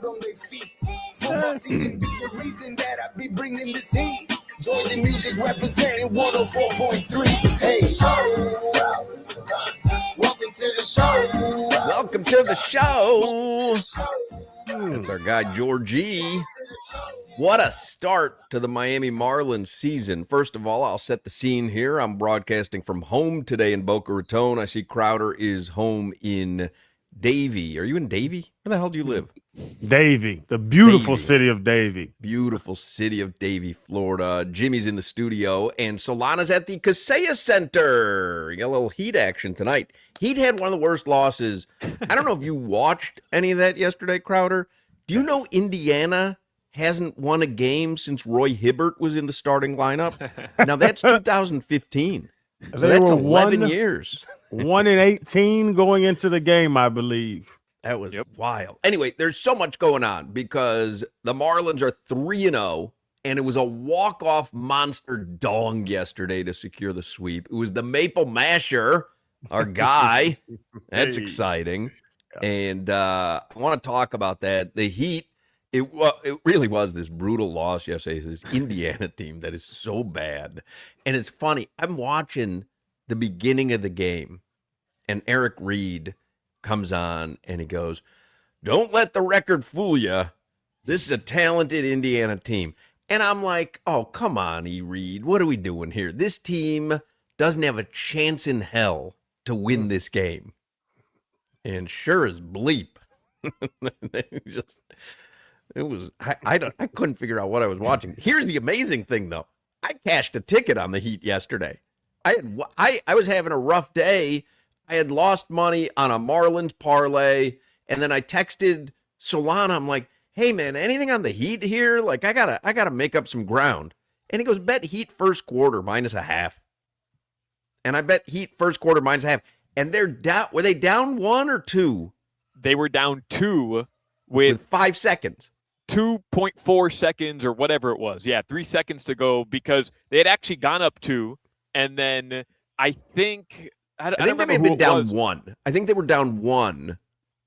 on their feet. Football season be the reason that I be bringing this heat. Georgia music representing 104.3. Hey, welcome to the show. Welcome to the show. That's our guy, Georgie. What a start to the Miami Marlins season. First of all, I'll set the scene here. I'm broadcasting from home today in Boca Raton. I see Crowder is home in Davie. Are you in Davie? Where the hell do you live? Davie, the beautiful city of Davie. Beautiful city of Davie, Florida. Jimmy's in the studio, and Solana's at the Kaseya Center. You got a little Heat action tonight. Heat had one of the worst losses. I don't know if you watched any of that yesterday, Crowder. Do you know Indiana hasn't won a game since Roy Hibbert was in the starting lineup? Now, that's 2015. So that's 11 years. 1-18 going into the game, I believe. That was wild. Anyway, there's so much going on because the Marlins are 3-0, and it was a walk-off monster dong yesterday to secure the sweep. It was the Maple Masher, our guy. That's exciting. Yeah. And I want to talk about that. The Heat, it really was this brutal loss yesterday. This Indiana team that is so bad. And it's funny. I'm watching the beginning of the game, and Eric Reed comes on and he goes, "Don't let the record fool you. This is a talented Indiana team." And I'm like, oh, come on, E. Reed. What are we doing here? This team doesn't have a chance in hell to win this game. And sure as bleep. I couldn't figure out what I was watching. Here's the amazing thing, though. I cashed a ticket on the Heat yesterday. I was having a rough day. I had lost money on a Marlins parlay, and then I texted Solana. I'm like, "Hey man, anything on the Heat here? Like, I gotta make up some ground." And he goes, "Bet Heat first quarter -0.5." And I bet Heat first quarter -0.5. And they're down. Were they down 1 or 2? They were down 2 with 5 seconds. 2.4 seconds or whatever it was. Yeah, 3 seconds to go because they had actually gone up 2, and then I think. I think they may have been down 1. I think they were down 1.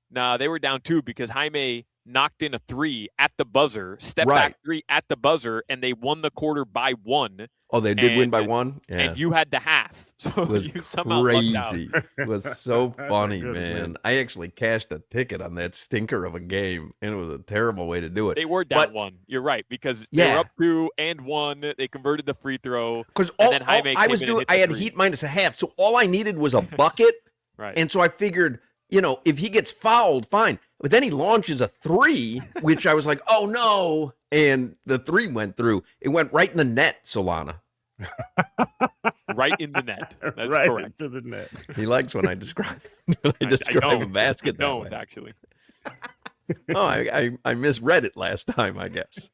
No, they were down 2 because Jaime knocked in a 3 at the buzzer, back 3 at the buzzer, and they won the quarter by 1. Oh, they did win by 1? Yeah. And you had the half. So it was you somehow crazy. It was so funny, man. I actually cashed a ticket on that stinker of a game, and it was a terrible way to do it. They were down 1. You're right, because they were up 2 and 1. They converted the free throw. Because I had Heat -0.5, so all I needed was a bucket. Right. And so I figured, if he gets fouled, fine. But then he launches a 3, which I was like, oh no. And the 3 went through. It went right in the net, Solana. Right in the net. That's right correct. into the net. He likes when I describe a basket that way. Actually. Oh, I misread it last time, I guess.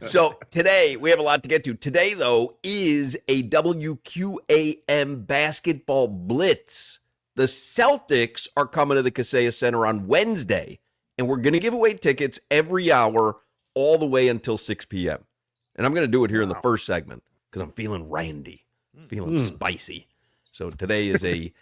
So today, we have a lot to get to. Today, though, is a WQAM basketball blitz. The Celtics are coming to the Kaseya Center on Wednesday, and we're going to give away tickets every hour all the way until 6 p.m. And I'm going to do it here in the first segment because I'm feeling randy, feeling spicy. So today is a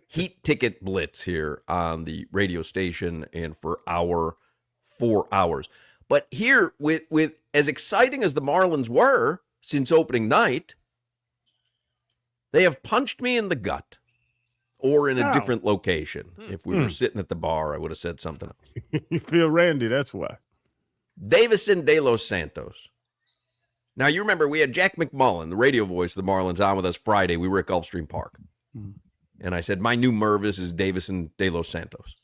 Heat ticket blitz here on the radio station and for our 4 hours. But here, with as exciting as the Marlins were since opening night, they have punched me in the gut. Or in a different location. If we were sitting at the bar, I would have said something else. You feel randy, that's why. Davison de los Santos. Now, you remember we had Jack McMullen, the radio voice of the Marlins, on with us Friday. We were at Gulfstream Park. And I said, my new Mervis is Davison de los Santos.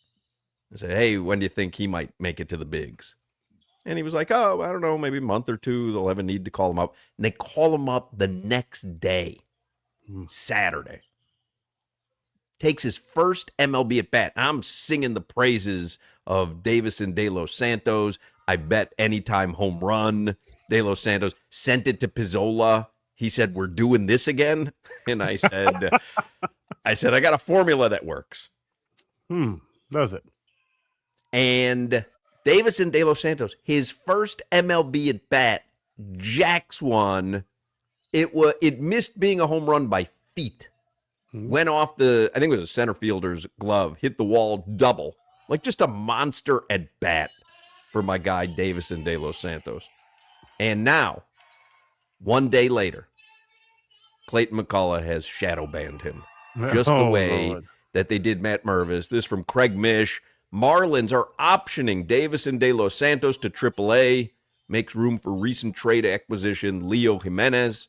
I said, hey, when do you think he might make it to the bigs? And he was like, oh, I don't know, maybe a month or two. They'll have a need to call him up. And they call him up the next day, Saturday. Takes his first MLB at bat. I'm singing the praises of Davison de los Santos. I bet anytime home run. De los Santos sent it to Pizzola. He said, we're doing this again. And I said, I got a formula that works. Does it? And Davison de los Santos, his first MLB at bat, jacks one. It missed being a home run by feet. Went off I think it was a center fielder's glove, hit the wall double, like just a monster at bat. for my guy Davison De Los Santos. And now, 1 day later, Clayton McCullough has shadow banned him. Just the way Lord. that they did Matt Mervis. This from Craig Mish. Marlins are optioning Davison De Los Santos to AAA. Makes room for recent trade acquisition Leo Jimenez.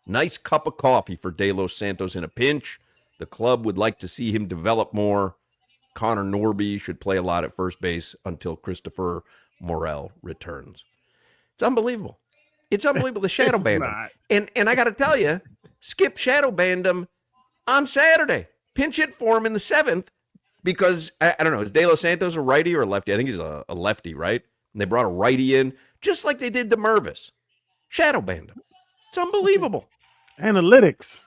Nice cup of coffee for De Los Santos in a pinch. The club would like to see him develop more. Connor Norby should play a lot at first base until Christopher Morel returns. It's unbelievable. It's unbelievable. The shadow banned him. And I got to tell you, Skip shadow banned him on Saturday. Pinch hit for him in the 7th because, I don't know, is De Los Santos a righty or a lefty? I think he's a lefty, right? And they brought a righty in, just like they did to Mervis. Shadow banned him. It's unbelievable. Analytics.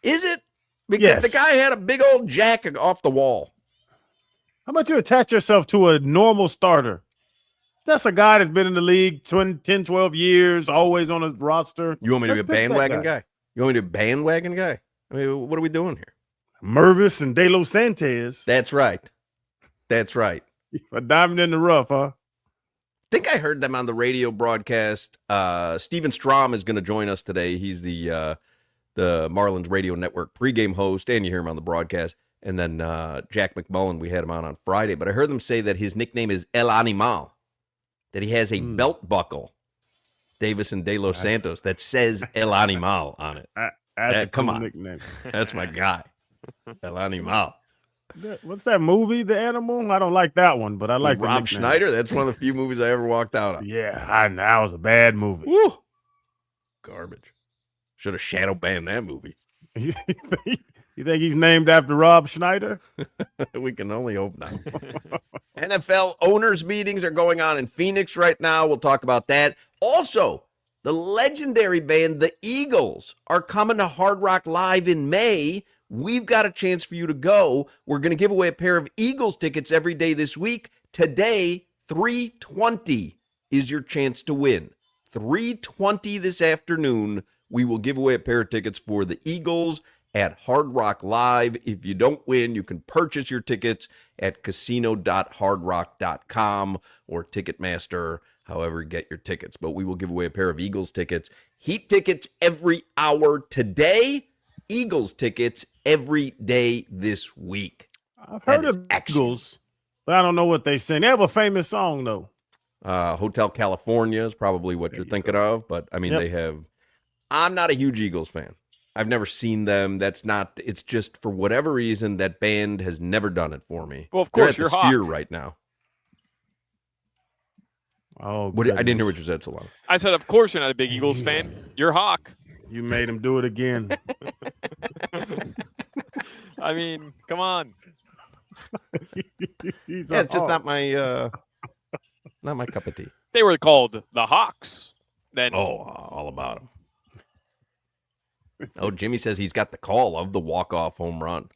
Is it? Because Yes. the guy had a big old jack off the wall. How about you attach yourself to a normal starter? That's a guy that's been in the league 10, 12 years, always on a roster. You want me to be a Let's pick that bandwagon guy? You want me to be a bandwagon guy? I mean, what are we doing here? Mervis and De Los Santos. That's right. That's right. A diamond in the rough, huh? I think I heard them on the radio broadcast. Steven Strom is going to join us today. He's the Marlins Radio Network pregame host, and you hear him on the broadcast. And then Jack McMullen, we had him on Friday. But I heard them say that his nickname is El Animal, that he has a belt buckle, Davison De Los Santos, that says El Animal on it. That's a come cool on. nickname. That's my guy, El Animal. What's that movie, The Animal? I don't like that one, but I like the Rob nickname. Schneider. That's one of the few movies I ever walked out on. Yeah, that was a bad movie. Woo! Garbage. Should have shadow banned that movie. You think he's named after Rob Schneider? We can only hope not. NFL owners meetings are going on in Phoenix right now. We'll talk about that. Also, the legendary band, the Eagles, are coming to Hard Rock Live in May. We've got a chance for you to go. We're going to give away a pair of Eagles tickets every day this week. Today, 3:20 is your chance to win. 3:20 this afternoon, we will give away a pair of tickets for the Eagles at Hard Rock Live. If you don't win, you can purchase your tickets at casino.hardrock.com or Ticketmaster, however you get your tickets. But we will give away a pair of Eagles tickets. Heat tickets every hour today. Eagles tickets every day this week. I've heard of Eagles, but I don't know what they sing. They have a famous song, though. Hotel California is probably what you're thinking of. But, I mean, they have... I'm not a huge Eagles fan. I've never seen them. It's just for whatever reason, that band has never done it for me. Well, of course, They're at you're the Sphere Hoch. right now. Oh, I didn't hear what you said, Solana. I said, of course you're not a big Eagles fan. You're Hoch. You made him do it again. I mean, come on. He's It's just not my cup of tea. They were called the Hawks. Then All about them. Oh, Jimmy says he's got the call of the walk-off home run.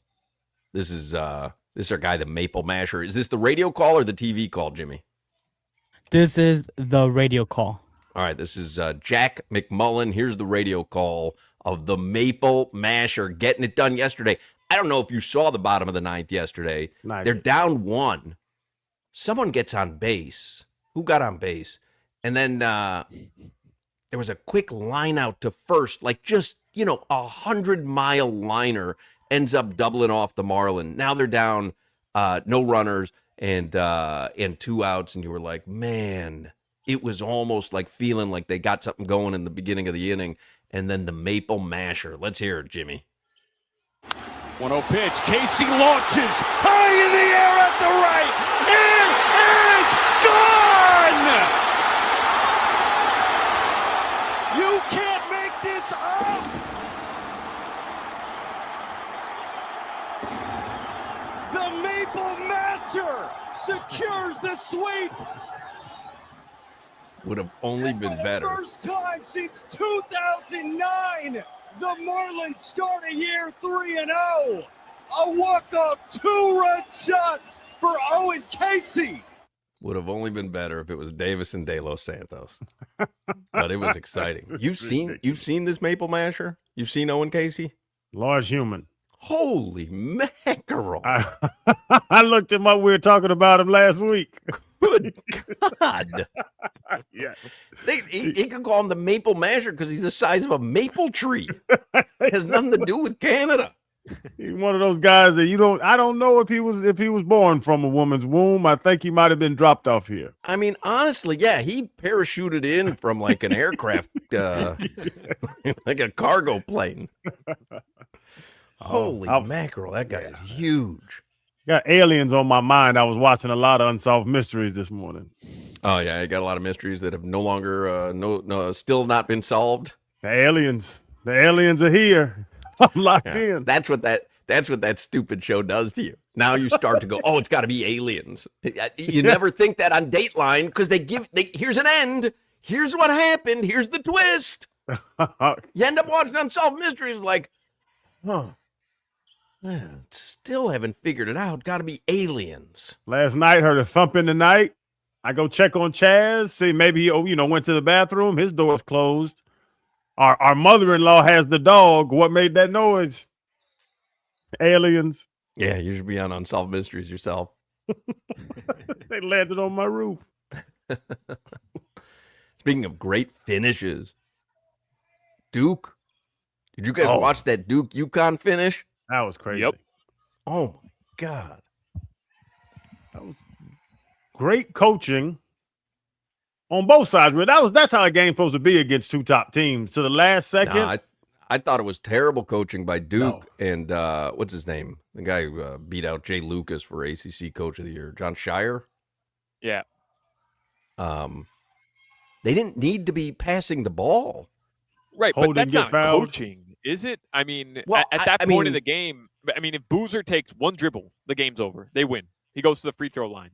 This is our guy, the Maple Masher. Is this the radio call or the TV call, Jimmy? This is the radio call. All right, this is Jack McMullen. Here's the radio call of the Maple Masher getting it done yesterday. I don't know if you saw the bottom of the 9th yesterday. Nice. They're down 1. Someone gets on base. Who got on base? And then there was a quick line out to first, like just, 100-mile liner ends up doubling off the Marlin. Now they're down no runners and 2 outs, and you were like, man, it was almost like feeling like they got something going in the beginning of the inning, and then the Maple Masher. Let's hear it, Jimmy. 1-0 pitch. Casey launches high in the air at the right. It is gone! You can't make this up! The Maple Masher secures the sweep. Would have only been better. First time since 2009, the Marlins start a year 3-0. A walk-off 2-run shot for Owen Casey. Would have only been better if it was Davison De Los Santos. But it was exciting. You've seen this Maple Masher? You've seen Owen Casey? Large human. Holy mackerel. I looked him up. We were talking about him last week. Good God. Yes. He could call him the Maple Masher because he's the size of a maple tree. It has nothing to do with Canada. He's one of those guys that I don't know if he was born from a woman's womb. I think he might have been dropped off here. I mean, honestly, yeah, he parachuted in from like an aircraft, like a cargo plane. Holy mackerel, that guy is huge. Got aliens on my mind. I was watching a lot of Unsolved Mysteries this morning. Oh yeah, I got a lot of mysteries that have no longer, still not been solved. The aliens are here. I'm locked in. That's what that stupid show does to you. Now you start to go, oh, it's got to be aliens. You never think that on Dateline because here's an end. Here's what happened. Here's the twist. You end up watching Unsolved Mysteries like, still haven't figured it out. Got to be aliens. Last night, heard a thump in the night. I go check on Chaz, see maybe he, went to the bathroom. His door's closed. Our mother-in-law has the dog. What made that noise? Aliens. Yeah, you should be on Unsolved Mysteries yourself. They landed on my roof. Speaking of great finishes, Duke. Did you guys watch that Duke UConn finish? That was crazy. Yep. Oh my God. That was great coaching on both sides. That's how a game's supposed to be against two top teams. To the last second. No, I thought it was terrible coaching by Duke and what's his name? The guy who beat out Jay Lucas for ACC Coach of the Year, John Shire. Yeah. They didn't need to be passing the ball. Right, Holding, but that's get not fouled. coaching, is it? I mean, Well, at that point in the game, I mean, if Boozer takes one dribble, the game's over. They win. He goes to the free throw line.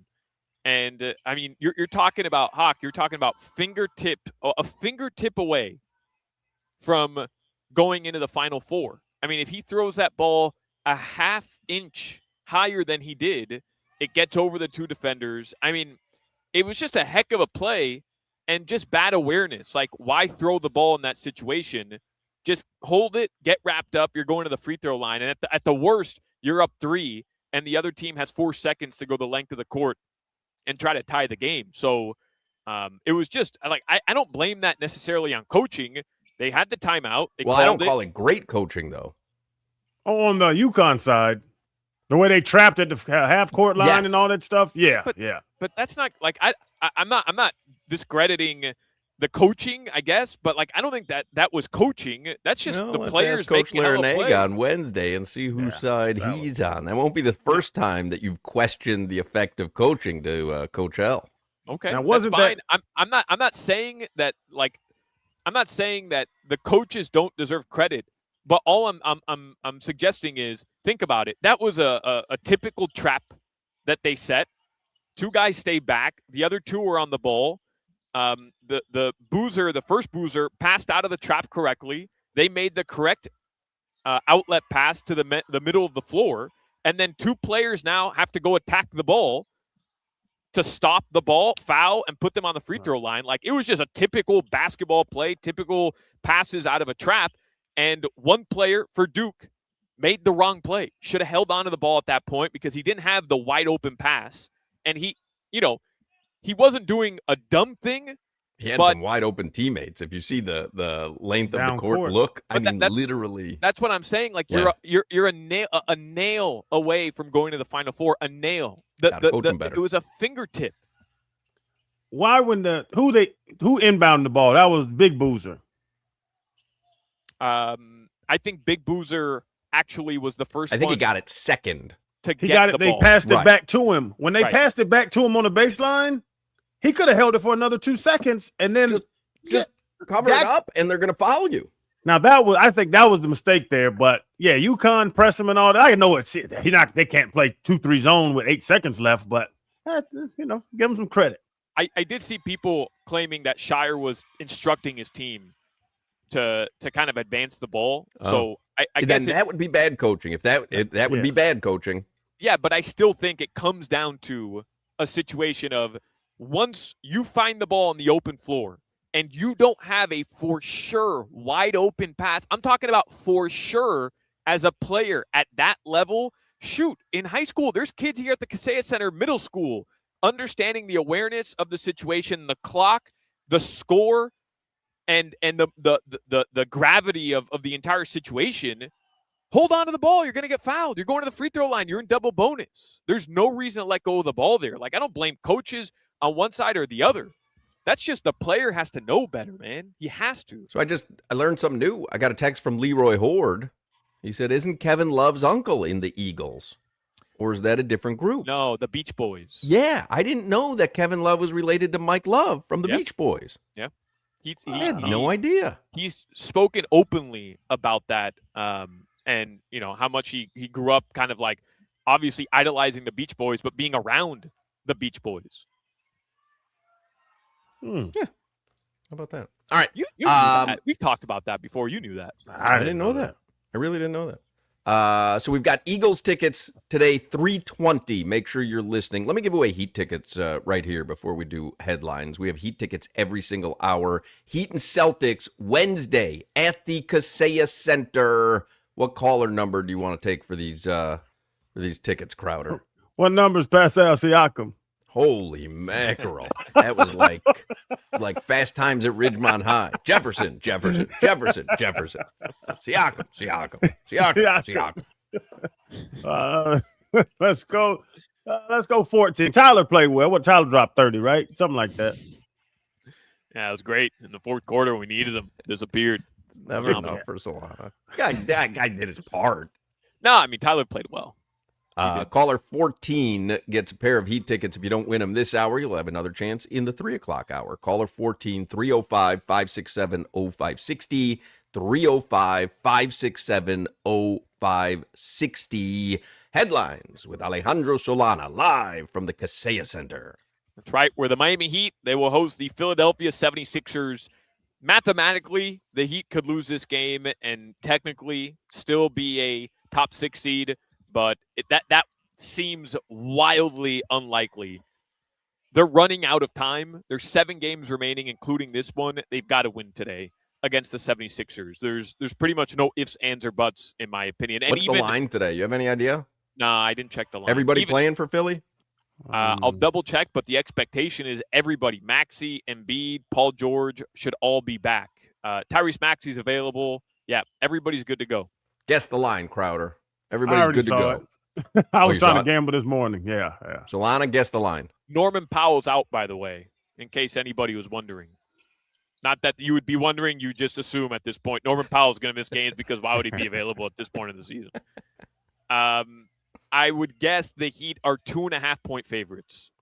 And, I mean, you're talking about, Hoch, you're talking about a fingertip away from going into the Final Four. I mean, if he throws that ball a half inch higher than he did, it gets over the two defenders. I mean, it was just a heck of a play and just bad awareness. Like, why throw the ball in that situation? Just hold it, get wrapped up. You're going to the free throw line. And at the worst, you're up 3, and the other team has 4 seconds to go the length of the court and try to tie the game. So it was just like, I don't blame that necessarily on coaching. They had the timeout. I don't call it great coaching, though. On the UConn side, the way they trapped at the half court line and all that stuff. Yeah, But that's not like I'm not discrediting the coaching, I guess, but like I don't think that was coaching. That's just the players Coach making a hell of a play. on Wednesday and see whose side he's on. That won't be the first time that you've questioned the effect of coaching to Coach L. Okay, now, wasn't that's fine. I'm not saying that I'm not saying that the coaches don't deserve credit, but all I'm suggesting is think about it. That was a typical trap that they set. 2 guys stay back. The other 2 were on the ball. The first Boozer passed out of the trap correctly. They made the correct outlet pass to the middle of the floor, and then 2 players now have to go attack the ball to stop the ball, foul, and put them on the free throw line. Like, it was just a typical basketball play, typical passes out of a trap, and 1 player for Duke made the wrong play. Should have held on to the ball at that point because he didn't have the wide open pass, and he wasn't doing a dumb thing. He had some wide open teammates. If you see the length of the court look, I mean, literally. That's what I'm saying. Like you're a nail away from going to the Final Four. A nail. It was a fingertip. Why when who inbounded the ball? That was Big Boozer. I think Big Boozer actually was the first. I think he got it second. They passed it back to him. When they passed it back to him on the baseline, he could have held it for another 2 seconds and then just cover it up, and they're going to foul you. Now I think that was the mistake there. But yeah, UConn press him and all that. I know they can't play 2-3 zone with 8 seconds left, but give him some credit. I did see people claiming that Shire was instructing his team to kind of advance the ball. So I guess that would be bad coaching. If that would be bad coaching. Yeah, but I still think it comes down to a situation of once you find the ball on the open floor and you don't have a for sure wide open pass, I'm talking about for sure as a player at that level. Shoot, in high school, there's kids here at the Kaseya Center Middle School understanding the awareness of the situation, the clock, the score, and the gravity of the entire situation, hold on to the ball. You're going to get fouled. You're going to the free throw line. You're in double bonus. There's no reason to let go of the ball there. Like, I don't blame coaches on one side or the other. That's just the player has to know better, man. He has to. So I learned something new. I got a text from Leroy Horde. He said, isn't Kevin Love's uncle in the Eagles? Or is that a different group? No, the Beach Boys. Yeah, I didn't know that Kevin Love was related to Mike Love from the Beach Boys. Yeah. I had no idea. He's spoken openly about that, and how much he grew up kind of like obviously idolizing the Beach Boys, but being around the Beach Boys. Yeah. How about that? All right. You knew that. We've talked about that before. You knew that. I didn't know that. I really didn't know that. So we've got Eagles tickets today, 3:20. Make sure you're listening. Let me give away Heat tickets right here before we do headlines. We have Heat tickets every single hour. Heat and Celtics Wednesday at the Kaseya Center. What caller number do you want to take for these tickets, Crowder? What number's Pascal Siakam? Holy mackerel. That was like Fast Times at Ridgemont High. Jefferson. Siakam. Let's go 14. Tyler played well. What, Tyler dropped 30, right? Something like that. Yeah, it was great. In the fourth quarter, we needed him. Disappeared. Never enough for Solana. That guy did his part. No, I mean, Tyler played well. Caller 14 gets a pair of Heat tickets. If you don't win them this hour, you'll have another chance in the 3 o'clock hour. Caller 14, 305-567-0560, 305-567-0560. Headlines with Alejandro Solana, live from the Kaseya Center. That's right. Where the Miami Heat, they will host the Philadelphia 76ers. Mathematically, the Heat could lose this game and technically still be a top 6 seed. But that seems wildly unlikely. They're running out of time. There's 7 games remaining, including this one. They've got to win today against the 76ers. There's pretty much no ifs, ands, or buts, in my opinion. And what's the line today? You have any idea? No, I didn't check the line. Everybody playing for Philly? I'll double check, but the expectation is everybody. Maxey, Embiid, Paul George should all be back. Tyrese Maxey's available. Yeah, everybody's good to go. Guess the line, Crowder. Everybody's good to go. I was trying to gamble this morning. Yeah. Solana, guess the line. Norman Powell's out, by the way, in case anybody was wondering. Not that you would be wondering, you just assume at this point. Norman Powell's going to miss games because why would he be available at this point in the season? I would guess the Heat are 2.5-point favorites.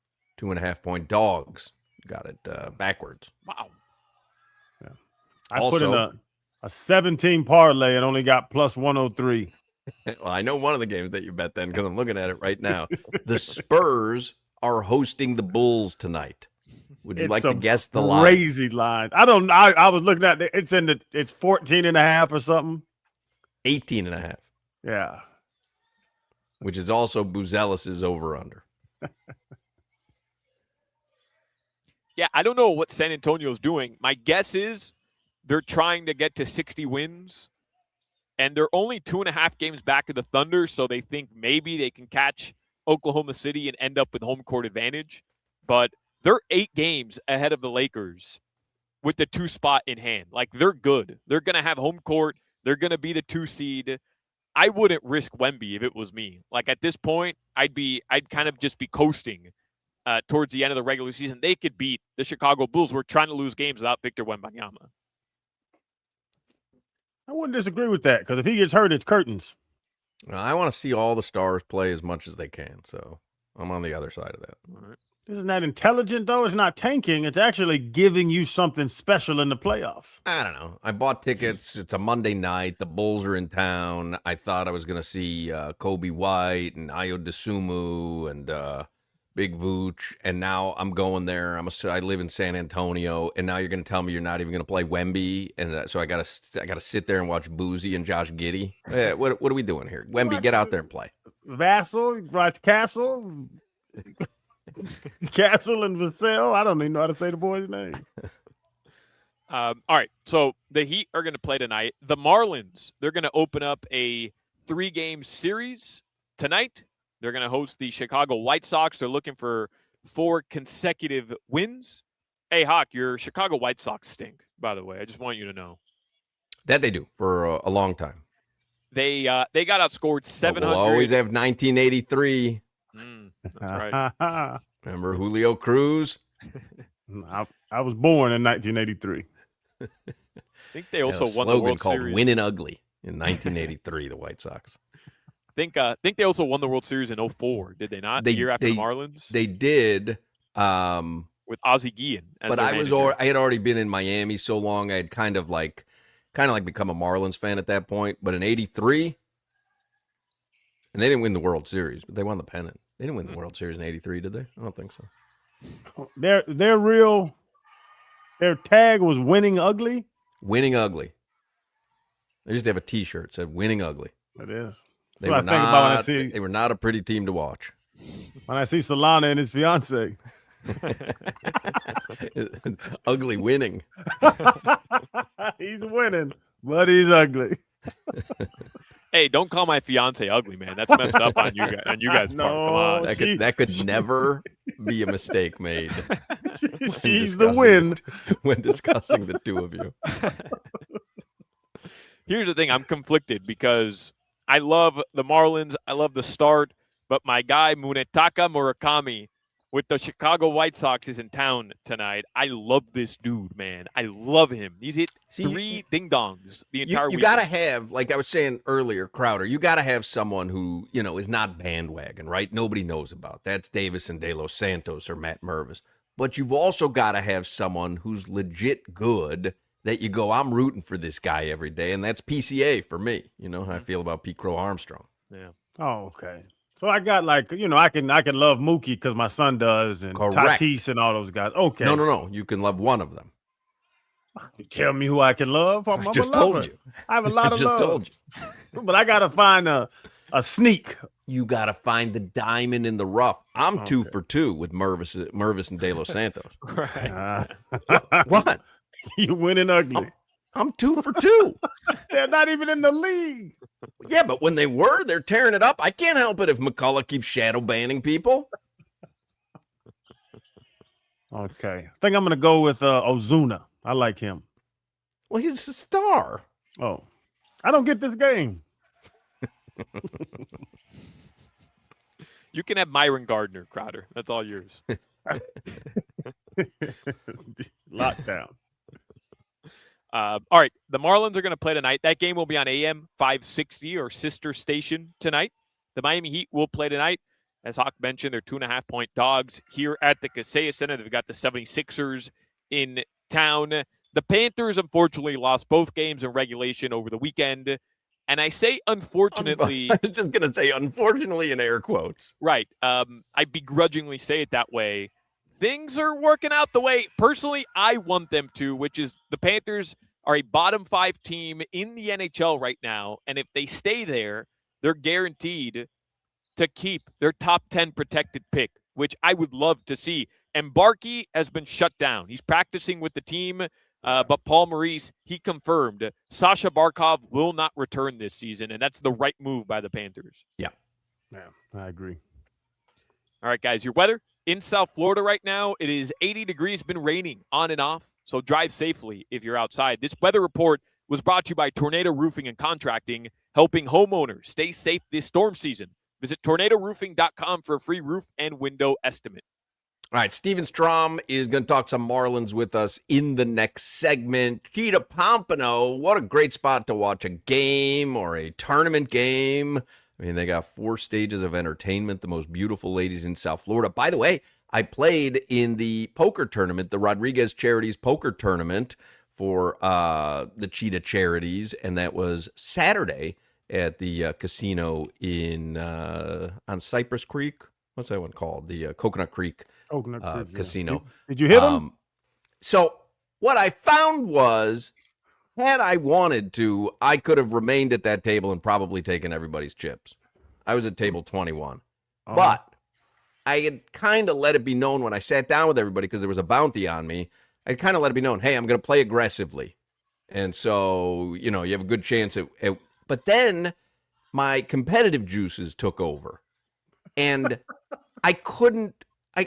2.5-point dogs. Got it backwards. Wow. Yeah. I put in a 17 parlay and only got plus 103. Well, I know one of the games that you bet then because I'm looking at it right now. The Spurs are hosting the Bulls tonight. Would you like to guess the line? Crazy line. I don't know. I was looking at it. It's 14.5 or something. 18.5. Yeah. Which is also Buzelis's over-under. Yeah, I don't know what San Antonio's doing. My guess is they're trying to get to 60 wins. And they're only 2.5 games back of the Thunder, so they think maybe they can catch Oklahoma City and end up with home court advantage. But they're 8 games ahead of the Lakers with the 2 spot in hand. Like, they're good. They're going to have home court. They're going to be the 2 seed. I wouldn't risk Wemby if it was me. Like, at this point, I'd kind of just be coasting towards the end of the regular season. They could beat the Chicago Bulls. We're trying to lose games without Victor Wembanyama. I wouldn't disagree with that because if he gets hurt, it's curtains. I want to see all the stars play as much as they can, so I'm on the other side of that. All right. Isn't that intelligent, though? It's not tanking. It's actually giving you something special in the playoffs. I don't know. I bought tickets. It's a Monday night. The Bulls are in town. I thought I was going to see Kobe White and Ayo Dosunmu and Big Vooch, and now I'm going there. I live in San Antonio, and now you're going to tell me you're not even going to play Wemby, and so I got to sit there and watch Boozy and Josh Giddey. What are we doing here? Wemby, get out there and play. Vassell, watch Castle, Castle and Vassell. I don't even know how to say the boy's name. All right, so the Heat are going to play tonight. The Marlins, they're going to open up a 3-game series tonight. They're going to host the Chicago White Sox. They're looking for 4 consecutive wins. Hey, Hoch, your Chicago White Sox stink, by the way. I just want you to know. That they do for a long time. They got outscored 700. We'll always have 1983. That's right. Remember Julio Cruz? I was born in 1983. I think they also won the slogan World called Series. "Winning Ugly" in 1983. The White Sox. Think they also won the World Series in 2004, did they not? The year after the Marlins? They did. With Ozzie Guillen as but their manager. I had already been in Miami so long, I had kind of like become a Marlins fan at that point. But in '83, and they didn't win the World Series, but they won the pennant. They didn't win the World Series in '83, did they? I don't think so. Their tag was "Winning Ugly." Winning Ugly. They used to have a T-shirt that said "Winning Ugly." It is. They were not. They were not a pretty team to watch. When I see Solana and his fiance. Ugly winning. He's winning, but he's ugly. Hey, don't call my fiance ugly, man. That's messed up on you guys. No, part. Come on. That could never be a mistake made. She's the win when discussing the two of you. Here's the thing. I'm conflicted because I love the Marlins. I love the start, but my guy Munetaka Murakami with the Chicago White Sox is in town tonight. I love this dude, man. I love him. He's hit 3 ding-dongs the entire week. You got to have, like I was saying earlier, Crowder, you got to have someone who, is not bandwagon, right? Nobody knows about. That's Davis and De Los Santos or Matt Mervis. But you've also got to have someone who's legit good that you go, I'm rooting for this guy every day, and that's PCA for me. You know how I feel about Pete Crow Armstrong. Yeah. Oh, okay. So I got I can love Mookie because my son does, and Correct. Tatis and all those guys. Okay. No. You can love one of them. You tell me who I can love. I just told you. I have a lot of love. I just told you. But I got to find a sneak. You got to find the diamond in the rough. I'm 2 for 2 with Mervis and De Los Santos. Right. What? You winning ugly. I'm 2 for 2. They're not even in the league. Yeah, but when they're tearing it up. I can't help it if McCullough keeps shadow banning people. Okay. I think I'm going to go with Ozuna. I like him. Well, he's a star. Oh, I don't get this game. You can have Myron Gardner, Crowder. That's all yours. Lockdown. All right, the Marlins are going to play tonight. That game will be on AM 560 or sister station tonight. The Miami Heat will play tonight. As Hoch mentioned, they're 2.5-point dogs here at the Kaseya Center. They've got the 76ers in town. The Panthers, unfortunately, lost both games in regulation over the weekend. And I say unfortunately. I was just going to say unfortunately in air quotes. Right. I begrudgingly say it that way. Things are working out the way, personally, I want them to, which is the Panthers are a bottom 5 team in the NHL right now. And if they stay there, they're guaranteed to keep their top 10 protected pick, which I would love to see. And Barkey has been shut down. He's practicing with the team, but Paul Maurice, he confirmed Sasha Barkov will not return this season, and that's the right move by the Panthers. Yeah, I agree. All right, guys, your weather. In South Florida right now, it is 80 degrees, been raining on and off, so drive safely if you're outside. This weather report was brought to you by Tornado Roofing and Contracting, helping homeowners stay safe this storm season. Visit tornadoroofing.com for a free roof and window estimate. All right, Steven Strom is going to talk some Marlins with us in the next segment. Cheetah Pompano, what a great spot to watch a game or a tournament game. I mean, they got 4 stages of entertainment, the most beautiful ladies in South Florida. By the way, I played in the poker tournament, the Rodriguez Charities poker tournament for the Cheetah Charities, and that was Saturday at the casino on Cypress Creek. What's that one called? The Coconut Creek Casino. Did you hit them? So what I found was, had I wanted to, I could have remained at that table and probably taken everybody's chips. I was at table 21. But I had kind of let it be known when I sat down with everybody, because there was a bounty on me, I kind of let it be known, hey, I'm going to play aggressively. And so, you have a good chance but then my competitive juices took over. And I couldn't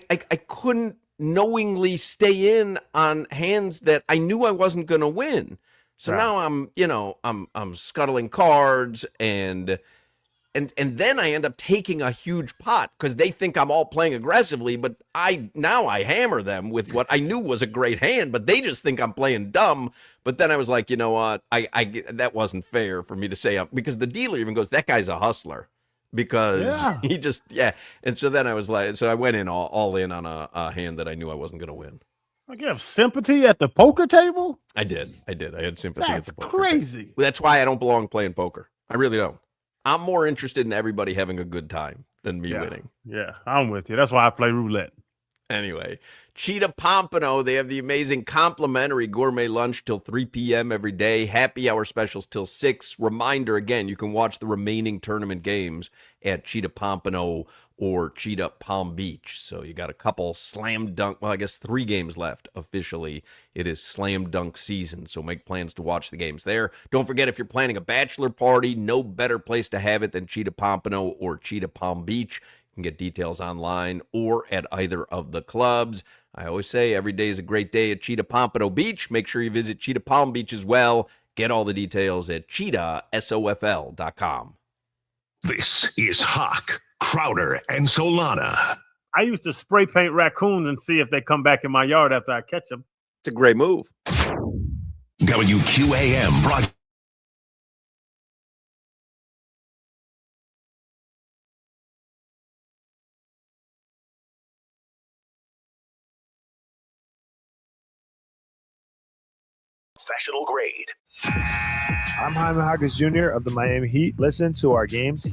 I couldn't knowingly stay in on hands that I knew I wasn't going to win. So now I'm scuttling cards and then I end up taking a huge pot because they think I'm all playing aggressively, but I hammer them with what I knew was a great hand, but they just think I'm playing dumb. But then I was like, you know what? I that wasn't fair for me to say, because the dealer even goes, that guy's a hustler, because he just And so then I was like, so I went in all in on a hand that I knew I wasn't going to win. Like, you have sympathy at the poker table? I did. I had sympathy at the poker crazy. table. That's why I don't belong playing poker. I really don't. I'm more interested in everybody having a good time than me winning. Yeah, I'm with you. That's why I play roulette. Anyway, Cheetah Pompano, they have the amazing complimentary gourmet lunch till 3 p.m. every day. Happy hour specials till 6. Reminder, again, you can watch the remaining tournament games at Cheetah Pompano or Cheetah Palm Beach. So you got a couple slam dunk, well, I guess 3 games left officially. It is slam dunk season, so make plans to watch the games there. Don't forget, if you're planning a bachelor party, no better place to have it than Cheetah Pompano or Cheetah Palm Beach. You can get details online or at either of the clubs. I always say every day is a great day at Cheetah Pompano Beach. Make sure you visit Cheetah Palm Beach as well. Get all the details at cheetahsofl.com. This is Hoch, Crowder, and Solana. I used to spray paint raccoons and see if they come back in my yard after I catch them. It's a great move. WQAM broadcast. Professional grade. I'm Jaime Jaquez Jr. of the Miami Heat. Listen to our games.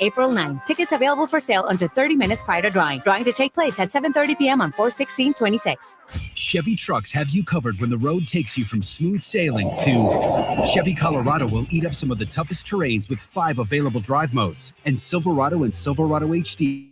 April 9. Tickets available for sale until 30 minutes prior to drawing. Drawing to take place at 7:30 p.m. on 4/16/26. Chevy trucks have you covered when the road takes you from smooth sailing to Chevy Colorado will eat up some of the toughest terrains with 5 available drive modes, and Silverado and Silverado HD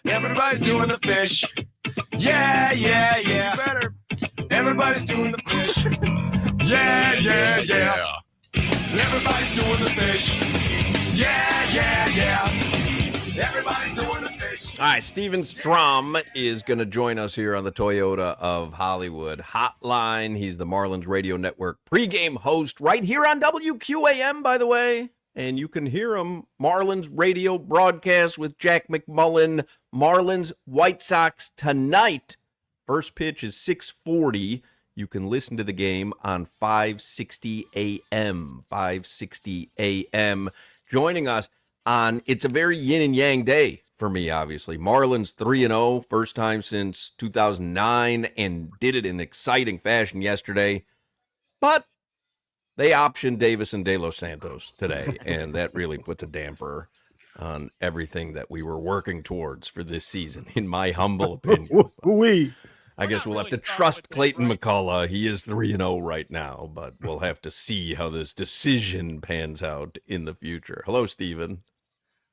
Everybody's doing the fish. Yeah, yeah, yeah. Better. Everybody's doing the fish. Yeah, yeah, yeah. Everybody's doing the fish. Yeah, yeah, yeah. Everybody's doing the fish. All right, Steven Strom is going to join us here on the Toyota of Hollywood hotline. He's the Marlins Radio Network pregame host right here on WQAM, by the way. And you can hear him, Marlins radio broadcast with Jack McMullen. Marlins, White Sox tonight. First pitch is 6:40. You can listen to the game on 560 AM. 560 AM. Joining us on, it's a very yin and yang day for me, obviously. Marlins 3-0, first time since 2009, and did it in exciting fashion yesterday. But they optioned Davis and De Los Santos today, and that really puts a damper on everything that we were working towards for this season, in my humble opinion. I guess we'll have to trust Clayton McCullough. He is 3-0 right now, but we'll have to see how this decision pans out in the future. Hello, Steven.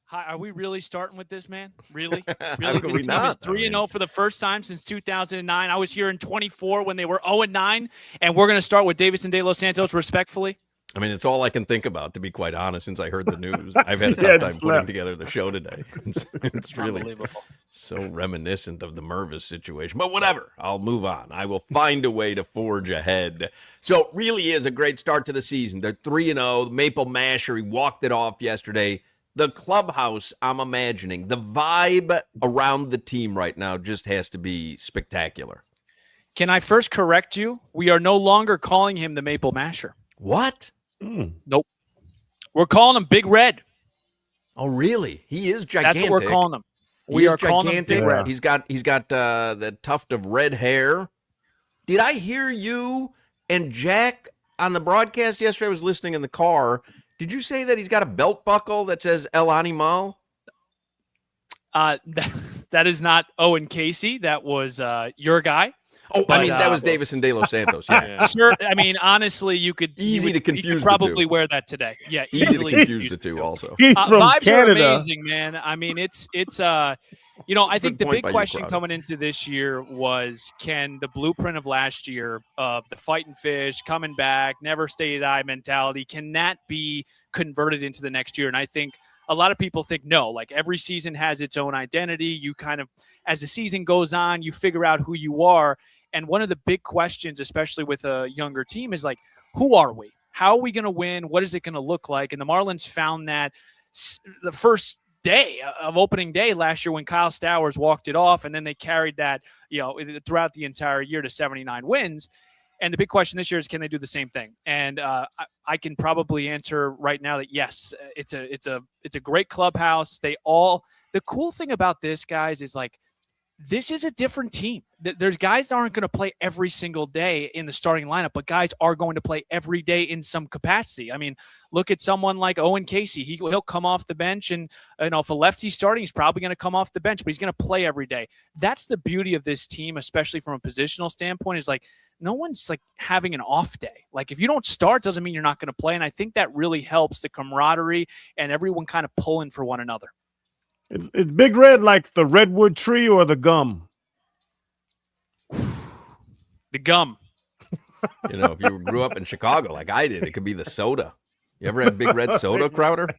Hi, are we really starting with this, man? Really? Really? This team is 3-0 for the first time since 2009. I was here in 24 when they were 0-9, and we're going to start with Davis and De Los Santos respectfully. I mean, it's all I can think about, to be quite honest, since I heard the news. I've had a tough time putting together the show today. It's really so reminiscent of the Mervis situation. But whatever, I'll move on. I will find a way to forge ahead. So it really is a great start to the season. They're 3-0. Maple Masher, he walked it off yesterday. The clubhouse, I'm imagining, the vibe around the team right now just has to be spectacular. Can I first correct you? We are no longer calling him the Maple Masher. What? Nope. We're calling him Big Red. Oh, really? He is gigantic. That's what we're calling him. We are calling him Big Red. He's got the tuft of red hair. Did I hear you and Jack on the broadcast yesterday? I was listening in the car. Did you say that he's got a belt buckle that says El Animal? That is not Owen Casey. That was your guy. Oh, but, I mean, that was Davis and De Los Santos. Yeah. Sure. I mean, honestly, you could probably wear that today. Yeah, easily to confuse the two. Also, vibes Canada. are amazing, man. I mean, it's I think the big question coming into this year was, can the blueprint of last year of the fighting fish, coming back, never stay die mentality, can that be converted into the next year? And I think a lot of people think no. Like, every season has its own identity. You kind of, as the season goes on, you figure out who you are. And one of the big questions, especially with a younger team, is like, who are we? How are we going to win? What is it going to look like? And the Marlins found that the first day of opening day last year when Kyle Stowers walked it off, and then they carried that, throughout the entire year to 79 wins. And the big question this year is, can they do the same thing? And I can probably answer right now that yes, it's a great clubhouse. The cool thing about this, guys, is like, this is a different team. There's guys that aren't going to play every single day in the starting lineup, but guys are going to play every day in some capacity. I mean, look at someone like Owen Casey. He'll come off the bench, and if a lefty's starting, he's probably going to come off the bench, but he's going to play every day. That's the beauty of this team, especially from a positional standpoint, is like, no one's like having an off day. Like, if you don't start, doesn't mean you're not going to play. And I think that really helps the camaraderie and everyone kind of pulling for one another. Is Big Red like the redwood tree or the gum? The gum. If you grew up in Chicago like I did, it could be the soda. You ever had Big Red soda, Crowder?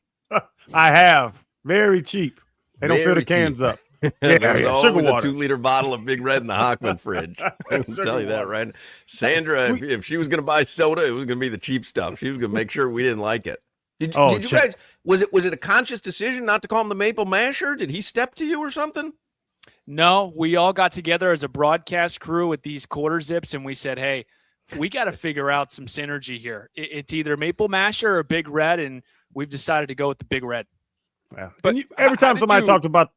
I have. Very cheap. They don't fill the cans up. There's always sugar a water. 2-liter bottle of Big Red in the Hochman fridge. I'll tell you that, right? Sandra, if she was going to buy soda, it was going to be the cheap stuff. She was going to make sure we didn't like it. Did you guys, was it a conscious decision not to call him the Maple Masher? Did he step to you or something? No, we all got together as a broadcast crew with these quarter zips, and we said, hey, we got to figure out some synergy here. It's either Maple Masher or Big Red, and we've decided to go with the Big Red. Yeah. But every time somebody talked about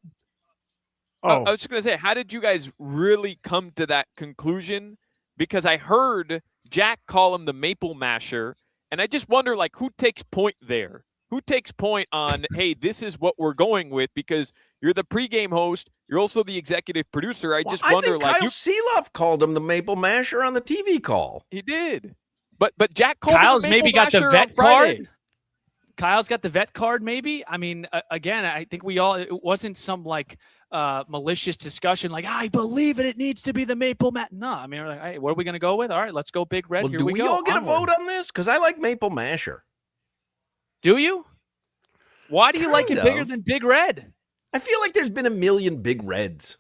I was just going to say, how did you guys really come to that conclusion? Because I heard Jack call him the Maple Masher, and I just wonder, like, who takes point there? Who takes point on, hey, this is what we're going with? Because you're the pregame host. You're also the executive producer. I just wonder, think Kyle Seeloff called him the Maple Masher on the TV call. He did. But Jack called Kyle's him the Maple maybe got the Masher vet on Friday. card. Kyle's got the vet card, maybe. I mean, again, I think it wasn't some like malicious discussion like, I believe it needs to be the Maple Mash. No, I mean, we're like, hey, what are we going to go with? All right, let's go Big Red. Well, Here do we we go. all get Onward. a vote on this? Because I like Maple Masher. Do you? Why do you like it bigger than Big Red? I feel like there's been a million Big Reds.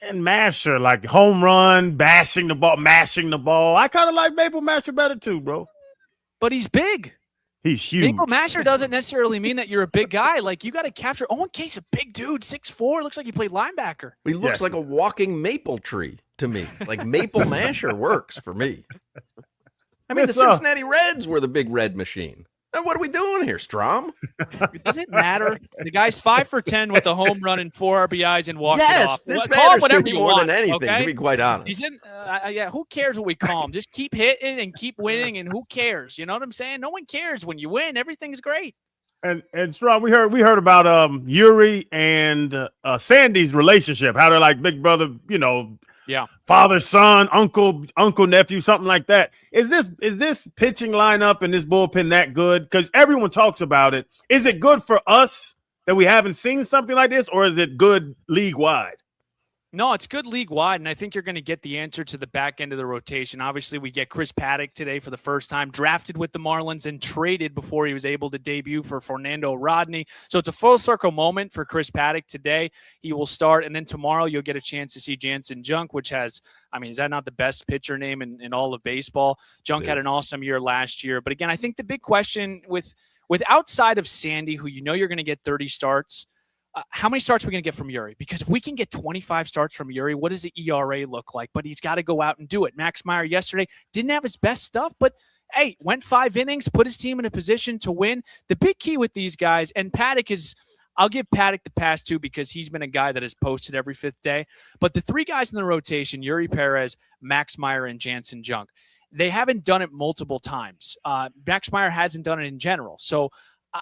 And Masher, like home run, mashing the ball. I kind of like Maple Masher better too, bro. But he's big. He's huge. Maple Masher doesn't necessarily mean that you're a big guy. Like, you got to capture. Owen Case, a big dude, 6'4", looks like he played linebacker. He looks like a walking maple tree to me. Like Maple Masher works for me. I mean, the Cincinnati Reds were the Big Red machine. Now, what are we doing here, Strom? It doesn't matter. The guy's 5 for 10 with a home run and 4 RBIs and walked it off. This call matters it whatever to me you more want, than anything, okay? to be quite honest. He's in. Yeah, who cares what we call him? Just keep hitting and keep winning, and who cares? You know what I'm saying? No one cares when you win. Everything's great. And Strom, we heard about Yuri and Sandy's relationship, how they're like big brother, yeah, father, son, uncle, nephew, something like that. Is this pitching lineup and this bullpen that good? Because everyone talks about it. Is it good for us that we haven't seen something like this, or is it good league wide? No, it's good league wide, and I think you're going to get the answer to the back end of the rotation. Obviously, we get Chris Paddock today for the first time, drafted with the Marlins and traded before he was able to debut for Fernando Rodney. So it's a full circle moment for Chris Paddock today. He will start, and then tomorrow you'll get a chance to see Jansen Junk, which has, I mean, is that not the best pitcher name in all of baseball? Junk had an awesome year last year. But again, I think the big question with outside of Sandy, who you know you're going to get 30 starts, how many starts are we going to get from Yuri? Because if we can get 25 starts from Yuri, what does the ERA look like? But he's got to go out and do it. Max Meyer yesterday didn't have his best stuff, but hey, went 5 innings, put his team in a position to win. The big key with these guys, and Paddock is, I'll give Paddock the pass too because he's been a guy that has posted every 5th day. But the 3 guys in the rotation, Yuri Perez, Max Meyer, and Jansen Junk, they haven't done it multiple times. Max Meyer hasn't done it in general. So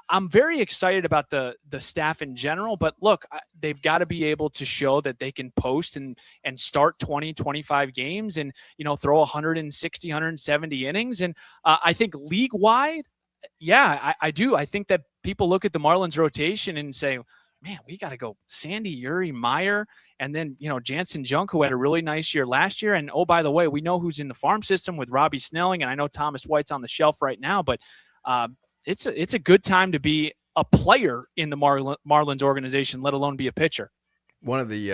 I'm very excited about the staff in general, but look, they've got to be able to show that they can post and start 20, 25 games and, throw 160, 170 innings. And I think league wide, yeah, I do. I think that people look at the Marlins rotation and say, man, we got to go Sandy, Yuri, Meyer, and then, Jansen Junk, who had a really nice year last year. And, oh, by the way, we know who's in the farm system with Robbie Snelling, and I know Thomas White's on the shelf right now, but it's a good time to be a player in the Marlins organization, let alone be a pitcher. One of the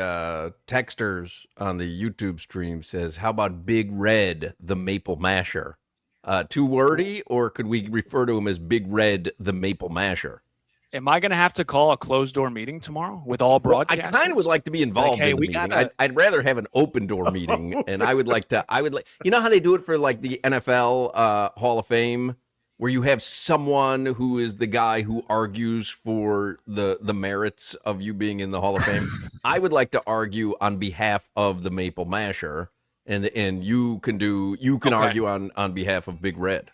texters on the YouTube stream says, how about Big Red, the Maple Masher? Too wordy, or could we refer to him as Big Red, the Maple Masher? Am I going to have to call a closed-door meeting tomorrow with all broadcasters? I kind of would like to be involved in the meeting. I'd rather have an open-door meeting, and I would like, you know how they do it for like the NFL Hall of Fame, where you have someone who is the guy who argues for the merits of you being in the Hall of Fame. I would like to argue on behalf of the Maple Masher, and you can argue on behalf of Big Red.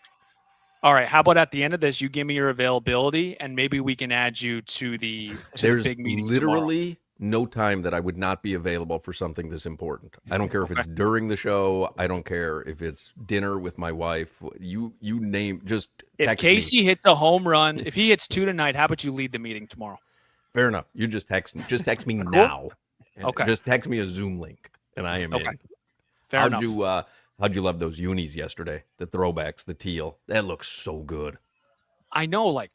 All right. How about at the end of this, you give me your availability, and maybe we can add you to the big meeting. There's literally tomorrow. No time that I would not be available for something this important. I don't care if it's during the show. I don't care if it's dinner with my wife. You name, just text me. If Casey hits a home run, if he hits 2 tonight, how about you lead the meeting tomorrow? Fair enough. You just text me. Just text me now. Okay. Just text me a Zoom link, and I am in. Fair enough. How'd you love those unis yesterday? The throwbacks, the teal. That looks so good. I know, like,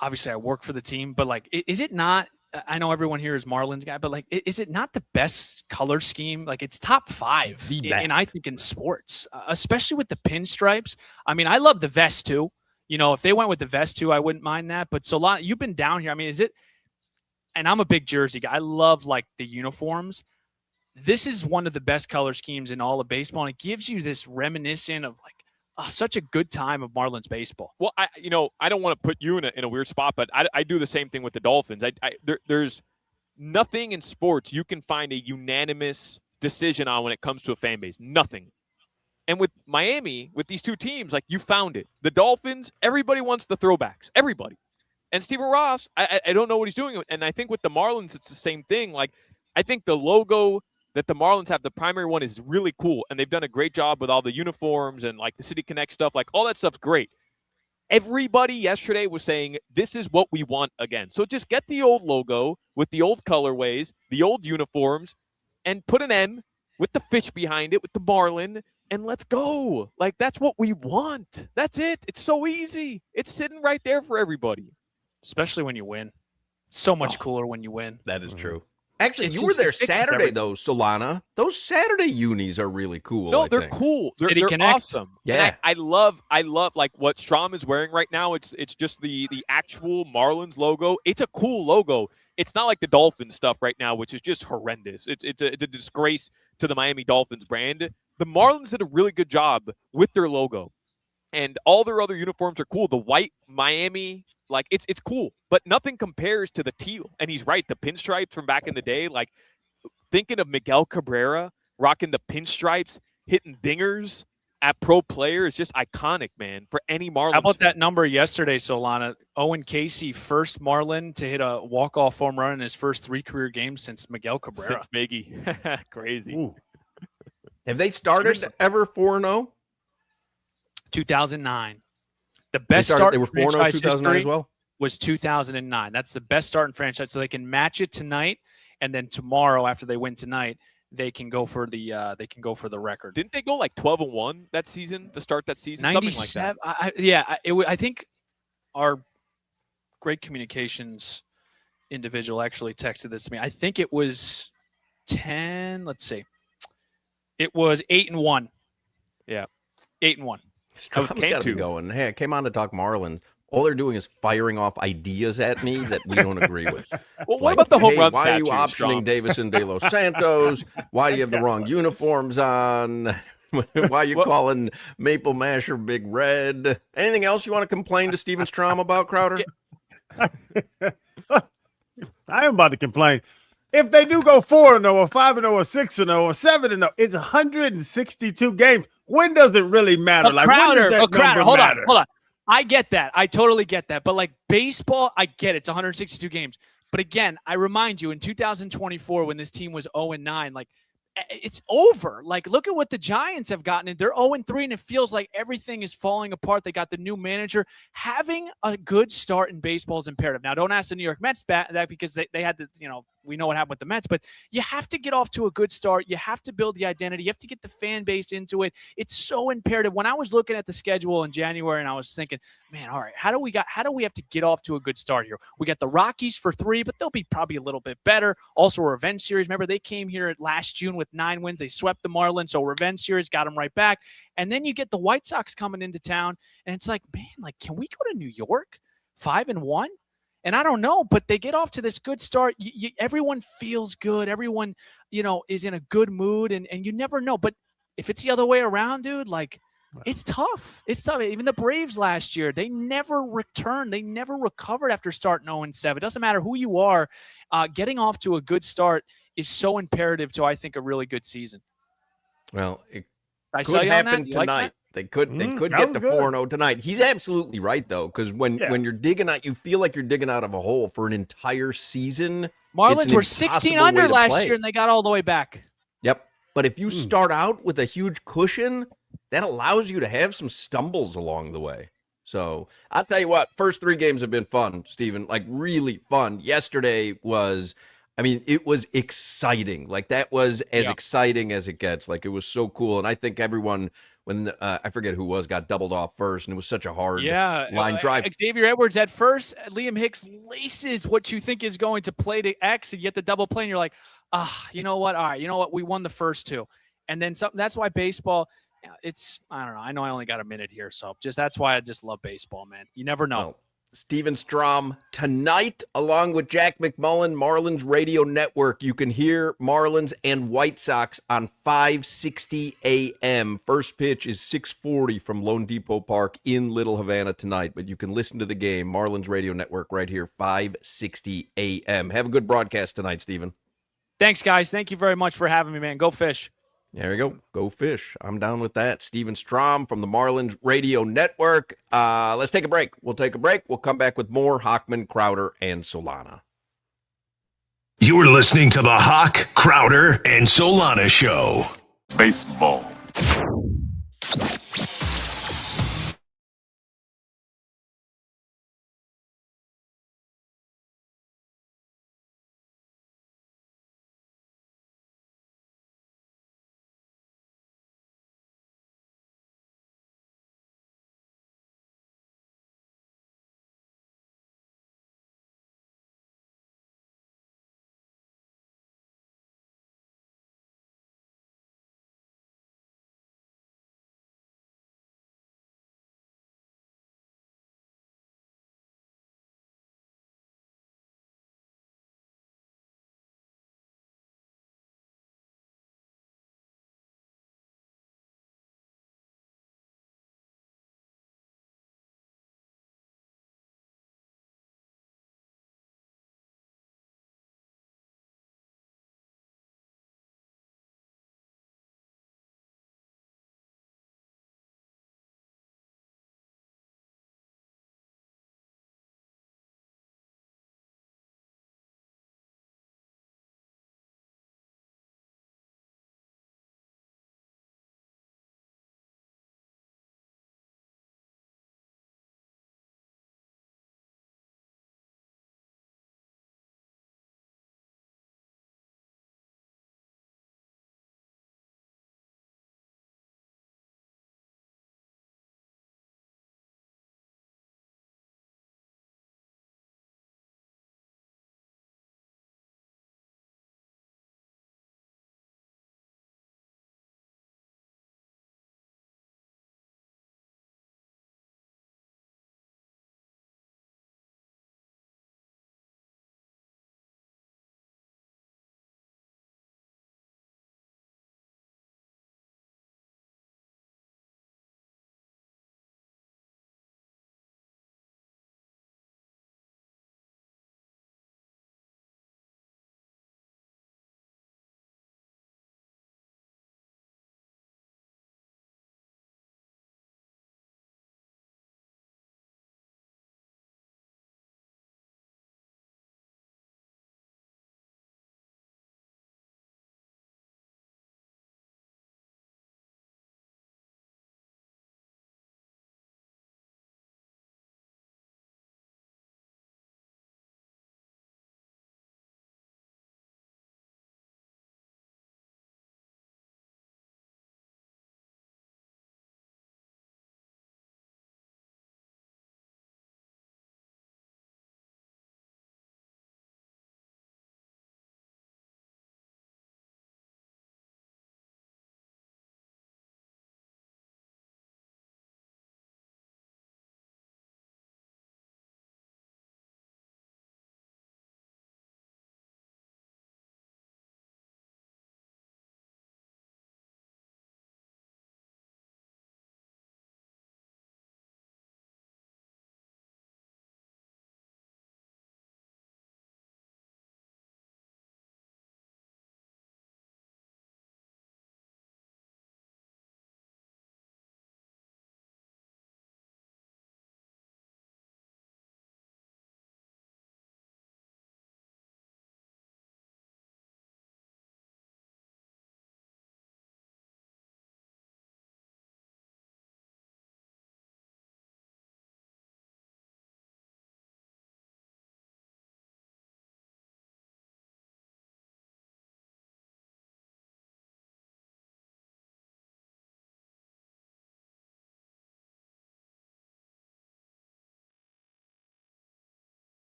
obviously I work for the team, but like, is it not? I know everyone here is Marlins guy, but like, is it not the best color scheme? Like, it's top 5, and I think in sports, especially with the pinstripes. I mean, I love the vest too. If they went with the vest too, I wouldn't mind that. But Solana, you've been down here. I mean, is it? And I'm a big jersey guy. I love like the uniforms. This is one of the best color schemes in all of baseball, and it gives you this reminiscent of like such a good time of Marlins baseball. Well, I don't want to put you in a weird spot, but I do the same thing with the Dolphins. There's nothing in sports you can find a unanimous decision on when it comes to a fan base. Nothing. And with Miami, with these 2 teams, like, you found it. The Dolphins, everybody wants the throwbacks. Everybody. And Steven Ross, I don't know what he's doing. And I think with the Marlins, it's the same thing. Like, I think the logo that the Marlins have, the primary one, is really cool. And they've done a great job with all the uniforms and like the City Connect stuff. Like, all that stuff's great. everybody yesterday was saying this is what we want again. So just get the old logo with the old colorways, the old uniforms, and put an M with the fish behind it, with the marlin, and let's go. Like, that's what we want. That's it. It's so easy. It's sitting right there for everybody. Especially when you win. So much cooler when you win. That is true. Actually, It's you were just there fixed Saturday, everything. though, Solana. Those Saturday unis are really cool. No, I they're think. cool. They're City Connect. awesome. Yeah. And I love like what Strom is wearing right now. It's just the actual Marlins logo. It's a cool logo. It's not like the Dolphins stuff right now, which is just horrendous. It's a disgrace to the Miami Dolphins brand. The Marlins did a really good job with their logo, and all their other uniforms are cool. The white Miami, like it's cool, but nothing compares to the teal. And he's right. The pinstripes from back in the day, like thinking of Miguel Cabrera rocking the pinstripes, hitting dingers at pro player is just iconic, man, for any Marlins. How about that number yesterday, Solana? Owen Casey, first Marlin to hit a walk-off home run in his first 3 career games since Miguel Cabrera. Since Miggy. Crazy. Ooh. Have they started Seriously. ever 4-0? 2009. The best They start were in 4-0 franchise 2009 history as well? was 2009. That's the best start in franchise. So they can match it tonight, and then tomorrow, after they win tonight, they can go for the record. Didn't they go like 12-1 that season to start that season? Something like that. 97. I think our great communications individual actually texted this to me. I think it was 10. Let's see. It was 8-1. Yeah. 8-1. Strom's got to be going. Hey, I came on to talk Marlins. All they're doing is firing off ideas at me that we don't agree with. Well, what about the home run Why are you statue, optioning Strom? Davison De Los Santos? Why do you have the wrong uniforms on? Why are you calling Maple Masher Big Red? Anything else you want to complain to Steven Strom about, Crowder? I am about to complain. If they do go 4-0 or 5-0 or 6-0 or 7-0, it's 162 games. When does it really matter? But Crowder, number hold matter? on. I get that. I totally get that. But like baseball, I get it. It's 162 games. But again, I remind you, in 2024, when this team was 0-9, like it's over. Like, look at what the Giants have gotten. They're 0-3, and it feels like everything is falling apart. They got the new manager. Having a good start in baseball is imperative. Now, don't ask the New York Mets that because they had the, we know what happened with the Mets, but you have to get off to a good start. You have to build the identity. You have to get the fan base into it. It's so imperative. When I was looking at the schedule in January, and I was thinking, man, all right, how do we have to get off to a good start here? We got the Rockies for 3, but they'll be probably a little bit better. Also, a revenge series. Remember, they came here last June with 9 wins. They swept the Marlins, so revenge series got them right back. And then you get the White Sox coming into town, and it's like, man, like, can we go to New York 5-1? And I don't know, but they get off to this good start. Everyone feels good. Everyone, is in a good mood, and you never know. But if it's the other way around, dude, like, it's tough. It's tough. Even the Braves last year, they never returned. They never recovered after starting 0-7. It doesn't matter who you are. Getting off to a good start is so imperative to, I think, a really good season. Well, it I could you happen You like tonight. that? They could that get was to good. 4-0 tonight. He's absolutely right, though, because when you're digging out, you feel like you're digging out of a hole for an entire season. Marlins were 16 under last year, and they got all the way back. Yep. But if you start out with a huge cushion, that allows you to have some stumbles along the way. So I'll tell you what, first 3 games have been fun, Steven, like really fun. Yesterday was, it was exciting. Like that was as exciting as it gets. Like it was so cool. And I think everyone, when I forget who got doubled off first, and it was such a hard line drive. Xavier Edwards at first, Liam Hicks laces what you think is going to play to X, and you get the double play, and you're like, you know what? All right, you know what? We won the first 2. And then something. That's why baseball, I don't know. I know I only got a minute here, so that's why I just love baseball, man. You never know. Well, Steven Strom tonight, along with Jack McMullen, Marlins Radio Network. You can hear Marlins and White Sox on 5:60 a.m. First pitch is 6:40 from Lone Depot Park in Little Havana tonight. But you can listen to the game, Marlins Radio Network, right here, 5:60 a.m. Have a good broadcast tonight, Steven. Thanks, guys. Thank you very much for having me, man. Go Fish. There we go. Go Fish. I'm down with that. Steven Strom from the Marlins Radio Network. Let's take a break. We'll take a break. We'll come back with more Hochman, Crowder, and Solana. You're listening to the Hoch, Crowder, and Solana Show. Baseball.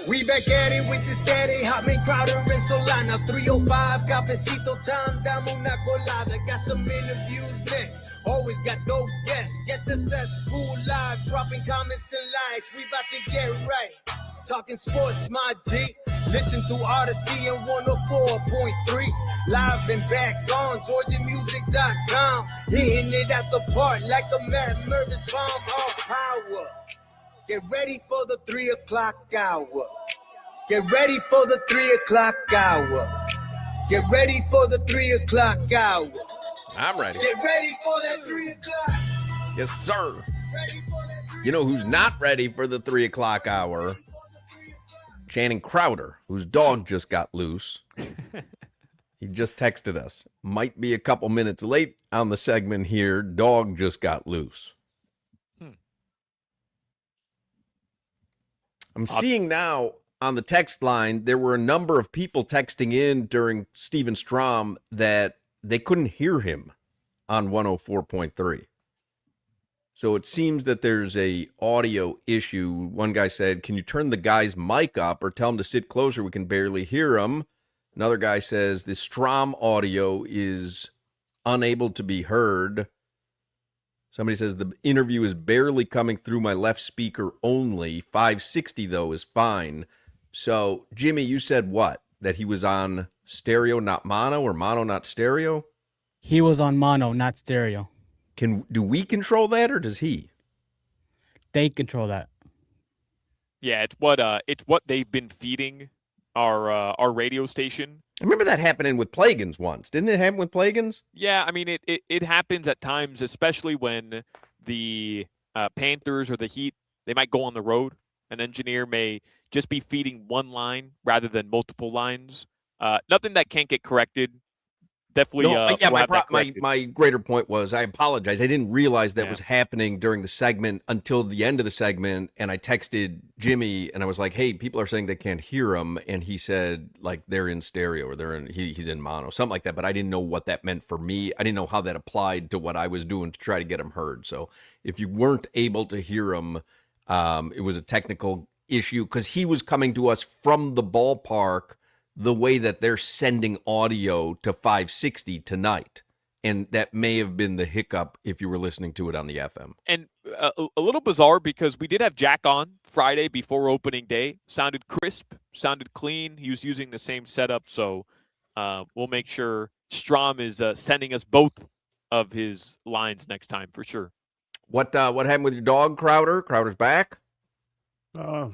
We back at it with the steady Hotman, Crowder, and Solana. 305, cafecito time, dame una colada. Got some interviews next. Always got dope guests. Get the cesspool live, dropping comments and likes. We about to get right. Talking sports, my G. Listen to Odyssey and 104.3. Live and back on GeorgiaMusic.com. Hitting it at the park like a mad murderous bomb of power. Get ready for the 3 o'clock hour. Get ready for the 3 o'clock hour. Get ready for the 3 o'clock hour. I'm ready. Get ready for that 3 o'clock. Yes, sir. You know who's not ready for the 3 o'clock hour? Shannon Crowder, whose dog just got loose. He just texted us. Might be a couple minutes late on the segment here. Dog just got loose. I'm seeing now on the text line, there were a number of people texting in during Steven Strom that they couldn't hear him on 104.3. So it seems that there's a audio issue. One guy said, can you turn the guy's mic up or tell him to sit closer? We can barely hear him. Another guy says the Strom audio is unable to be heard. Somebody says the interview is barely coming through my left speaker only. 560, though, is fine. So, Jimmy, you said what? That he was on stereo, not mono, or mono, not stereo? He was on mono, not stereo. Do we control that, or does he? They control that. Yeah, it's what they've been feeding our radio station. I remember that happening with Plagans once. Didn't it happen with Plagans? Yeah, I mean, it happens at times, especially when the Panthers or the Heat, they might go on the road. An engineer may just be feeding one line rather than multiple lines. Nothing that can't get corrected. Definitely. No, yeah, my greater point was I apologize. I didn't realize that was happening during the segment until the end of the segment, and I texted Jimmy and I was like, "Hey, people are saying they can't hear him," and he said like they're in stereo or he's in mono, something like that. But I didn't know what that meant for me. I didn't know how that applied to what I was doing to try to get him heard. So if you weren't able to hear him, it was a technical issue because he was coming to us from the ballpark the way that they're sending audio to 560 tonight. And that may have been the hiccup if you were listening to it on the FM. And a little bizarre because we did have Jack on Friday before opening day. Sounded crisp, sounded clean. He was using the same setup. So we'll make sure Strom is sending us both of his lines next time for sure. What happened with your dog, Crowder? Crowder's back?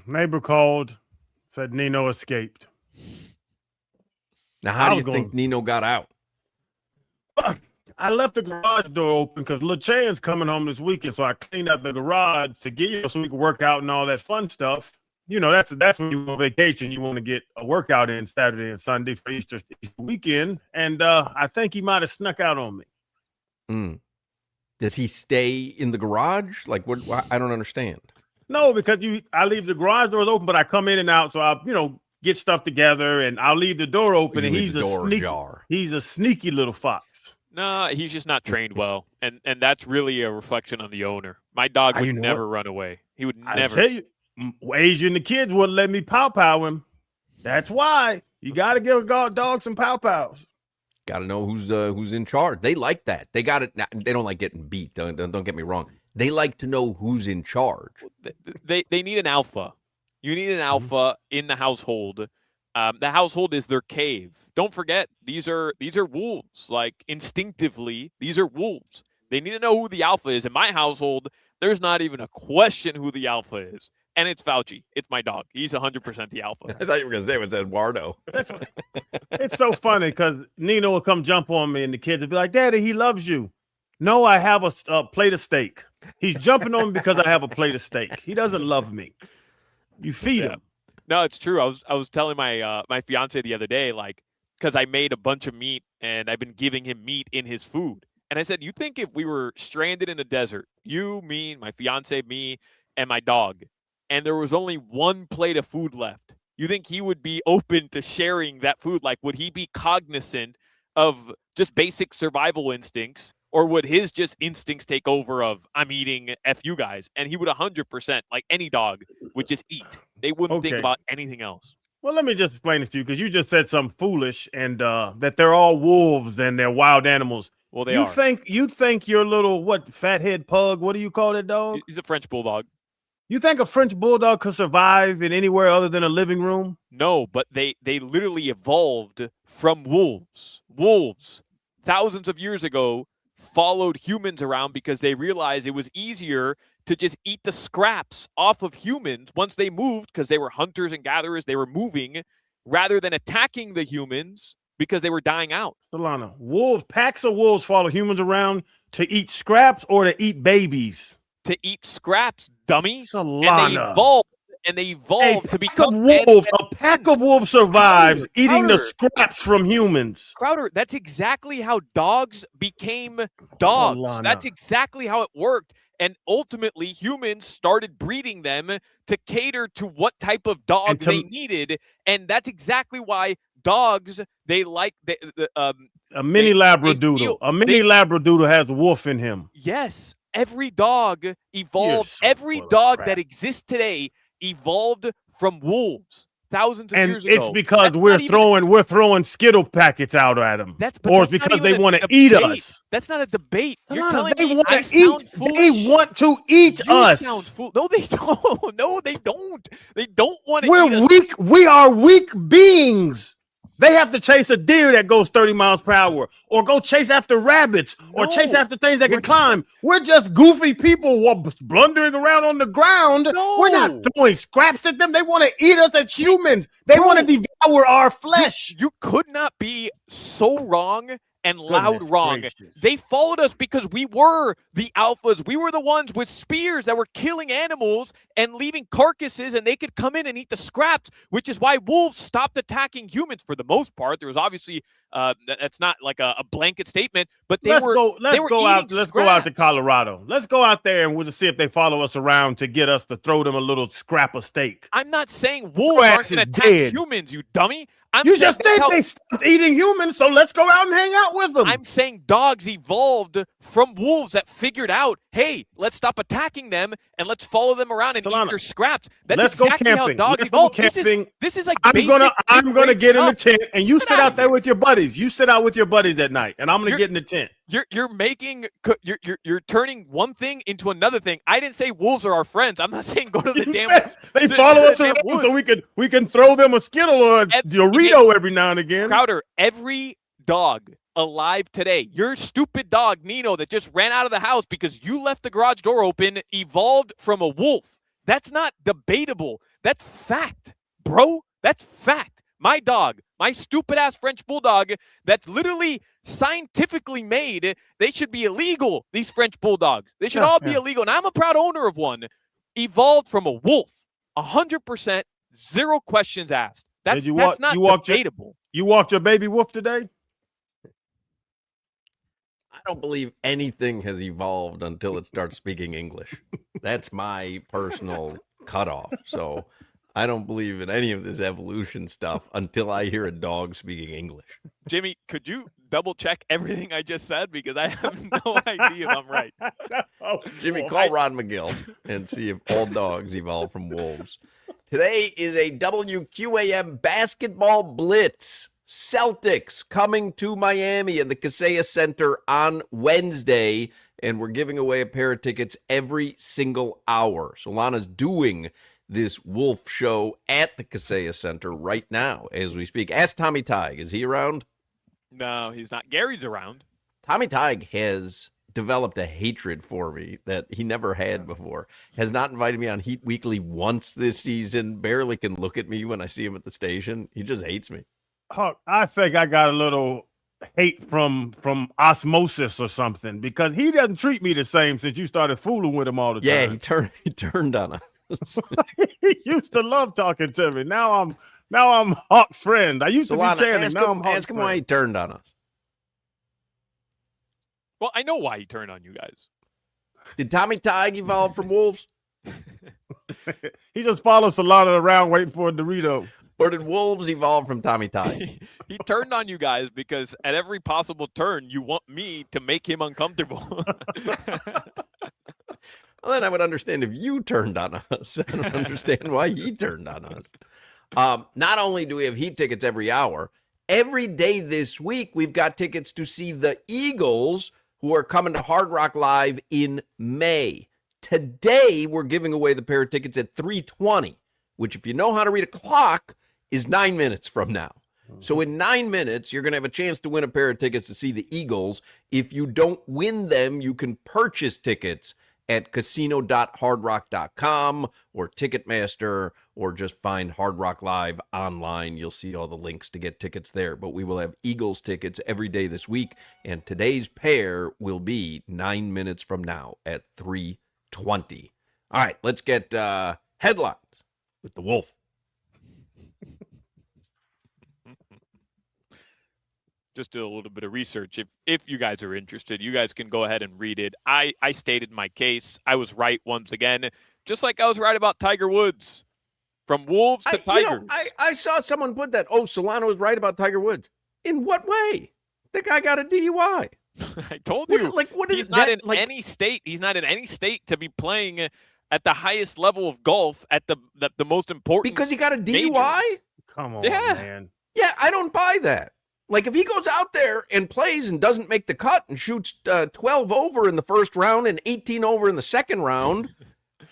Neighbor called, said Nino escaped. Now, how do you think Nino got out? I left the garage door open because LaChan's coming home this weekend, so I cleaned up the garage to get so we can work out and all that fun stuff. You know, that's when you go on vacation. You want to get a workout in Saturday and Sunday for Easter weekend, and I think he might have snuck out on me. Does he stay in the garage? Like, what? I don't understand. No, because I leave the garage doors open, but I come in and out, so I get stuff together, and I'll leave the door open, and he's a sneaky little fox. No, he's just not trained well, and that's really a reflection on the owner. My dog would never run away. He would never. I tell you, Asia and the kids wouldn't let me pow him. That's why you got to give a dog some pows. Got to know who's in charge. They like that. They got it. They don't like getting beat. Don't get me wrong. They like to know who's in charge. They need an alpha. You need an alpha in the household. The household is their cave. Don't forget, these are wolves. Like, instinctively, these are wolves. They need to know who the alpha is. In my household, there's not even a question who the alpha is. And it's Fauci. It's my dog. He's 100% the alpha. I thought you were going to say it was Eduardo. It's so funny because Nino will come jump on me and the kids will be like, Daddy, he loves you. No, I have a plate of steak. He's jumping on me because I have a plate of steak. He doesn't love me. You feed him. No, it's true. I was telling my my fiance the other day, like, because I made a bunch of meat and I've been giving him meat in his food. And I said, you think if we were stranded in a desert, you, me, my fiance, me, and my dog, and there was only one plate of food left, you think he would be open to sharing that food? Like, would he be cognizant of just basic survival instincts? Or would his just instincts take over of, I'm eating F you guys? And he would 100%, like any dog, would just eat. They wouldn't think Okay. about anything else. Well, let me just explain this to you because you just said something foolish and that they're all wolves and they're wild animals. Well, they you are. You think your little fathead pug? What do you call that dog? He's a French bulldog. You think a French bulldog could survive in anywhere other than a living room? No, but they literally evolved from wolves. Wolves, thousands of years ago, followed humans around because they realized it was easier to just eat the scraps off of humans once they moved, because they were hunters and gatherers. They were moving rather than attacking the humans because they were dying out. Solana, packs of wolves follow humans around to eat scraps or to eat babies? To eat scraps, dummy. Solana. And they evolved to become wolves. A pack of wolves survives eating the scraps from humans. Crowder, that's exactly how dogs became dogs. Solana. That's exactly how it worked. And ultimately, humans started breeding them to cater to what type of dog they needed. And that's exactly why dogs, they like a mini Labradoodle. A mini Labradoodle has a wolf in him. Yes. Every dog evolved. Every dog that exists today evolved from wolves thousands of years ago. And it's because we're throwing Skittle packets out at them. Or it's because they want to eat us. That's not a debate. You're Solana, telling me I they want to eat us. No, they don't. No, they don't. They don't want to eat We're us. weak. We are weak beings. They have to chase a deer that goes 30 miles per hour, or go chase after rabbits, or chase after things that can climb. We're just goofy people blundering around on the ground. No. We're not throwing scraps at them. They want to eat us as humans. They want to devour our flesh. You could not be so wrong and loud wrong. Gracious. They followed us because we were the alphas. We were the ones with spears that were killing animals and leaving carcasses, and they could come in and eat the scraps, which is why wolves stopped attacking humans for the most part. There was obviously that's not like a blanket statement, but let's go out to Colorado. Let's go out there and we'll just see if they follow us around to get us to throw them a little scrap of steak. I'm not saying wolves aren't going to attack humans, you dummy. You just think they stopped eating humans, so let's go out and hang out with them. I'm saying dogs evolved from wolves that figured out, hey, let's stop attacking them and let's follow them around and eat their scraps. That's exactly how dogs evolved. This is like I'm gonna get in the tent and you sit out there with your buddies. You sit out with your buddies at night, and I'm gonna get in the tent. You're turning one thing into another thing. I didn't say wolves are our friends. I'm not saying go to the damn. They follow us around so we can throw them a Skittle or a Dorito every now and again. Crowder, every dog alive today, your stupid dog Nino that just ran out of the house because you left the garage door open, evolved from a wolf. That's not debatable. That's fact, bro. That's fact. My dog, my stupid ass French bulldog, that's literally scientifically made. They should be illegal. These French bulldogs, they should all be illegal. And I'm a proud owner of one. Evolved from a wolf, 100%, zero questions asked. That's not debatable. You walked your baby wolf today? I don't believe anything has evolved until it starts speaking English. That's my personal cutoff. So I don't believe in any of this evolution stuff until I hear a dog speaking English. Jimmy, could you double check everything I just said? Because I have no idea if I'm right. Jimmy, call Ron McGill and see if all dogs evolve from wolves. Today is a WQAM basketball blitz. Celtics coming to Miami in the Kaseya Center on Wednesday, and we're giving away a pair of tickets every single hour. Solana's doing this Wolf show at the Kaseya Center right now as we speak. Ask Tommy Tige. Is he around? No, he's not. Gary's around. Tommy Tige has developed a hatred for me that he never had before. Has not invited me on Heat Weekly once this season. Barely can look at me when I see him at the station. He just hates me. I think I got a little hate from osmosis or something, because he doesn't treat me the same since you started fooling with him all the time. Yeah, he turned on us. He used to love talking to me. Now I'm Hawk's friend. I used to be Channing. Now I'm Hawk's ask him why he turned on us. Well, I know why he turned on you guys. Did Tommy Tige evolve from wolves? He just follows Solana around waiting for a Dorito. Or did wolves evolve from Tommy Tige? He turned on you guys because at every possible turn, you want me to make him uncomfortable. Well, then I would understand if you turned on us. I don't understand why he turned on us. Not only do we have Heat tickets every hour, every day this week we've got tickets to see the Eagles, who are coming to Hard Rock Live in May. Today, we're giving away the pair of tickets at 3:20, which, if you know how to read a clock, is 9 minutes from now. So in 9 minutes, you're going to have a chance to win a pair of tickets to see the Eagles. If you don't win them, you can purchase tickets at casino.hardrock.com or Ticketmaster, or just find Hard Rock Live online. You'll see all the links to get tickets there. But we will have Eagles tickets every day this week, and today's pair will be 9 minutes from now at 3:20. All right, let's get headlines with the Wolf. Just do a little bit of research. If you guys are interested, you guys can go ahead and read it. I stated my case. I was right once again, just like I was right about Tiger Woods. From Wolves to Tigers. I saw someone put that, Solana was right about Tiger Woods. In what way? The guy got a DUI. I told you. What he's not in any state. He's not in any state to be playing at the highest level of golf at the most important. Because he got a DUI? Major. Come on, Yeah. man. Yeah, I don't buy that. Like, if he goes out there and plays and doesn't make the cut and shoots 12 over in the first round and 18 over in the second round,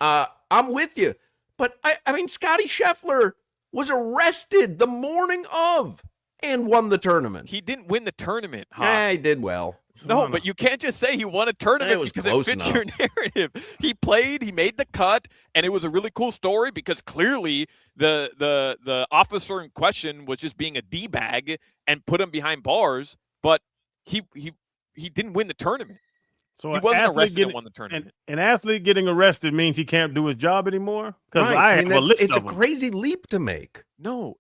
I'm with you. But, I mean, Scotty Scheffler was arrested the morning of and won the tournament. He didn't win the tournament, Hoch. Yeah, he did well. No, but you can't just say he won a tournament because it fits your narrative. He played, he made the cut, and it was a really cool story because clearly the officer in question was just being a D-bag and put him behind bars, but he didn't win the tournament. So he wasn't arrested and won the tournament. An athlete getting arrested means he can't do his job anymore? Because Right. I have a list it's of a them. crazy leap to make. No,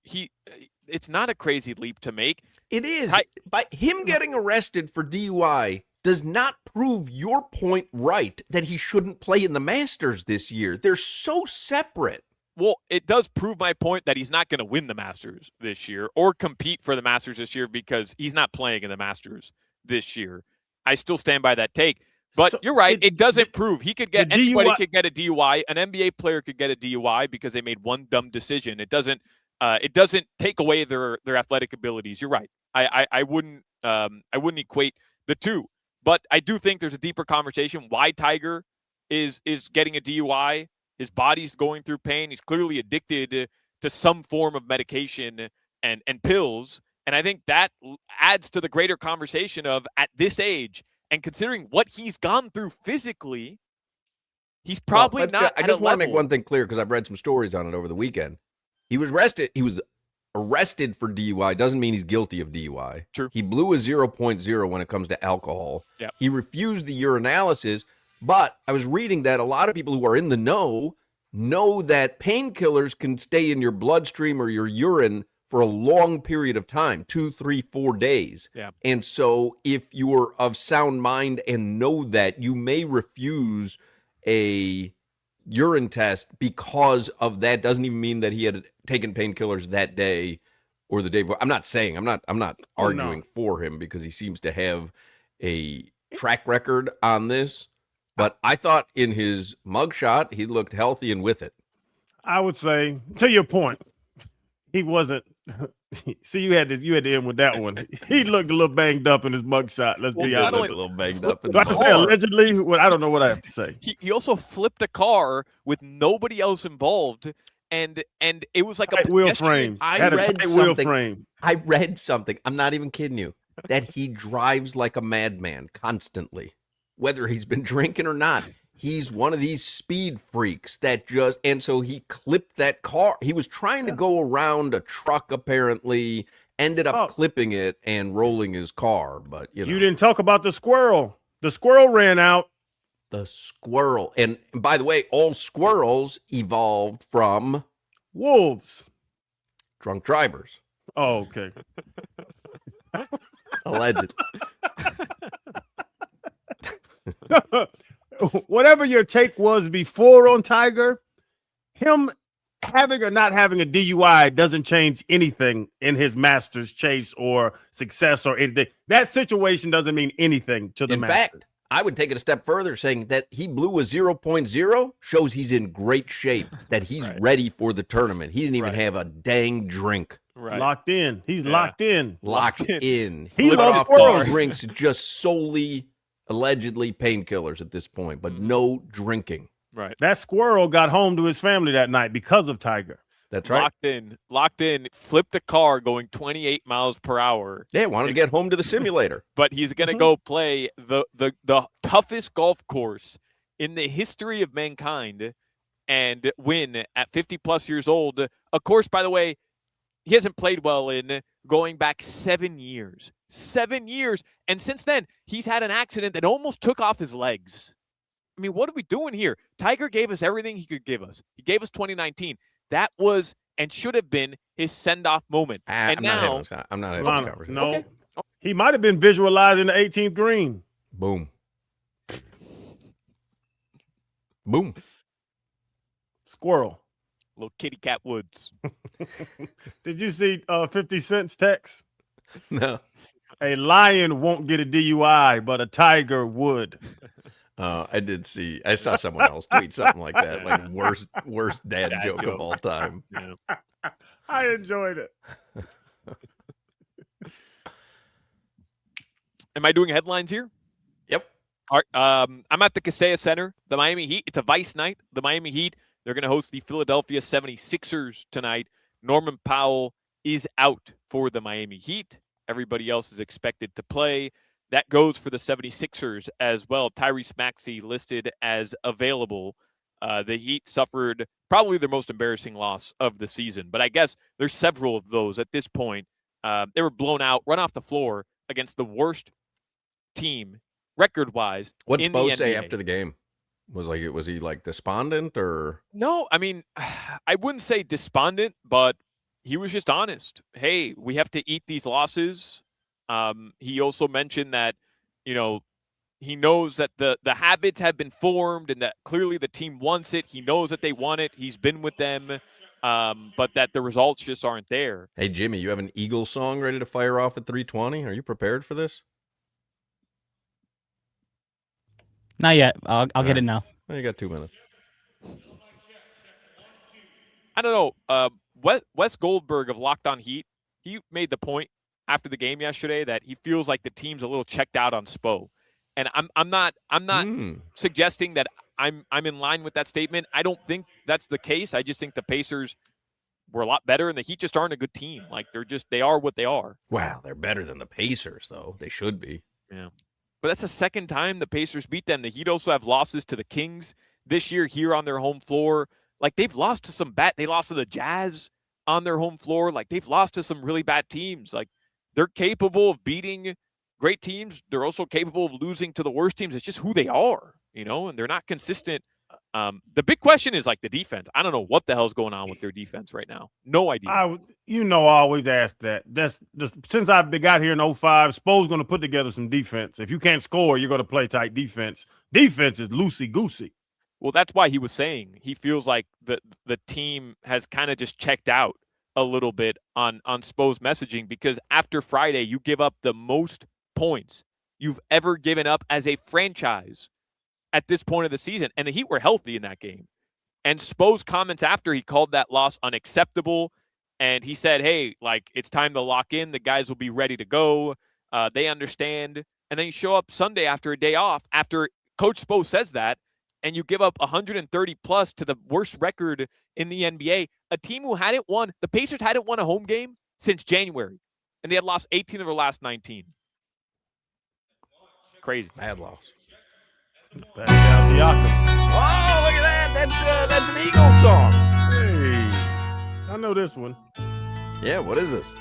it's not a crazy leap to make. It is. By him getting arrested for DUI does not prove your point right that he shouldn't play in the Masters this year. They're so separate. Well, it does prove my point that he's not going to win the Masters this year or compete for the Masters this year because he's not playing in the Masters this year. I still stand by that take. But you're right. It doesn't prove. He could get anybody DUI could get a DUI. An NBA player could get a DUI because they made one dumb decision. It doesn't take away their athletic abilities. You're right. I wouldn't equate the two. But I do think there's a deeper conversation why Tiger is getting a DUI. His body's going through pain. He's clearly addicted to some form of medication and pills. And I think that adds to the greater conversation of, at this age, and considering what he's gone through physically, he's probably not. I just want to make one thing clear because I've read some stories on it over the weekend. He was arrested. He was arrested for DUI. Doesn't mean he's guilty of DUI. True. He blew a 0.0 when it comes to alcohol. Yep. He refused the urinalysis. But I was reading that a lot of people who are in the know that painkillers can stay in your bloodstream or your urine for a long period of time, 2, 3, 4 days. Yeah. And so if you're of sound mind and know that, you may refuse a urine test because of that. Doesn't even mean that he had taken painkillers that day or the day before. I'm not arguing for him because he seems to have a track record on this. But I thought in his mugshot, he looked healthy and with it. I would say, to your point, he wasn't. See, you had to end with that one. He looked a little banged up in his mugshot. Let's be honest. A little banged up. Do I have to say allegedly? Well, I don't know what I have to say. He also flipped a car with nobody else involved, and it was like a wheel frame. I read something. I'm not even kidding you. That he drives like a madman constantly, whether he's been drinking or not. He's one of these speed freaks that just, and so he clipped that car. He was trying to go around a truck, apparently, ended up clipping it and rolling his car. But, you didn't talk about the squirrel. The squirrel ran out. The squirrel. And by the way, all squirrels evolved from wolves. Drunk drivers. Oh, okay. Allegedly. Whatever your take was before on Tiger, him having or not having a DUI doesn't change anything in his Masters chase or success or anything. That situation doesn't mean anything to the Masters. In fact, I would take it a step further, saying that he blew a 0.0 shows he's in great shape, that he's ready for the tournament. He didn't even have a dang drink. Right. Locked in. He's locked in. Locked in. He loves off squirrels. drinks just solely, allegedly painkillers at this point, but no drinking. Right. That squirrel got home to his family that night because of Tiger. That's right. Locked in, flipped a car going 28 miles per hour. Yeah, wanted to get home to the simulator. But he's going to go play the toughest golf course in the history of mankind and win at 50-plus years old. A course, by the way, he hasn't played well in going back 7 years. 7 years. And since then, he's had an accident that almost took off his legs. I mean, what are we doing here? Tiger gave us everything he could give us. He gave us 2019. That was and should have been his send-off moment. And I'm now, not having this conversation. No. Okay. He might have been visualizing the 18th green. Boom. Boom. Squirrel. little kitty cat woods. Did you see 50 Cent's text? No. A lion won't get a DUI, but a tiger would. I did see. I saw someone else tweet something like that, like worst dad joke of all time. Yeah. I enjoyed it. Am I doing headlines here? Yep. All right, I'm at the Kaseya Center. The Miami Heat. It's a Vice night. The Miami Heat. They're going to host the Philadelphia 76ers tonight. Norman Powell is out for the Miami Heat. Everybody else is expected to play. That goes for the 76ers as well. Tyrese Maxey listed as available. The Heat suffered probably their most embarrassing loss of the season, but I guess there's several of those at this point. They were blown out, run off the floor against the worst team record-wise. What'd Spo say after the game? Was he like despondent or? No, I mean, I wouldn't say despondent, but he was just honest. Hey, we have to eat these losses. He also mentioned that, you know, he knows that the habits have been formed and that clearly the team wants it. He knows that they want it. He's been with them, but that the results just aren't there. Hey, Jimmy, you have an Eagles song ready to fire off at 3:20? Are you prepared for this? Not yet. I'll get it now. Well, you got 2 minutes. I don't know. Wes Goldberg of Locked On Heat, he made the point after the game yesterday that he feels like the team's a little checked out on Spo. And I'm not suggesting that I'm in line with that statement. I don't think that's the case. I just think the Pacers were a lot better and the Heat just aren't a good team. Like they are what they are. Wow, they're better than the Pacers though. They should be. Yeah. But that's the second time the Pacers beat them. The Heat also have losses to the Kings this year here on their home floor. Like they've lost to some they lost to the Jazz on their home floor. Like they've lost to some really bad teams. Like they're capable of beating great teams. They're also capable of losing to the worst teams. It's just who they are, you know, and they're not consistent. The big question is like the defense. I don't know what the hell's going on with their defense right now. No idea. I always ask that. That's just since I got here in 05, Spo's going to put together some defense. If you can't score, you're going to play tight defense. Defense is loosey-goosey. Well, that's why he was saying he feels like the team has kind of just checked out a little bit on Spo's messaging because after Friday, you give up the most points you've ever given up as a franchise at this point of the season. And the Heat were healthy in that game. And Spo's comments after, he called that loss unacceptable. And he said, hey, like, it's time to lock in. The guys will be ready to go. They understand. And then you show up Sunday after a day off, after Coach Spo says that, and you give up 130 plus to the worst record in the NBA, a team who hadn't won, the Pacers hadn't won a home game since January. And they had lost 18 of their last 19. Crazy. Bad loss. Bad Siakam. Oh, look at that. That's an Eagles song. Hey, I know this one. Yeah, what is this?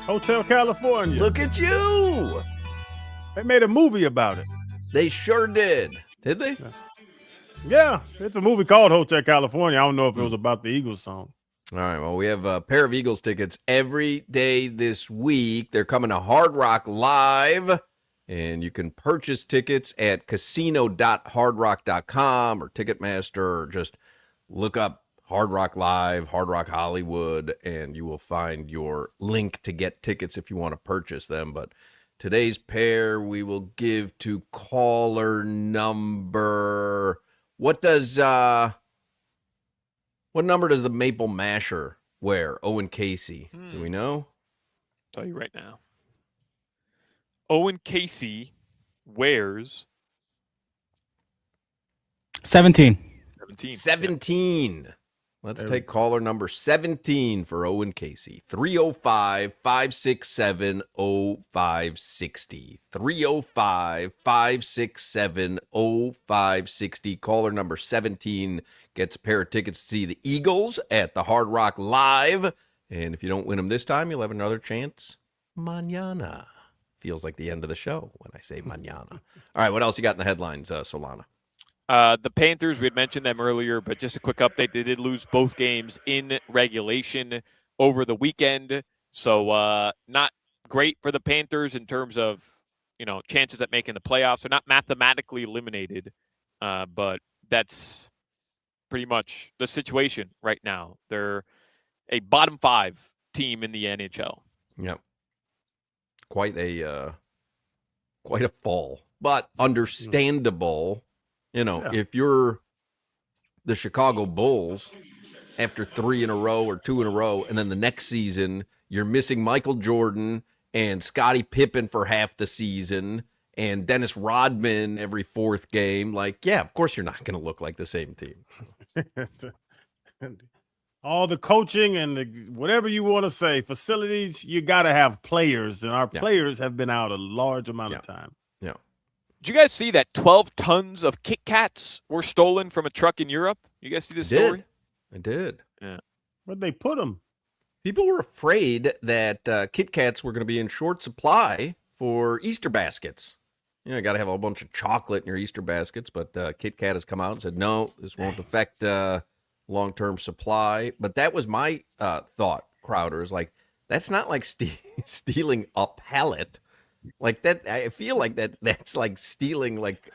Hotel California. Look at you. They made a movie about it. They sure did. Did they? Yeah, it's a movie called Hotel California. I don't know if it was about the Eagles song. All right, well, we have a pair of Eagles tickets every day this week. They're coming to Hard Rock Live, and you can purchase tickets at casino.hardrock.com or Ticketmaster, or just look up Hard Rock Live, Hard Rock Hollywood, and you will find your link to get tickets if you want to purchase them. But Today's pair we will give to caller number. What number does the Maple Masher wear? Owen Casey. Do we know? Tell you right now. Owen Casey wears 17. 17. Let's take caller number 17 for Owen Casey. 305-567-0560. 305-567-0560. Caller number 17 gets a pair of tickets to see the Eagles at the Hard Rock Live. And if you don't win them this time, you'll have another chance mañana. Feels like the end of the show when I say mañana. All right, what else you got in the headlines, Solana? The Panthers, we had mentioned them earlier, but just a quick update. They did lose both games in regulation over the weekend. So not great for the Panthers in terms of, chances at making the playoffs. They're not mathematically eliminated, but that's pretty much the situation right now. They're a bottom 5 team in the NHL. Yep. Quite a fall, but understandable. If you're the Chicago Bulls after 3 in a row or 2 in a row, and then the next season you're missing Michael Jordan and Scottie Pippen for half the season and Dennis Rodman every 4th game, of course you're not going to look like the same team. All the coaching and whatever you want to say, facilities, you got to have players, and our players have been out a large amount of time. Yeah. Did you guys see that 12 tons of Kit Kats were stolen from a truck in Europe? You guys see this story? I did. Yeah. Where'd they put them? People were afraid that Kit Kats were going to be in short supply for Easter baskets. You got to have a bunch of chocolate in your Easter baskets, but Kit Kat has come out and said, no, this won't affect long-term supply. But that was my thought, Crowder, is that's not like stealing a pallet. Like that, I feel like that's like stealing like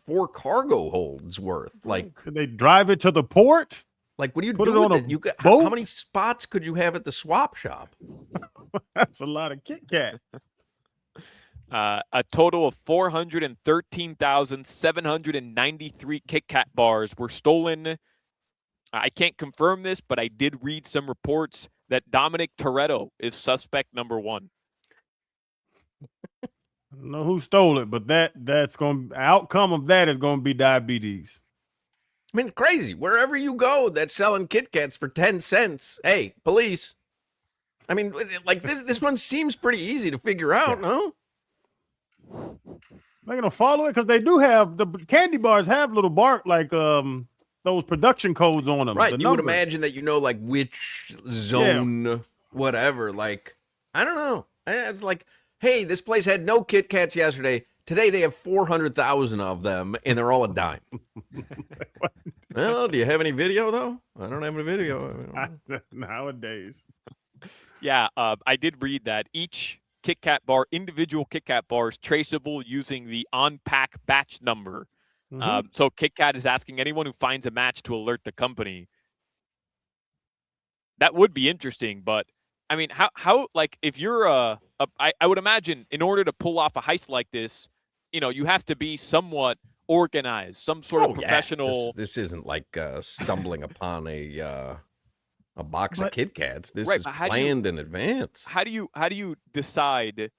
4 cargo holds worth. Could they drive it to the port? Like, what do you Put do it on with a it? boat? How many spots could you have at the swap shop? That's a lot of Kit Kat. A total of 413,793 Kit Kat bars were stolen. I can't confirm this, but I did read some reports that Dominic Toretto is suspect number 1. I don't know who stole it, but that's going to outcome of that is going to be diabetes. I mean, it's crazy. Wherever you go that's selling Kit Kats for 10 cents. Hey, police. I mean, this one seems pretty easy to figure out, no? They're going to follow it because they do have the candy bars have little those production codes on them. Right. You would imagine that which zone, whatever. I don't know. It's hey, this place had no Kit Kats yesterday. Today they have 400,000 of them, and they're all a dime. Well, do you have any video, though? I don't have any video. Nowadays. Yeah, I did read that each Kit Kat bar, individual Kit Kat bar is traceable using the on-pack batch number. Mm-hmm. So Kit Kat is asking anyone who finds a match to alert the company. That would be interesting, but I mean, how if you're I would imagine in order to pull off a heist like this, you have to be somewhat organized, some sort of professional. Yeah. This isn't like stumbling upon a box of Kit Kats. This is planned in advance. How do you decide?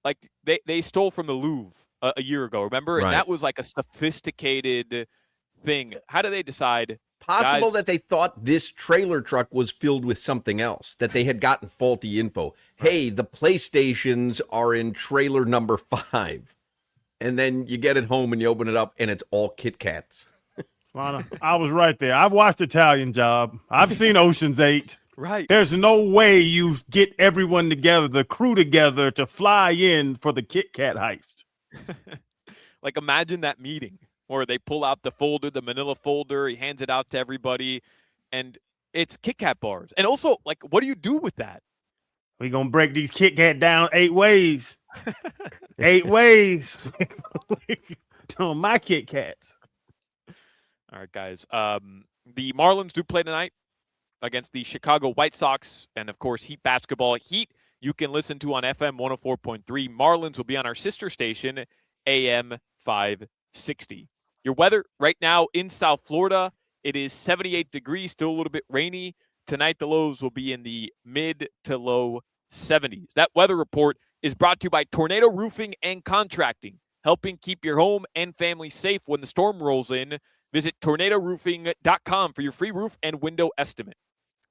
Like they stole from the Louvre a year ago, remember? And that was like a sophisticated thing. How do they decide? Possible that they thought this trailer truck was filled with something else, that they had gotten faulty info. Hey, the PlayStations are in trailer number 5. And then you get it home and you open it up and it's all Kit Kats. I was right there. I've watched Italian Job. I've seen Ocean's 8. Right. There's no way you get everyone together, the crew together to fly in for the Kit Kat heist. Like imagine that meeting. Or they pull out the folder, the manila folder, he hands it out to everybody, and it's Kit Kat bars. And also, like, what do you do with that? We're going to break these Kit Kat down 8 ways. 8 ways. On my Kit Kats. All right, guys. The Marlins do play tonight against the Chicago White Sox, and, of course, Heat basketball. Heat you can listen to on FM 104.3. Marlins will be on our sister station, AM 560. Your weather right now in South Florida, it is 78 degrees, still a little bit rainy. Tonight, the lows will be in the mid to low 70s. That weather report is brought to you by Tornado Roofing and Contracting, helping keep your home and family safe when the storm rolls in. Visit tornadoroofing.com for your free roof and window estimate.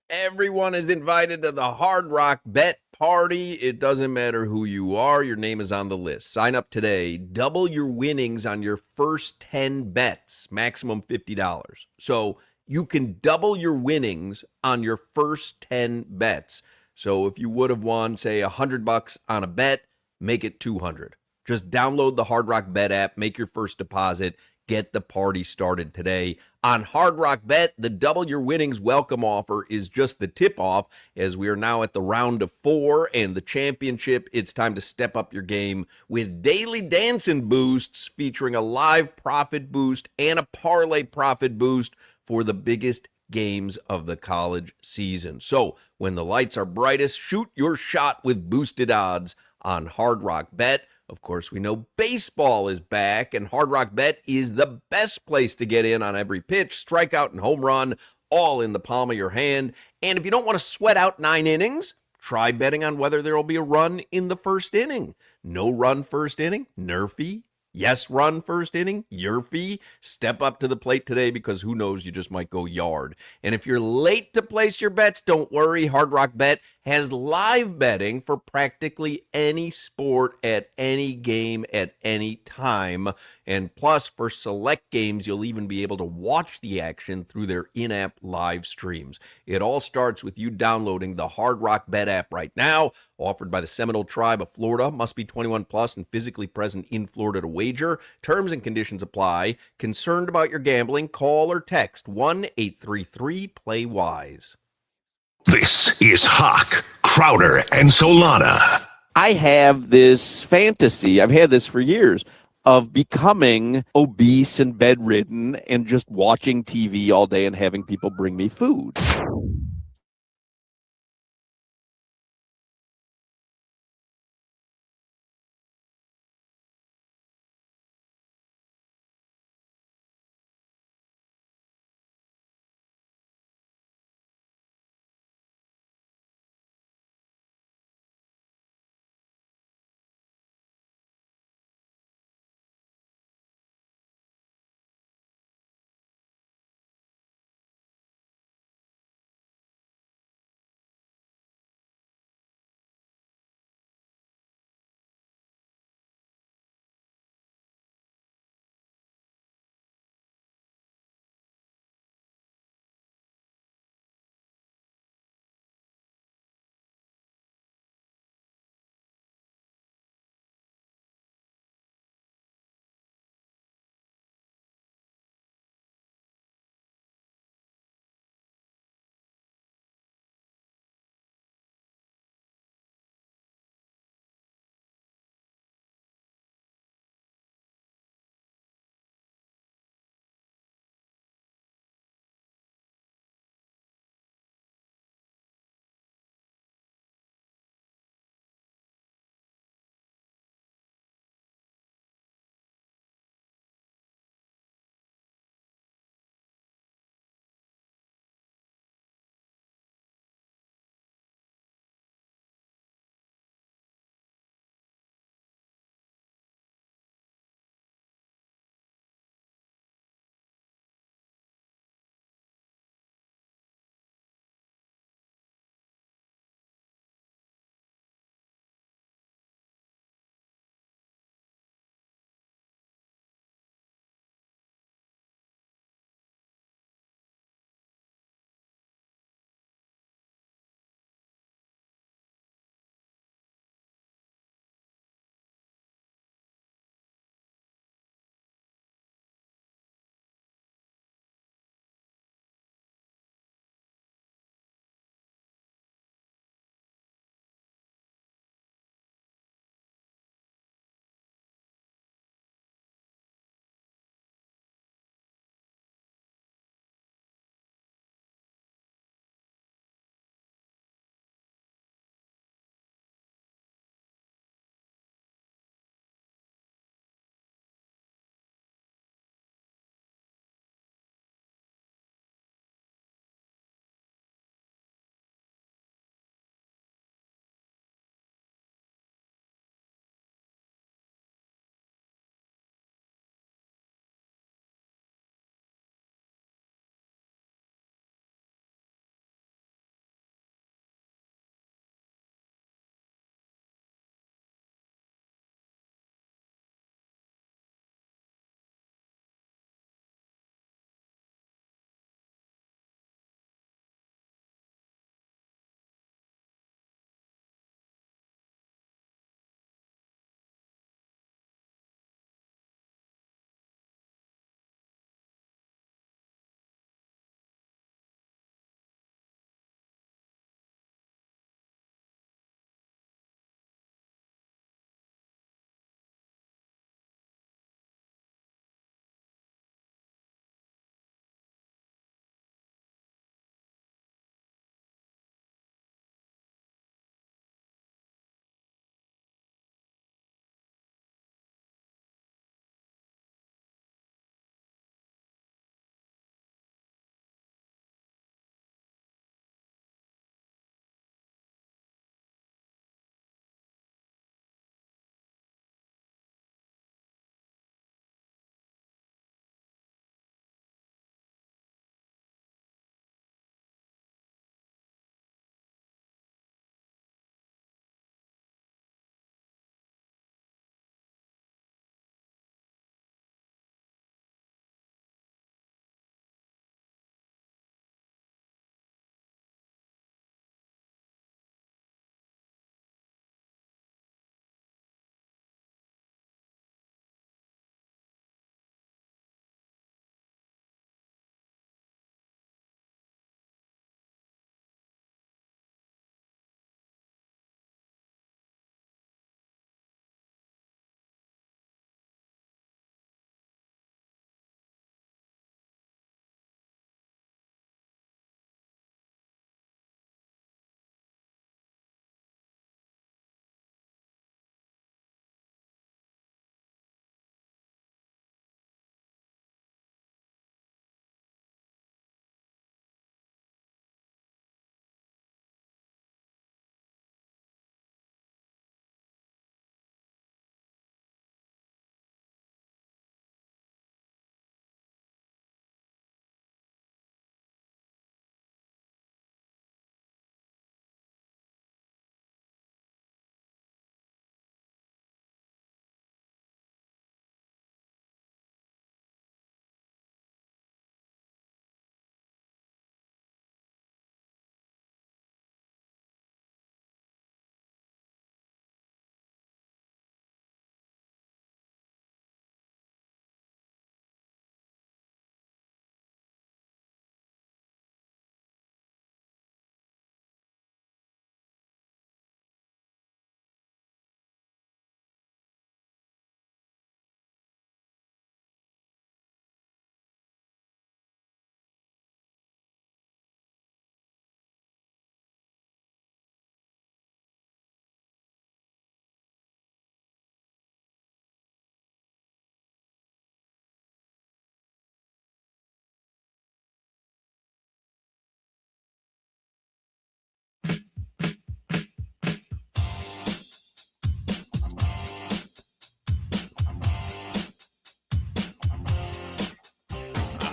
Everyone is invited to the Hard Rock Bet Party. It doesn't matter who you are. Your name is on the list. Sign up today. Double your winnings on your first 10 bets, maximum $50. So you can double your winnings on your first 10 bets. So if you would have won, say, $100 on a bet, make it 200. Just download the Hard Rock Bet app, make your first deposit, get the party started today. On Hard Rock Bet, the double your winnings welcome offer is just the tip-off, as we are now at the round of 4 and the championship. It's time to step up your game with daily dancing boosts featuring a live profit boost and a parlay profit boost for the biggest games of the college season. So when the lights are brightest, shoot your shot with boosted odds on Hard Rock Bet. Of course, we know baseball is back, and Hard Rock Bet is the best place to get in on every pitch, strikeout, and home run, all in the palm of your hand. And if you don't want to sweat out 9 innings, try betting on whether there will be a run in the first inning. No run first inning, nerfy. Yes, run first inning, your fee. Step up to the plate today because who knows, you just might go yard. And if you're late to place your bets, don't worry. Hard Rock Bet has live betting for practically any sport at any game at any time. And plus, for select games, you'll even be able to watch the action through their in-app live streams. It all starts with you downloading the Hard Rock Bet app right now. Offered by the Seminole Tribe of Florida. Must be 21 plus and physically present in Florida to wager. Terms and conditions apply. Concerned about your gambling? Call or text 1-833-PLAY-WISE. This is Hoch, Crowder, and Solana. I have this fantasy, I've had this for years, of becoming obese and bedridden and just watching TV all day and having people bring me food.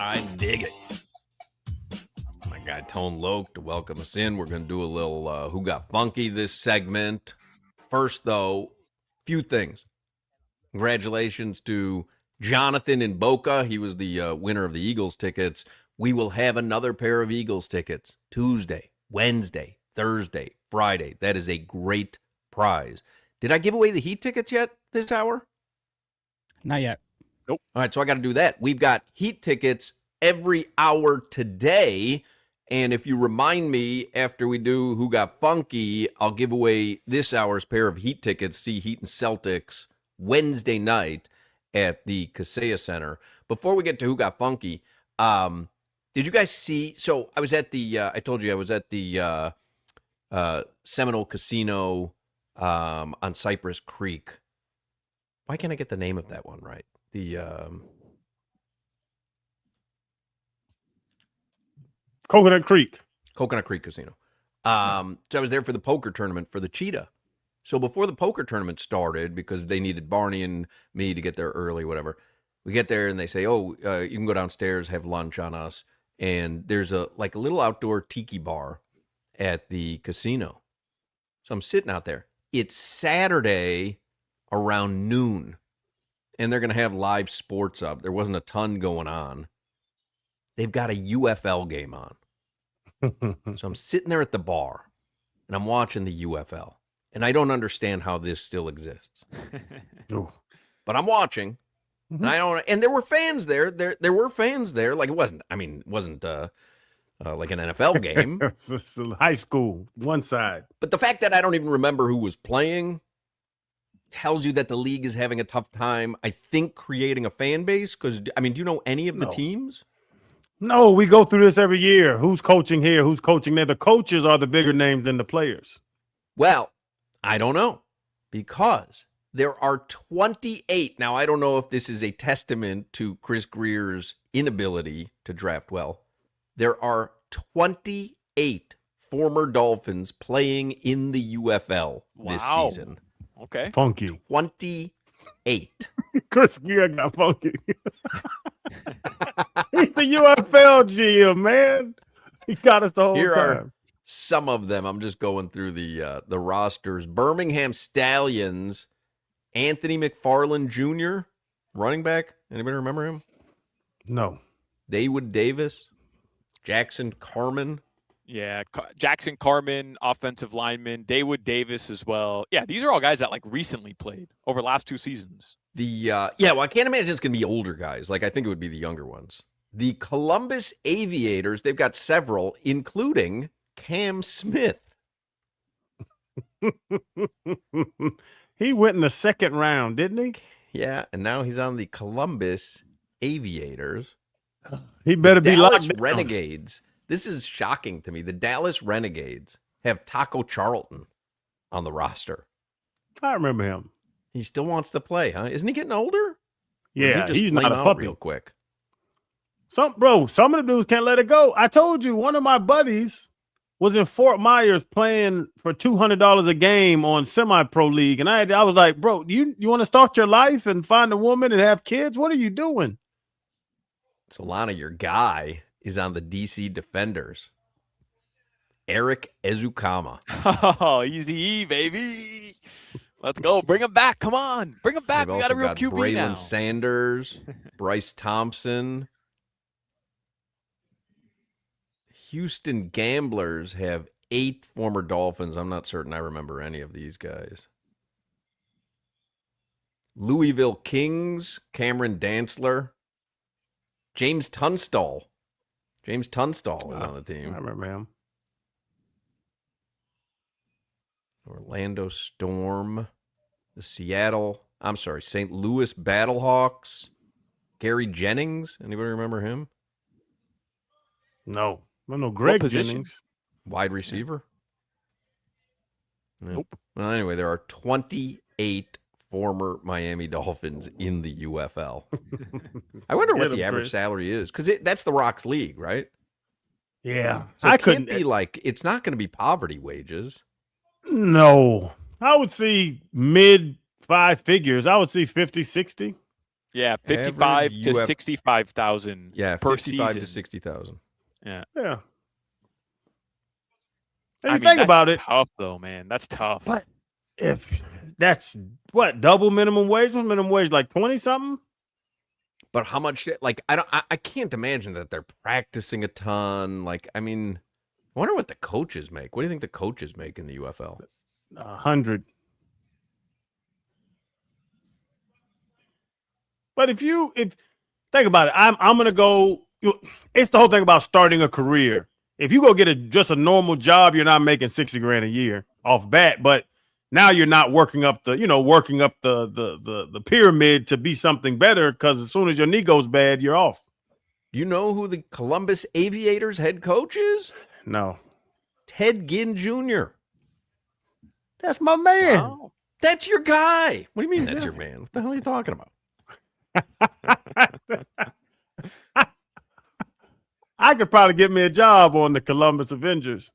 I dig it. My guy Tone Loke to welcome us in. We're going to do a little Who Got Funky this segment. First, though, few things. Congratulations to Jonathan in Boca. He was the winner of the Eagles tickets. We will have another pair of Eagles tickets Tuesday, Wednesday, Thursday, Friday. That is a great prize. Did I give away the Heat tickets yet this hour? Not yet. Nope. All right, so I got to do that. We've got Heat tickets every hour today. And if you remind me after we do Who Got Funky, I'll give away this hour's pair of Heat tickets, see Heat and Celtics Wednesday night at the Kaseya Center. Before we get to Who Got Funky, did you guys see? So I was at the, I told you I was at the Seminole Casino on Cypress Creek. Why can't I get the name of that one right? The Coconut Creek Casino. So I was there for the poker tournament for the Cheetah. So before the poker tournament started, because they needed Barney and me to get there early, whatever, we get there and they say, "Oh, you can go downstairs, have lunch on us." And there's a little outdoor tiki bar at the casino. So I'm sitting out there. It's Saturday around noon, and they're going to have live sports up. There wasn't a ton going on. They've got a UFL game on. So I'm sitting there at the bar, and I'm watching the UFL. And I don't understand how this still exists. But I'm watching. And I don't. And there were fans there. There were fans there. Like it wasn't like an NFL game. It's high school, one side. But the fact that I don't even remember who was playing tells you that the league is having a tough time, I think, creating a fan base. Because, I mean, do you know any of the teams? No, we go through this every year. Who's coaching here? Who's coaching there? The coaches are the bigger names than the players. Well, I don't know. Because there are 28. Now, I don't know if this is a testament to Chris Greer's inability to draft well. There are 28 former Dolphins playing in the UFL this season. Okay. Funky. 28. Chris Greer got funky. He's a UFL GM, man. He got us the whole Here time. are some of them. I'm just going through the rosters. Birmingham Stallions, Anthony McFarland Jr., running back. Anybody remember him? No. Dawood Davis, Jackson Carman. Yeah, Jackson Carman, offensive lineman, Dawood Davis as well. Yeah, these are all guys that recently played over the last 2 seasons. Well, I can't imagine it's going to be older guys. I think it would be the younger ones. The Columbus Aviators, they've got several, including Cam Smith. He went in the second round, didn't he? Yeah, and now he's on the Columbus Aviators. He better be Dallas locked down. Renegades. This is shocking to me. The Dallas Renegades have Taco Charlton on the roster. I remember him. He still wants to play, huh? Isn't he getting older? Yeah, He's not a puppy. Real quick. Some of the dudes can't let it go. I told you, one of my buddies was in Fort Myers playing for $200 a game on semi-pro league, and I was like, bro, you want to start your life and find a woman and have kids? What are you doing? Solana, your guy, is on the DC Defenders. Eric Ezukama. Oh, easy, baby. Let's go. Bring him back. Come on. Bring him back. We got a real QB Braylon now. Sanders, Bryce Thompson. Houston Gamblers have 8 former Dolphins. I'm not certain I remember any of these guys. Louisville Kings, Cameron Dantzler. James Tunstall. James Tunstall is on the team. I remember him. Orlando Storm. The St. Louis Battlehawks. Gary Jennings. Anybody remember him? No. No, Greg position? Jennings. Wide receiver? Nope. Well, anyway, there are 28 former Miami Dolphins in the UFL. I wonder what the average salary is, because that's the Rocks League, right? Yeah. So it can't be it's not going to be poverty wages. No. I would see mid 5 figures. I would see 50, 60. Yeah, 55 to 65,000. Yeah, per 55 season. to 60,000. Yeah. Yeah. I And mean, you think that's about it, tough though, man. That's tough. but if that's what double minimum wage, was minimum wage like 20 something? But how much? Like, I can't imagine that they're practicing a ton. Like, I mean, I wonder what the coaches make. What do you think the coaches make in the UFL? 100. But if think about it, I'm gonna go. It's the whole thing about starting a career. If you go get just a normal job, you're not making 60 grand a year off bat. But now you're not working up the pyramid to be something better, because as soon as your knee goes bad, you're off. You know who the Columbus Aviators head coach is? No. Ted Ginn Jr. That's my man. Wow. That's your guy. What do you mean that's your man? What the hell are you talking about? I could probably get me a job on the Columbus Avengers.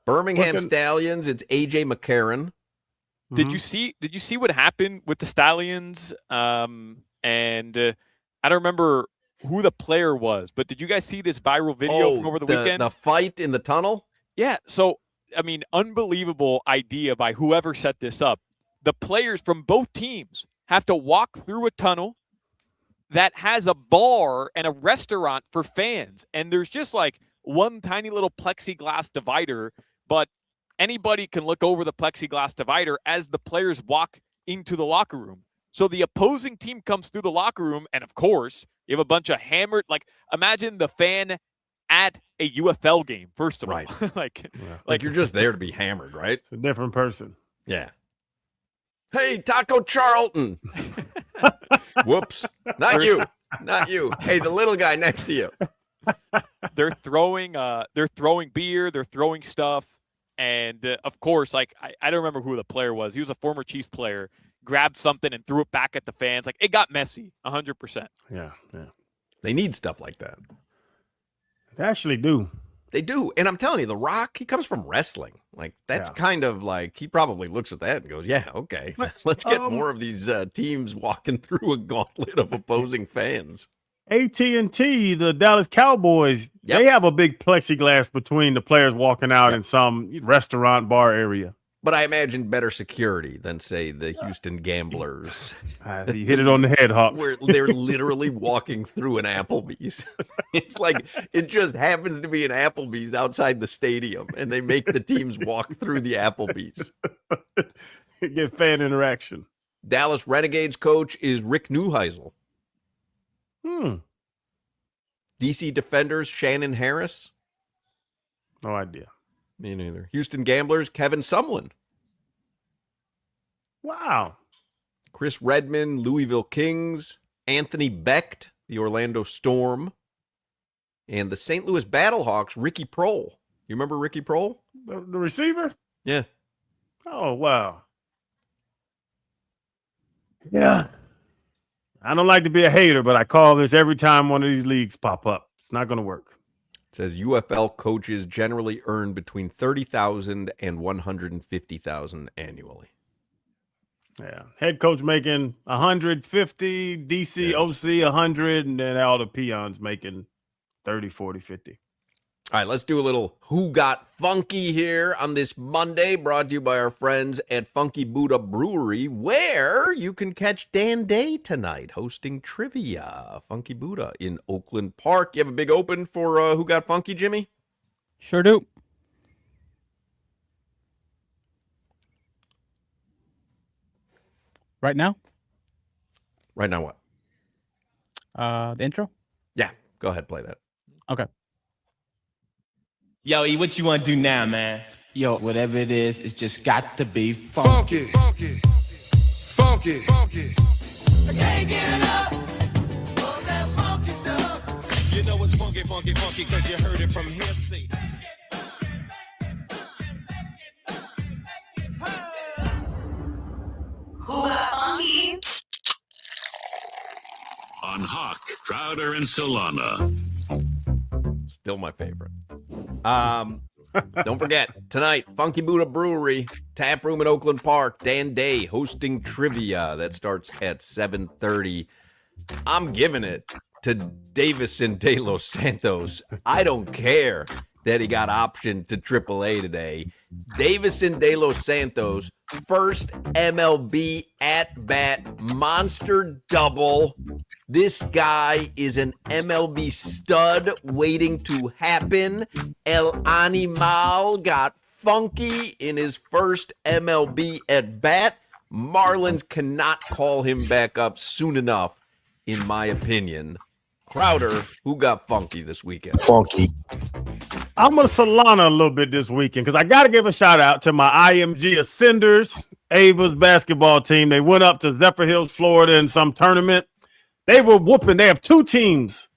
Birmingham Stallions, it's AJ McCarron. Did you see what happened with the Stallions? And I don't remember who the player was, but did you guys see this viral video from over the weekend? The fight in the tunnel? Yeah. So, I mean, unbelievable idea by whoever set this up. The players from both teams have to walk through a tunnel that has a bar and a restaurant for fans. And there's just like one tiny little plexiglass divider, but anybody can look over the plexiglass divider as the players walk into the locker room. So the opposing team comes through the locker room, and of course, you have a bunch of hammered, like, imagine the fan at a UFL game, first of all. like you're just there to be hammered, right? It's a different person. Yeah. Hey, Taco Charlton. Whoops. Not you. Not you. Hey, the little guy next to you. They're throwing beer, they're throwing stuff. And of course, like, I don't remember who the player was. He was a former Chiefs player, grabbed something and threw it back at the fans. Like, it got messy, 100%. Yeah. They need stuff like that. They actually do. They do. And I'm telling you, The Rock, he comes from wrestling. Like, that's kind of like, he probably looks at that and goes, yeah, okay. Let's get more of these teams walking through a gauntlet of opposing fans. AT&T, the Dallas Cowboys, they have a big plexiglass between the players walking out in some restaurant bar area. But I imagine better security than, say, the Houston Gamblers. You hit it on the head, Hawk. Where they're literally walking through an Applebee's. It's like, it just happens to be an Applebee's outside the stadium, and they make the teams walk through the Applebee's. Get fan interaction. Dallas Renegades coach is Rick Neuheisel. DC Defenders, Shannon Harris. No idea. Me neither. Houston Gamblers, Kevin Sumlin. Wow. Chris Redmond, Louisville Kings. Anthony Becht, the Orlando Storm. And the St. Louis Battlehawks, Ricky Prohl. You remember Ricky Prohl? The receiver? Yeah. Oh, wow. Yeah. I don't like to be a hater, but I call this every time one of these leagues pop up. It's not going to work. It says UFL coaches generally earn between $30,000 and $150,000 annually. Yeah. Head coach making 150, DC OC 100, and then all the peons making 30, 40, 50. All right, let's do a little Who Got Funky here on this Monday, brought to you by our friends at Funky Buddha Brewery, where you can catch Dan Day tonight hosting trivia. Funky Buddha in Oakland Park. You have a big open for Who Got Funky, Jimmy? Sure do. Right now? Right now what? The intro? Yeah, go ahead, play that. Okay. Yo, E, what you want to do now, man? Yo, whatever it is, it's just got to be funky. Funky, funky, funky. I can't get enough of that funky stuff. You know it's funky, funky, funky, because you heard it from here. See. Who got funky? On Hoch, Crowder, and Solana. Still my favorite. Don't forget, tonight, Funky Buddha Brewery, tap room in Oakland Park, Dan Day hosting trivia. That starts at 7:30. I'm giving it to Davison De Los Santos. I don't care that he got optioned to AAA today. Davison De Los Santos, first MLB at-bat, monster double. This guy is an MLB stud waiting to happen. El Animal got funky in his first MLB at-bat. Marlins cannot call him back up soon enough, in my opinion. Crowder, who got funky this weekend? Funky. I'm going to Solana a little bit this weekend because I got to give a shout out to my IMG Ascenders, Ava's basketball team. They went up to Zephyr Hills, Florida in some tournament. They were whooping. They have two teams.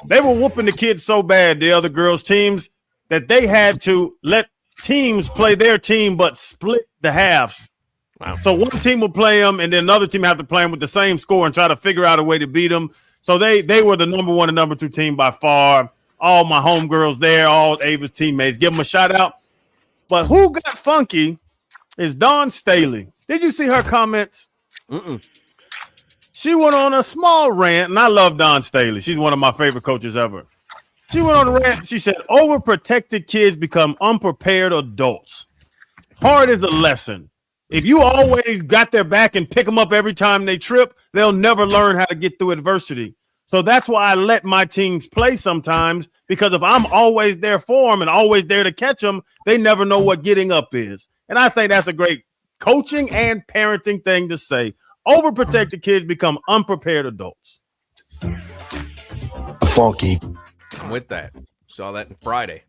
They were whooping the kids so bad, the other girls' teams, that they had to let teams play their team but split the halves. Wow. So one team will play them, and then another team have to play them with the same score and try to figure out a way to beat them. So they were the number one and number two team by far. All my homegirls there, all Ava's teammates. Give them a shout out. But who got funky is Dawn Staley. Did you see her comments? She went on a small rant, and I love Dawn Staley. She's one of my favorite coaches ever. She went on a rant. She said, overprotected kids become unprepared adults. Hard is a lesson. If you always got their back and pick them up every time they trip, they'll never learn how to get through adversity. So that's why I let my teams play sometimes, because if I'm always there for them and always there to catch them, they never know what getting up is. And I think that's a great coaching and parenting thing to say. Overprotected kids become unprepared adults. Funky. I'm with that. Saw that in Friday.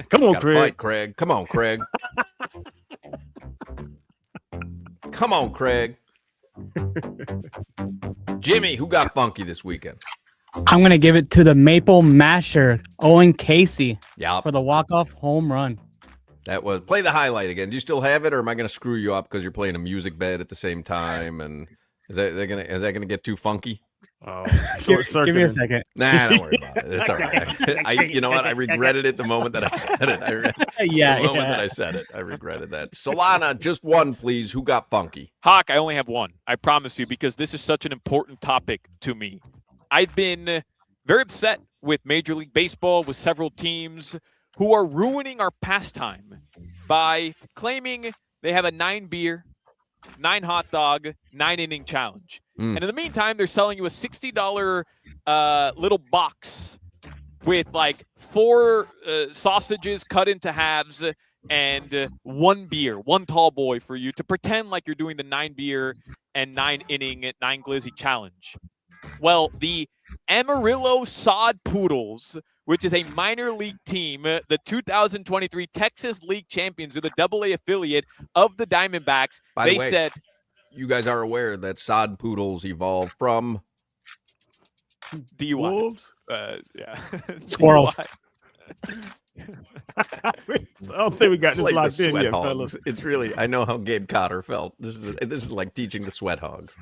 Come on, Craig. Fight, Craig. Come on, Craig. Come on, Craig. Jimmy, who got funky this weekend? I'm going to give it to the Maple Masher, Owen Casey, Yeah, for the walk-off home run. That was. Play the highlight again. Do you still have it, or am I going to screw you up because you're playing a music bed at the same time? And is that gonna get too funky? Oh, give me a second. Nah, don't worry about it. It's all right. You know what? I regretted it the moment that I said it. The moment that I said it, I regretted that. Solana, just one, please. Who got funky? Hoch, I only have one. I promise you, because this is such an important topic to me. I've been very upset with Major League Baseball, with several teams who are ruining our pastime by claiming they have a 9-beer, 9 hot dog, 9-inning challenge. And in the meantime, they're selling you a $60 little box with like 4 sausages cut into halves and 1 beer, 1 tall boy for you to pretend like you're doing the 9-beer and 9-inning, 9 glizzy challenge. Well, the Amarillo Sod Poodles, which is a minor league team, the 2023 Texas League champions, or the AA affiliate of the Diamondbacks, By the way, said, you guys are aware that Sod Poodles evolved from DUI. Wolves? Yeah. Squirrels. I don't think we got this like locked the in sweat yet, hogs. fellas. It's really, I know how Gabe Cotter felt. This is like teaching the sweat hogs.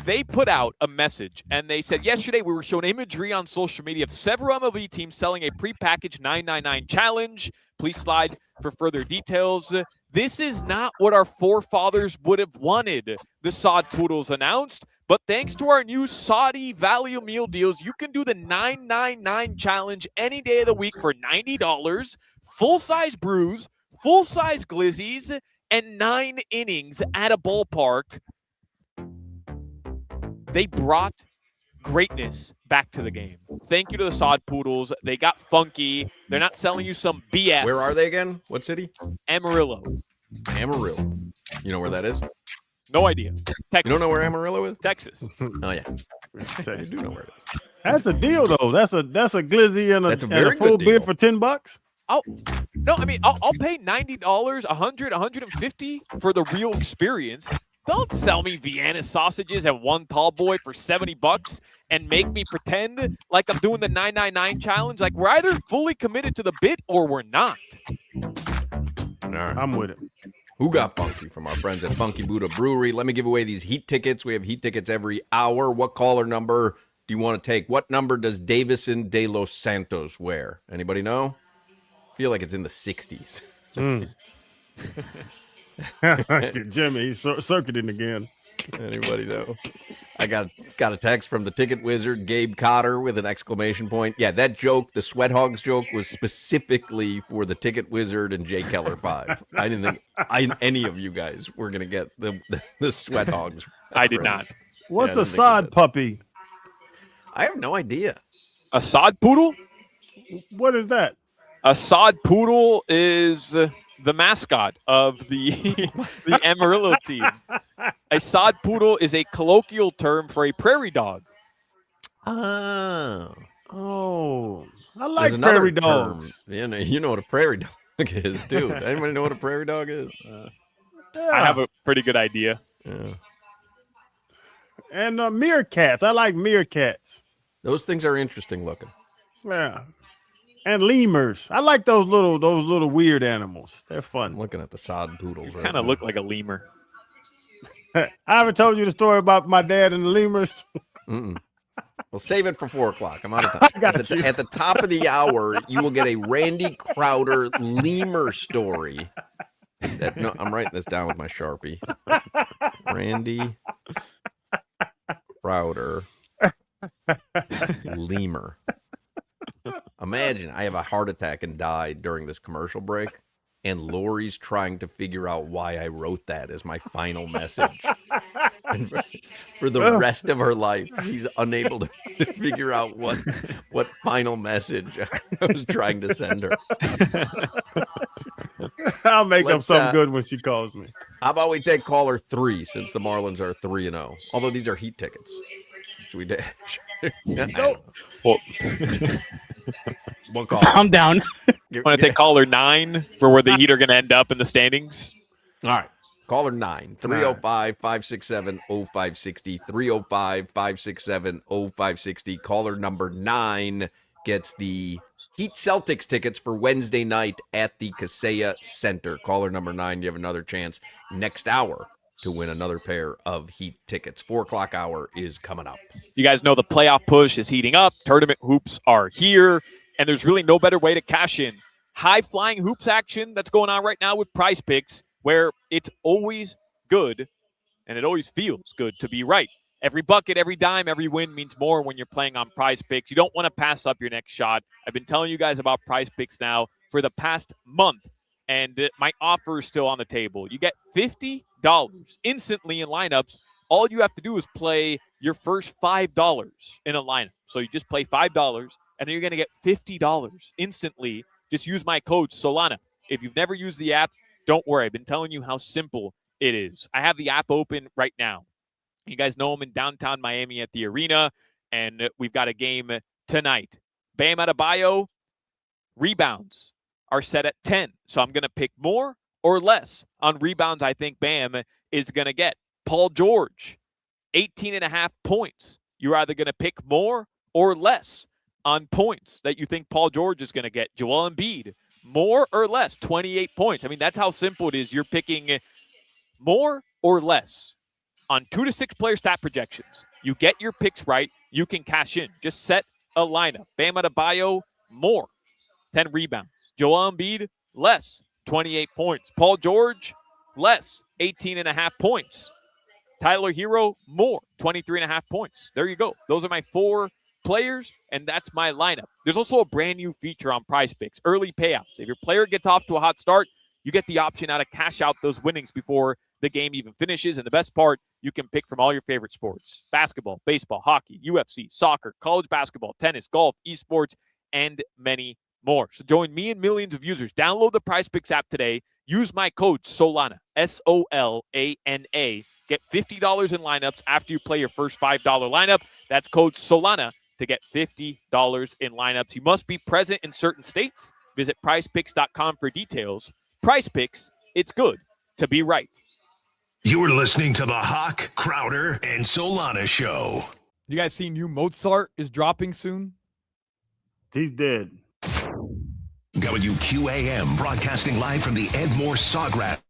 They put out a message, and they said, yesterday we were shown imagery on social media of several MLB teams selling a prepackaged 999 challenge. Please slide for further details. This is not what our forefathers would have wanted, the Sod Poodles announced. But thanks to our new Saudi value meal deals, you can do the 999 challenge any day of the week for $90, full-size brews, full-size glizzies, and 9 innings at a ballpark. They brought greatness back to the game. Thank you to the Sod Poodles. They got funky. They're not selling you some BS. Where are they again? What city? Amarillo. Amarillo. You know where that is? No idea. Texas. You don't know where Amarillo is? Texas. Oh, yeah. You do know where it is. That's a deal, though. That's a glizzy and a full beer for $10. Oh no! I mean, I'll pay $90, $100, $150 for the real experience. Don't sell me Vienna sausages and 1 tall boy for $70 and make me pretend like I'm doing the 999 challenge. Like, we're either fully committed to the bit or we're not. All right. I'm with it. Who got funky from our friends at Funky Buddha Brewery? Let me give away these Heat tickets. We have Heat tickets every hour. What caller number do you want to take? What number does Davison De Los Santos wear? Anybody know? I feel like it's in the 60s. Jimmy, he's circuiting again. Anybody know? I got a text from the ticket wizard, Gabe Cotter, with an exclamation point. Yeah, that joke, the Sweat Hogs joke, was specifically for the ticket wizard and Jay Keller 5. I didn't think any of you guys were going to get the Sweat Hogs. I did not. What's a sod puppy? I have no idea. A sod poodle? What is that? A sod poodle is the mascot of the Amarillo team. A sod poodle is a colloquial term for a prairie dog. Oh, I like prairie dogs. You know what a prairie dog is, dude. Anybody know what a prairie dog is? I have a pretty good idea. Yeah. And meerkats. I like meerkats. Those things are interesting looking. Yeah. And lemurs. I like those little weird animals. They're fun. I'm looking at the sod poodles. Kind of look like a lemur. I haven't told you the story about my dad and the lemurs. Mm-mm. Well, save it for 4 o'clock. I'm out of time. At the top of the hour, you will get a Randy Crowder lemur story. I'm writing this down with my Sharpie. Randy Crowder lemur. Imagine I have a heart attack and die during this commercial break, and Lori's trying to figure out why I wrote that as my final message. And for the rest of her life, she's unable to figure out what final message I was trying to send her. I'll make up something good when she calls me. How about we take caller 3 since the Marlins are 3-0? Although these are Heat tickets. Should we No. Well, one call. I'm down. Want to take caller 9 for where the Heat are going to end up in the standings? All right. Caller 9, 305-567-0560, 305-567-0560. Caller number 9 gets the Heat Celtics tickets for Wednesday night at the Kaseya Center. Caller number 9, you have another chance next hour to win another pair of Heat tickets. 4 o'clock hour is coming up. You guys know the playoff push is heating up. Tournament hoops are here, and there's really no better way to cash in. High-flying hoops action that's going on right now with Prize Picks, where it's always good, and it always feels good to be right. Every bucket, every dime, every win means more when you're playing on Prize Picks. You don't want to pass up your next shot. I've been telling you guys about Prize Picks now for the past month, and my offer is still on the table. You get $50 instantly in lineups. All you have to do is play your first $5 in a lineup. So you just play $5, and then you're going to get $50 instantly. Just use my code Solana. If you've never used the app, don't worry. I've been telling you how simple it is. I have the app open right now. You guys know I'm in downtown Miami at the arena, and we've got a game tonight. Bam Adebayo, rebounds are set at 10. So I'm going to pick more or less on rebounds I think Bam is going to get. Paul George, 18.5 points. You're either going to pick more or less on points that you think Paul George is going to get. Joel Embiid, more or less, 28 points. I mean, that's how simple it is. You're picking more or less on 2 to 6 player stat projections. You get your picks right, you can cash in. Just set a lineup. Bam Adebayo, more, 10 rebounds. Joel Embiid, less, 28 points. Paul George, less, 18.5 points. Tyler Hero, more, 23.5 points. There you go. Those are my 4 players, and that's my lineup. There's also a brand new feature on Prize Picks, early payouts. If your player gets off to a hot start, you get the option now to cash out those winnings before the game even finishes. And the best part, you can pick from all your favorite sports: basketball, baseball, hockey, UFC, soccer, college basketball, tennis, golf, esports, and many more. So join me and millions of users. Download the Prize Picks app today. Use my code Solana, SOLANA. Get $50 in lineups after you play your first $5 lineup. That's code Solana to get $50 in lineups. You must be present in certain states. Visit prizepicks.com for details. Prize Picks, it's good to be right. You're listening to the Hoch, Crowder, and Solana Show. You guys see new Mozart is dropping soon? He's dead. WQAM broadcasting live from the Ed Moore Sawgrass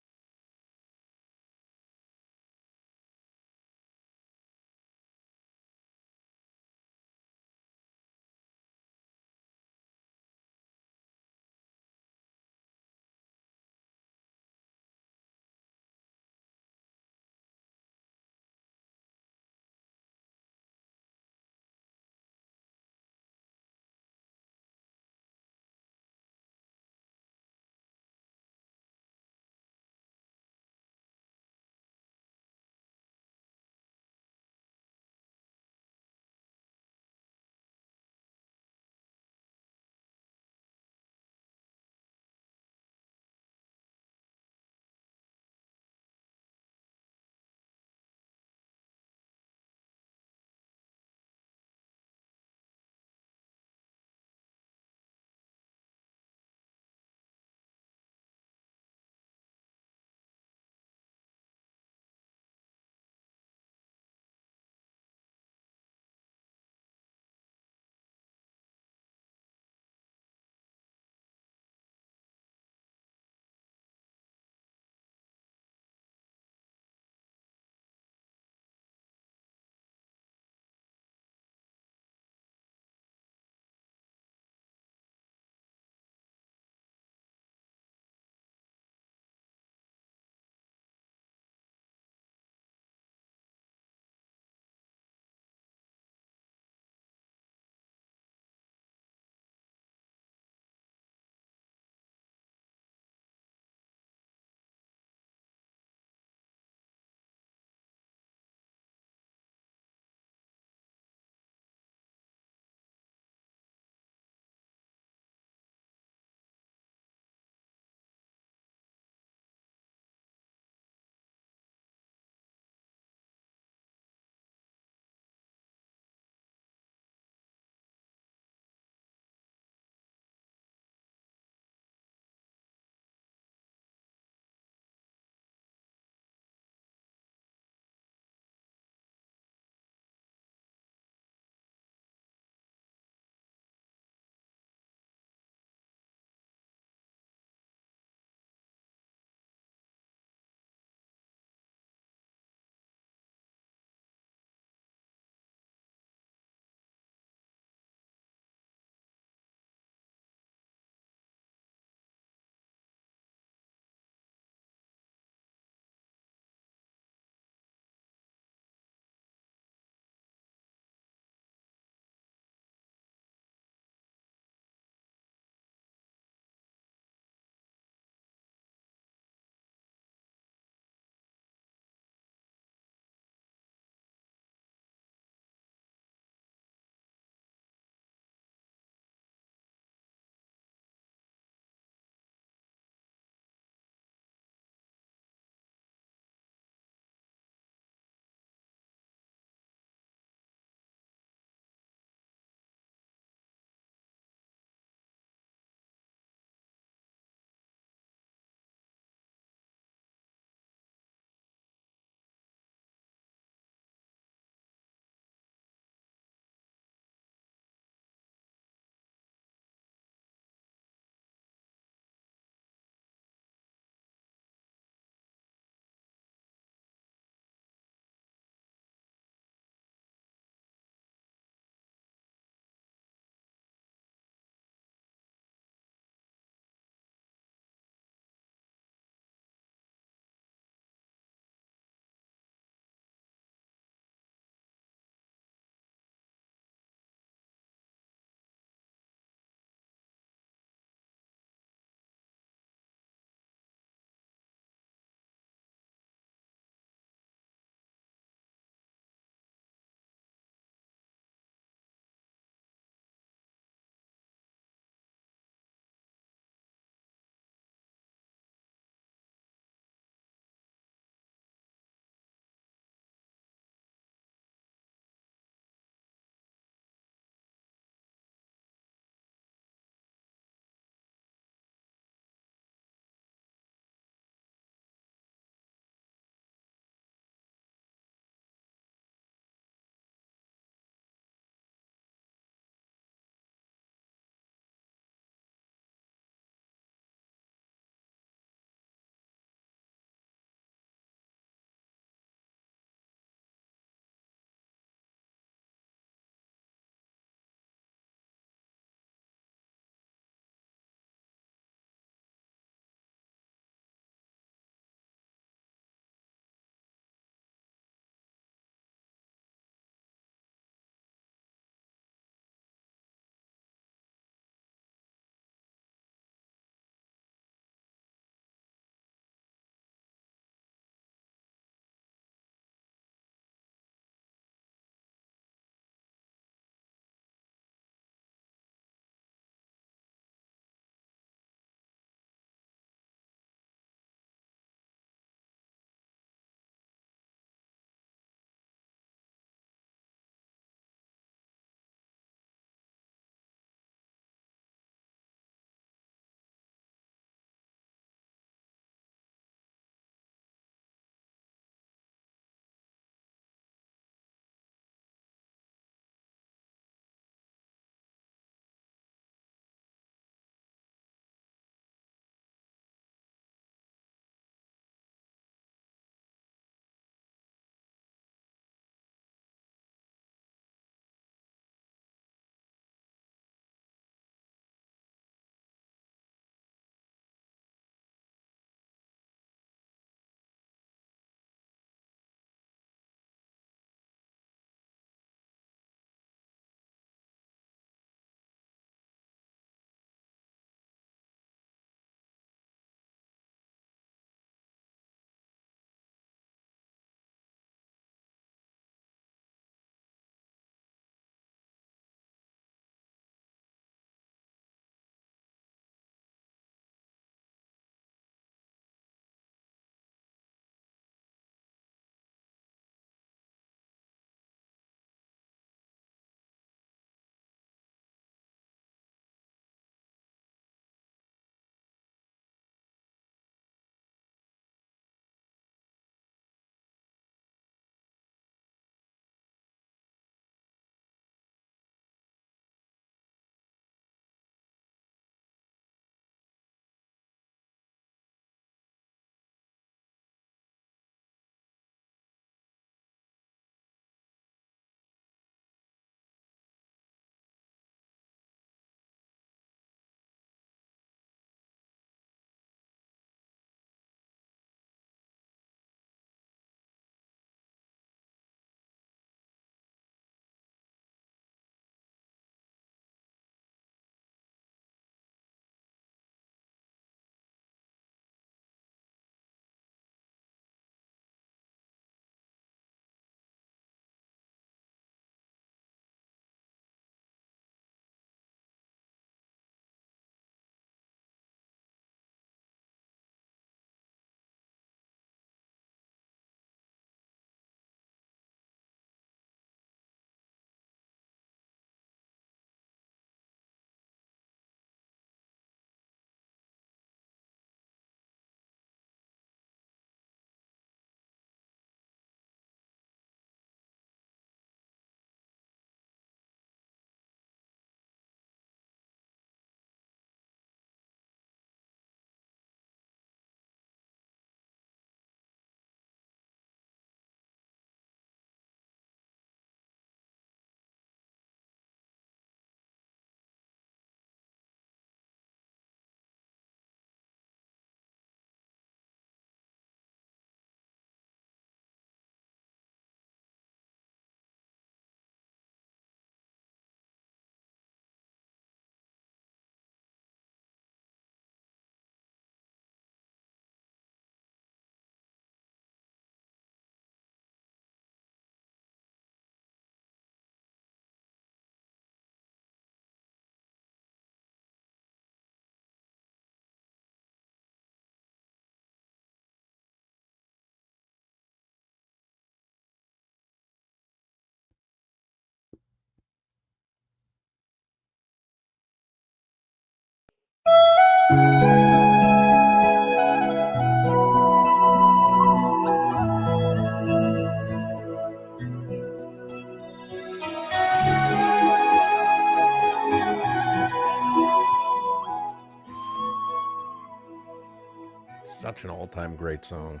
Such an all-time great song.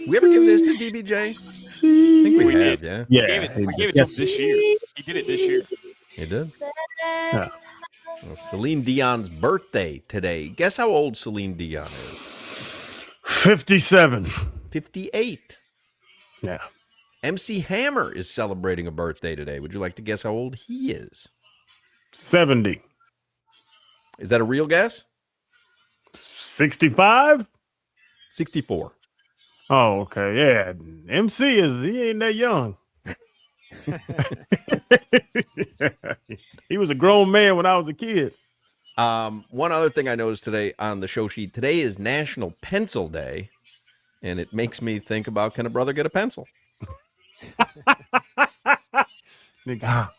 We ever give this to DBJ? I think we have, yeah. We gave it to him this year. He did it this year. He did? Yeah. Well, Celine Dion's birthday today. Guess how old Celine Dion is? 57. 58. Yeah. MC Hammer is celebrating a birthday today. Would you like to guess how old he is? 70. Is that a real guess? 65? 64. Oh, okay. Yeah. MC he ain't that young. He was a grown man when I was a kid. One other thing I noticed today on the show sheet, today is National Pencil Day, and it makes me think about, can a brother get a pencil? Nigga.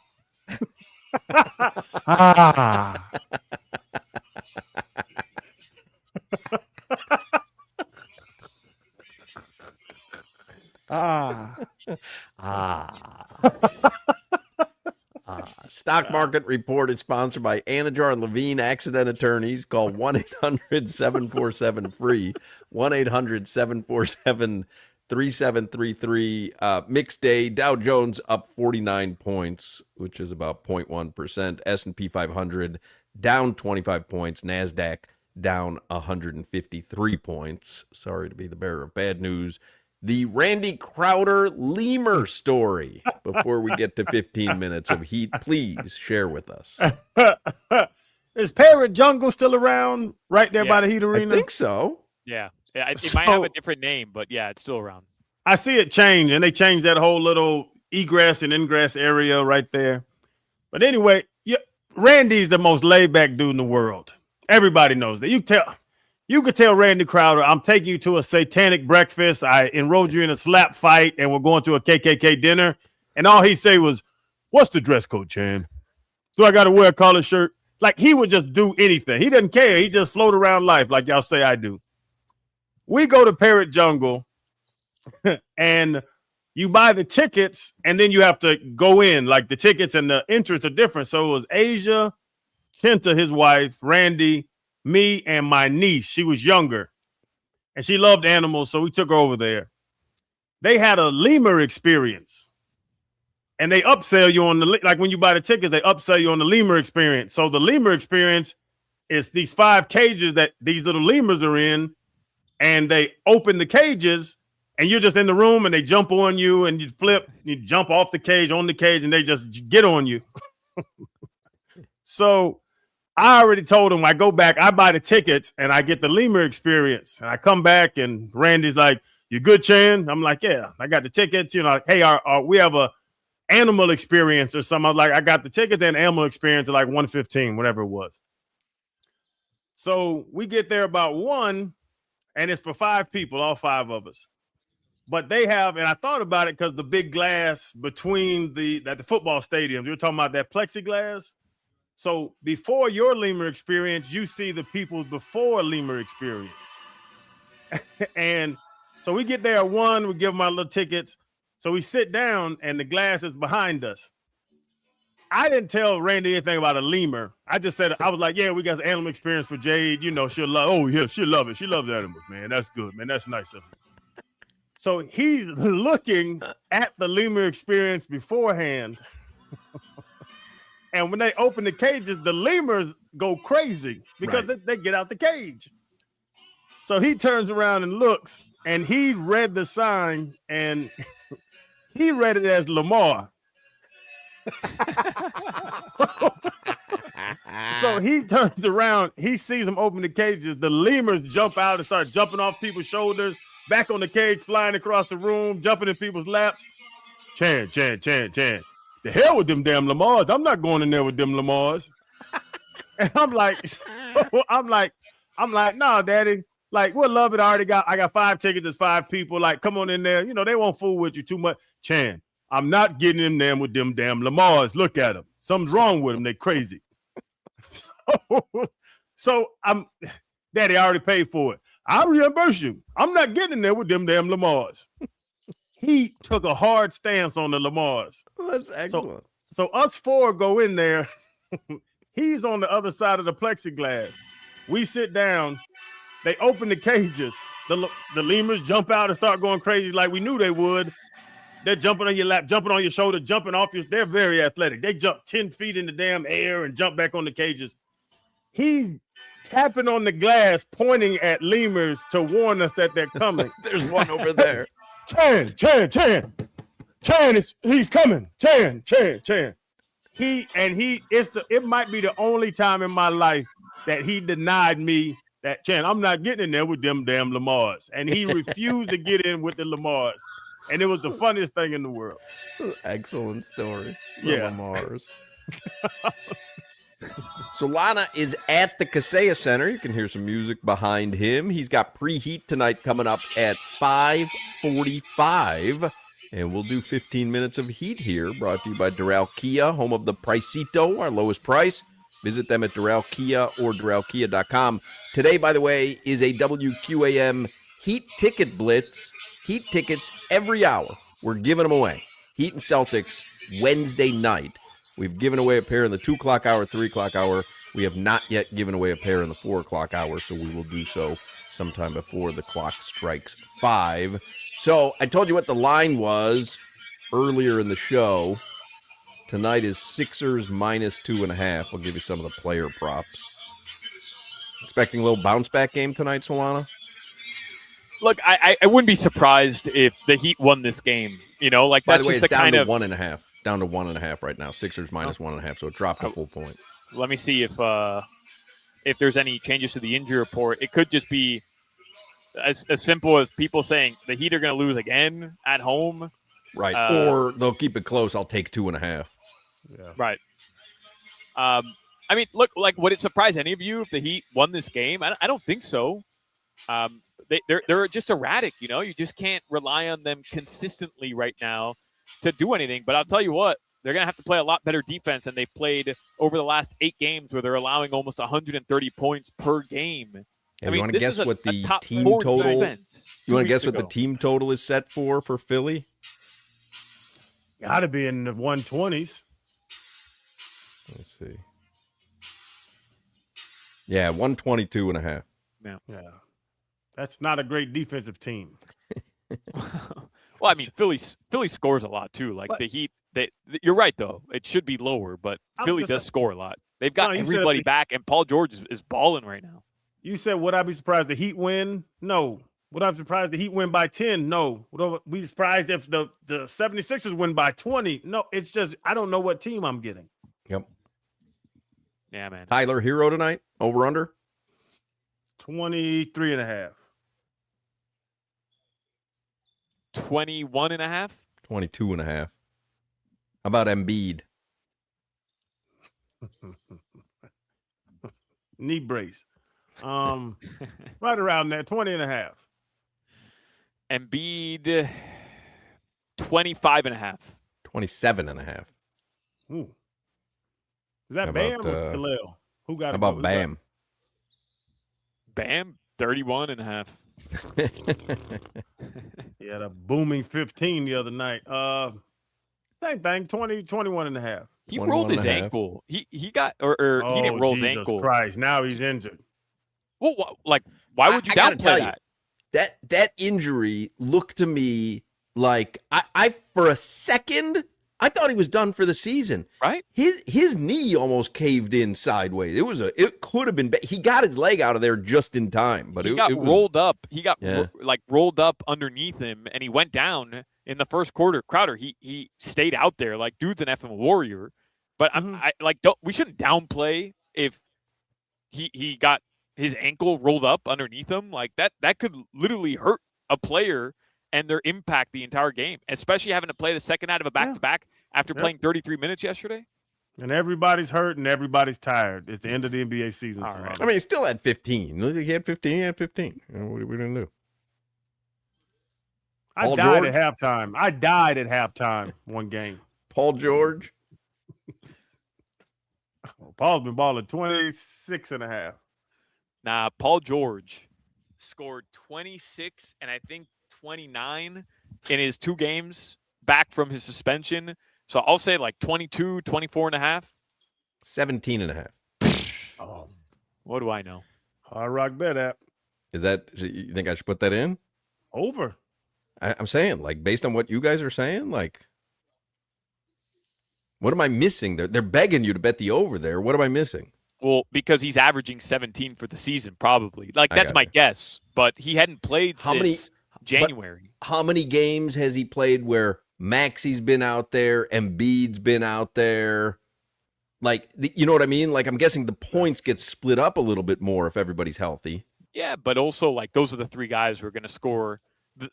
Stock market report is sponsored by Anajar and Levine Accident Attorneys. Call 1-800-747-FREE, 1-800-747-3733. Mixed day, Dow Jones up 49 points, which is about 0.1%. S&P 500 down 25 points. NASDAQ down 153 points. Sorry to be the bearer of bad news. The Randy Crowder lemur story. Before we get to 15 minutes of heat, please share with us. Is Parrot Jungle still around right there by the Heat Arena? I think so. Yeah. It might have a different name, but yeah, it's still around. I see it change, and they changed that whole little egress and ingress area right there. But anyway, Randy's the most laid-back dude in the world. Everybody knows that. You could tell Randy Crowder, I'm taking you to a satanic breakfast. I enrolled you in a slap fight, and we're going to a KKK dinner. And all he say was, "What's the dress code, Chan? Do I got to wear a collar shirt?" Like, he would just do anything. He doesn't care. He just float around life like y'all say I do. We go to Parrot Jungle, and you buy the tickets, and then you have to go in. Like, the tickets and the entrance are different. So it was Asia, Cheetah, his wife, Randy, me, and my niece. She was younger, and she loved animals, so we took her over there. They had a lemur experience, and they upsell you on the, like when you buy the tickets, they upsell you on the lemur experience. So the lemur experience is these 5 cages that these little lemurs are in, and they open the cages, and you're just in the room, and they jump on you, and you flip, you jump off the cage, on the cage, and they just get on you. So I already told him, I go back, I buy the tickets, and I get the lemur experience. And I come back, and Randy's like, "You good, Chan?" I'm like, "Yeah, I got the tickets." You know, like, "Hey, we have a animal experience or something." I was like, "I got the tickets and animal experience at like 1:15, whatever it was." So we get there about 1, and it's for 5 people, all 5 of us. But they have, and I thought about it because the big glass between the football stadiums, we were talking about that plexiglass. So before your lemur experience, you see the people before lemur experience. And so we get there at 1, we give them our little tickets. So we sit down, and the glass is behind us. I didn't tell Randy anything about a lemur. I just said, I was like, "Yeah, we got some animal experience for Jade. You know, she'll love." "Oh, yeah, she'll love it. She loves animals, man. That's good, man. That's nice of her." So he's looking at the lemur experience beforehand. And when they open the cages, the lemurs go crazy because they get out the cage. So he turns around and looks, and he read the sign, and he read it as Lamar. So he turns around, he sees them open the cages. The lemurs jump out and start jumping off people's shoulders, back on the cage, flying across the room, jumping in people's laps. Chan. The hell with them damn Lamars. I'm not going in there with them Lamars. And I'm like, "Nah, Daddy. Like, we'll love it. I got 5 tickets. It's 5 people. Like, come on in there. You know, they won't fool with you too much." "Chan, I'm not getting in there with them damn Lamars. Look at them. Something's wrong with them. They crazy." So Daddy, I already paid for it. I'll reimburse you. I'm not getting in there with them damn Lamars. He took a hard stance on the Lamars. Well, that's excellent. So us four go in there. He's on the other side of the plexiglass. We sit down. They open the cages. The lemurs jump out and start going crazy like we knew they would. They're jumping on your lap, jumping on your shoulder, jumping off your. They're very athletic. They jump 10 feet in the damn air and jump back on the cages. He's tapping on the glass, pointing at lemurs to warn us that they're coming. There's one over there. Chan, he's coming. Chan. It might be the only time in my life that he denied me that, Chan, I'm not getting in there with them damn Lamars. And he refused to get in with the Lamars. And it was the funniest thing in the world. Excellent story. Yeah. Lamars. Solana is at the Kaseya Center. You can hear some music behind him. He's got preheat tonight coming up at 5:45. And we'll do 15 minutes of heat here, brought to you by Doral Kia, home of the Pricito, our lowest price. Visit them at Doral Kia or DoralKia.com. Today, by the way, is a WQAM Heat Ticket Blitz. Heat tickets every hour. We're giving them away. Heat and Celtics, Wednesday night. We've given away a pair in the 2 o'clock hour, 3 o'clock hour. We have not yet given away a pair in the 4 o'clock hour, so we will do so sometime before the clock strikes 5. So I told you what the line was earlier in the show. Tonight is Sixers -2.5. I'll give you some of the player props. Expecting a little bounce back game tonight, Solana? Look, I wouldn't be surprised if the Heat won this game. You know, like By that's the way, just it's the down kind to of 1.5. Down to 1.5 right now. Sixers -1.5, so it dropped a full point. Let me see if there's any changes to the injury report. It could just be as simple as people saying the Heat are going to lose again at home. Right. Or they'll keep it close. I'll take 2.5. Yeah. Right. I mean, look, like, would it surprise any of you if the Heat won this game? I don't think so. They're just erratic, you know. You just can't rely on them consistently right now to do anything. But I'll tell you what, they're going to have to play a lot better defense than they've played over the last 8 games where they're allowing almost 130 points per game. Yeah, I mean, you want to this guess is what the top team 4 total? defense You want to 2 guess weeks what the ago. team total is set for Philly? Got to be in the 120s. Let's see. Yeah, 122.5. Yeah. That's not a great defensive team. Well, I mean, Philly scores a lot too. Like the Heat, you're right though. It should be lower, but Philly does score a lot. They've got everybody back, and Paul George is balling right now. You said, would I be surprised the Heat win? No. Would I be surprised the Heat win by 10? No. Would I be surprised if the 76ers win by 20? No. It's just I don't know what team I'm getting. Yep. Yeah, man. Tyler Hero tonight? Over under? 23.5. 21.5. 22.5. How about Embiid? Knee brace. Right around there, 20.5. Embiid, 25.5. 27.5. Ooh. Is that How Bam about, or Khalil? Who got How it? about Bam? Bam, 31.5. He had a booming 15 the other night. Same thing, 21.5. He rolled his ankle. He got or he didn't roll his Jesus ankle. Christ, now he's injured. Well, like, why would you I gotta downplay tell that? That injury looked to me like I for a second I thought he was done for the season. Right? His knee almost caved in sideways. It could have been. He got his leg out of there just in time, but he it got was, rolled up. He got Yeah. rolled up underneath him, and he went down in the first quarter. Crowder, he stayed out there like dude's an effing warrior. But we shouldn't downplay if he got his ankle rolled up underneath him. Like that could literally hurt a player and their impact the entire game, especially having to play the second out of a back-to-back after playing 33 minutes yesterday. And everybody's hurt and everybody's tired. It's the end of the NBA season. All right. I mean, he still had 15. Look, he had 15. He had 15. You know, what are we going to do? I died at halftime one game. Paul George. Paul's been balling 26.5. Nah, Paul George scored 26 and I think 29 in his 2 games back from his suspension. So I'll say like 22, 24.5. 17.5. Oh, What do I know? Hard Rock Bet app. Is that, you think I should put that in? Over. I'm saying, like, based on what you guys are saying, like, what am I missing? They're begging you to bet the over there. What am I missing? Well, because he's averaging 17 for the season, probably. Like, that's my guess. But he hadn't played since January. How many games has he played where Maxi's been out there, Embiid's been out there? Like, you know what I mean? Like, I'm guessing the points get split up a little bit more if everybody's healthy. Yeah, but also, like, those are the 3 guys who are going to score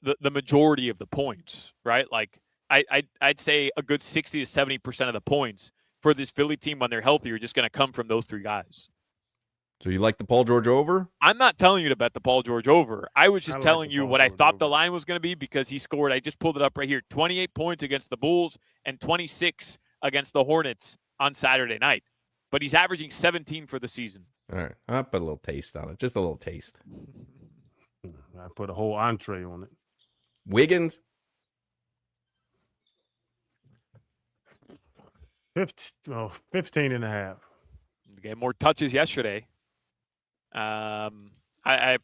the majority of the points, right? Like, I'd say a good 60 to 70% of the points for this Philly team when they're healthy are just going to come from those 3 guys. So you like the Paul George over? I'm not telling you to bet the Paul George over. I was just telling you what I thought the line was going to be because he scored, I just pulled it up right here, 28 points against the Bulls and 26 against the Hornets on Saturday night. But he's averaging 17 for the season. All right. I'll put a little taste on it. Just a little taste. I put a whole entree on it. Wiggins? 15.5. Get more touches yesterday. I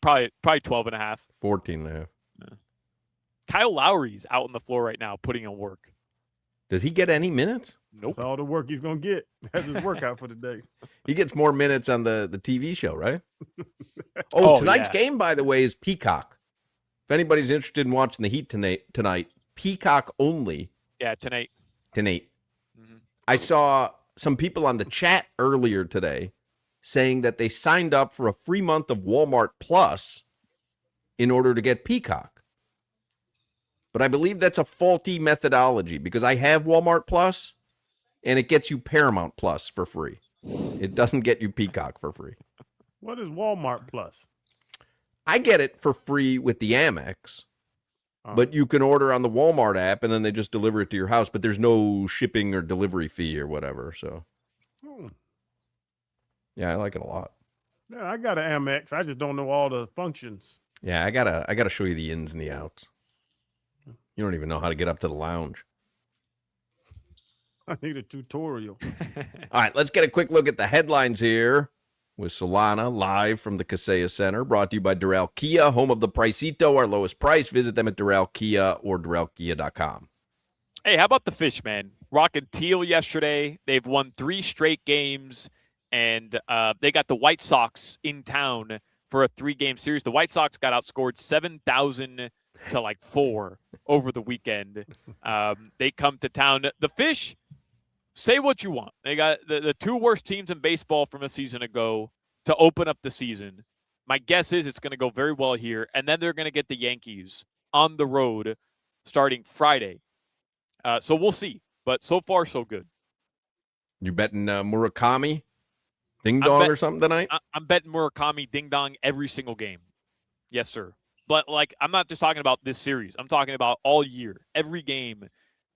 probably 12.5. 14.5. Kyle Lowry's out on the floor right now putting in work. Does he get any minutes? Nope. That's all the work he's going to get. That's his workout for the day. He gets more minutes on the TV show, right? Tonight's game, by the way, is Peacock. If anybody's interested in watching the Heat tonight, Peacock only. Yeah, tonight. Mm-hmm. I saw some people on the chat earlier today saying that they signed up for a free month of Walmart Plus in order to get Peacock. But I believe that's a faulty methodology because I have Walmart Plus and it gets you Paramount Plus for free. It doesn't get you Peacock for free. What is Walmart Plus? I get it for free with the Amex, but you can order on the Walmart app and then they just deliver it to your house, but there's no shipping or delivery fee or whatever. So, yeah, I like it a lot. Yeah, I got an Amex. I just don't know all the functions. Yeah, I gotta show you the ins and the outs. You don't even know how to get up to the lounge. I need a tutorial. All right, let's get a quick look at the headlines here with Solana live from the Kaseya Center, brought to you by Doral Kia, home of the Pricito, our lowest price. Visit them at Doral Kia or DoralKia.com. Hey, how about the Fish, man? Rocking teal yesterday. They've won 3 straight games, and they got the White Sox in town for a 3-game series. The White Sox got outscored 7,000 to like 4 over the weekend. They come to town. The Fish, say what you want. They got the 2 worst teams in baseball from a season ago to open up the season. My guess is it's going to go very well here, and then they're going to get the Yankees on the road starting Friday. So we'll see, but so far so good. You betting Murakami ding dong or something tonight? I'm betting Murakami ding dong every single game. Yes, sir. But, like, I'm not just talking about this series. I'm talking about all year. Every game,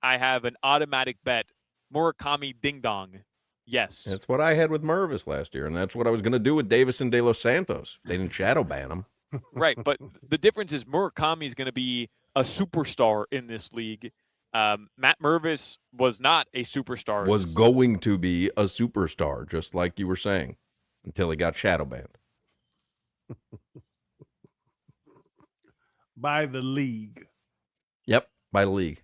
I have an automatic bet. Murakami ding dong. Yes. That's what I had with Mervis last year, and that's what I was going to do with Davison De Los Santos. They didn't shadow ban him. Right, but the difference is Murakami is going to be a superstar in this league. Matt Mervis was not a superstar. Was going to be a superstar, just like you were saying, until he got shadow banned. By the league. Yep, by the league.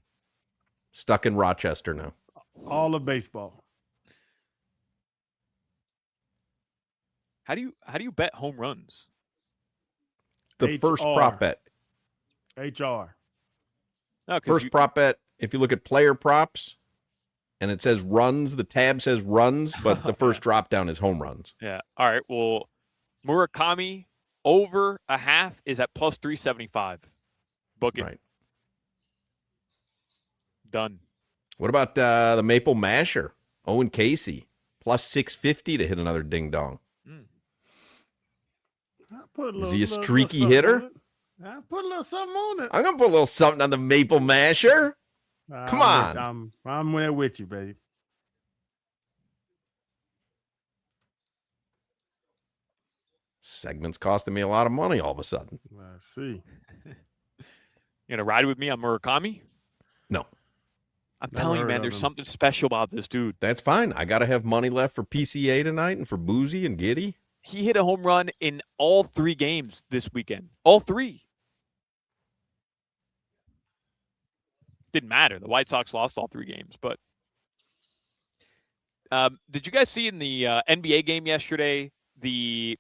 Stuck in Rochester now. All of baseball. How do you bet home runs? The first prop bet. HR. No, first prop bet, if you look at player props and it says runs, the tab says runs, but the first drop down is home runs. Yeah. All right. Well, Murakami over a half is at plus 375. Book it. Right. Done. What about the Maple Masher? Owen Casey, plus 650 to hit another ding dong. Is he a streaky hitter? I put a little something on it. I'm going to put a little something on the Maple Masher. Come on. I'm there with you, baby. segment's costing me a lot of money all of a sudden. I see. You gonna ride with me on Murakami? No. I'm telling you, man, there's something special about this dude. That's fine. I got to have money left for PCA tonight and for Boozy and Giddy. He hit a home run in all 3 games this weekend. All 3. Didn't matter. The White Sox lost all 3 games. But did you guys see in the NBA game yesterday, the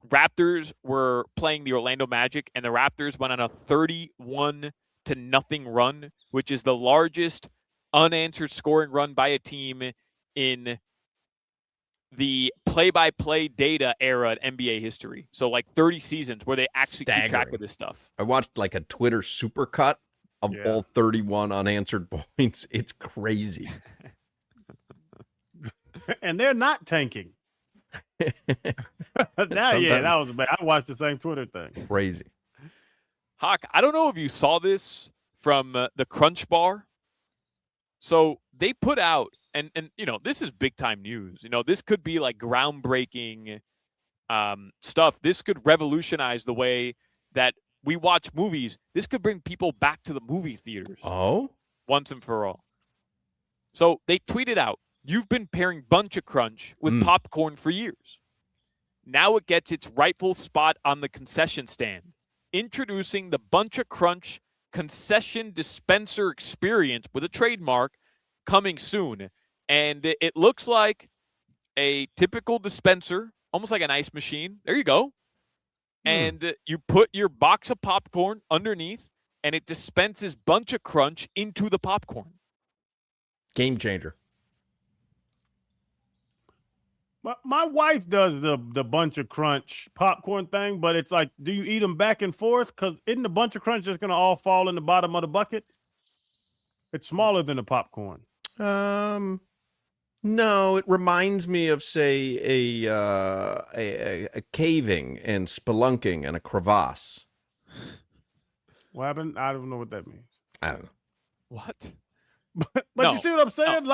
Raptors were playing the Orlando Magic, and the Raptors went on a 31-0 run, which is the largest unanswered scoring run by a team in the play-by-play data era at NBA history. So like 30 seasons where they actually keep track of this stuff. I watched like a Twitter supercut of all 31 unanswered points. It's crazy. And they're not tanking. That was bad. I watched the same Twitter thing. Crazy. Hoch, I don't know if you saw this from the Crunch Bar. So they put out, and you know, this is big time news. You know, this could be like groundbreaking stuff. This could revolutionize the way that we watch movies. This could bring people back to the movie theaters. Oh? Once and for all. So they tweeted out, "You've been pairing Bunch of Crunch with popcorn for years. Now it gets its rightful spot on the concession stand. Introducing the Bunch of Crunch concession dispenser experience with a trademark coming soon." And it looks like a typical dispenser, almost like an ice machine. There you go. And you put your box of popcorn underneath, and it dispenses Bunch of Crunch into the popcorn. Game changer. My wife does the Bunch of Crunch popcorn thing, but it's like, do you eat them back and forth? Because isn't the Bunch of Crunch just going to all fall in the bottom of the bucket? It's smaller than the popcorn. No, it reminds me of, say, a caving and spelunking and a crevasse. What happened? I don't know what that means. I don't know. What? But you see what I'm saying?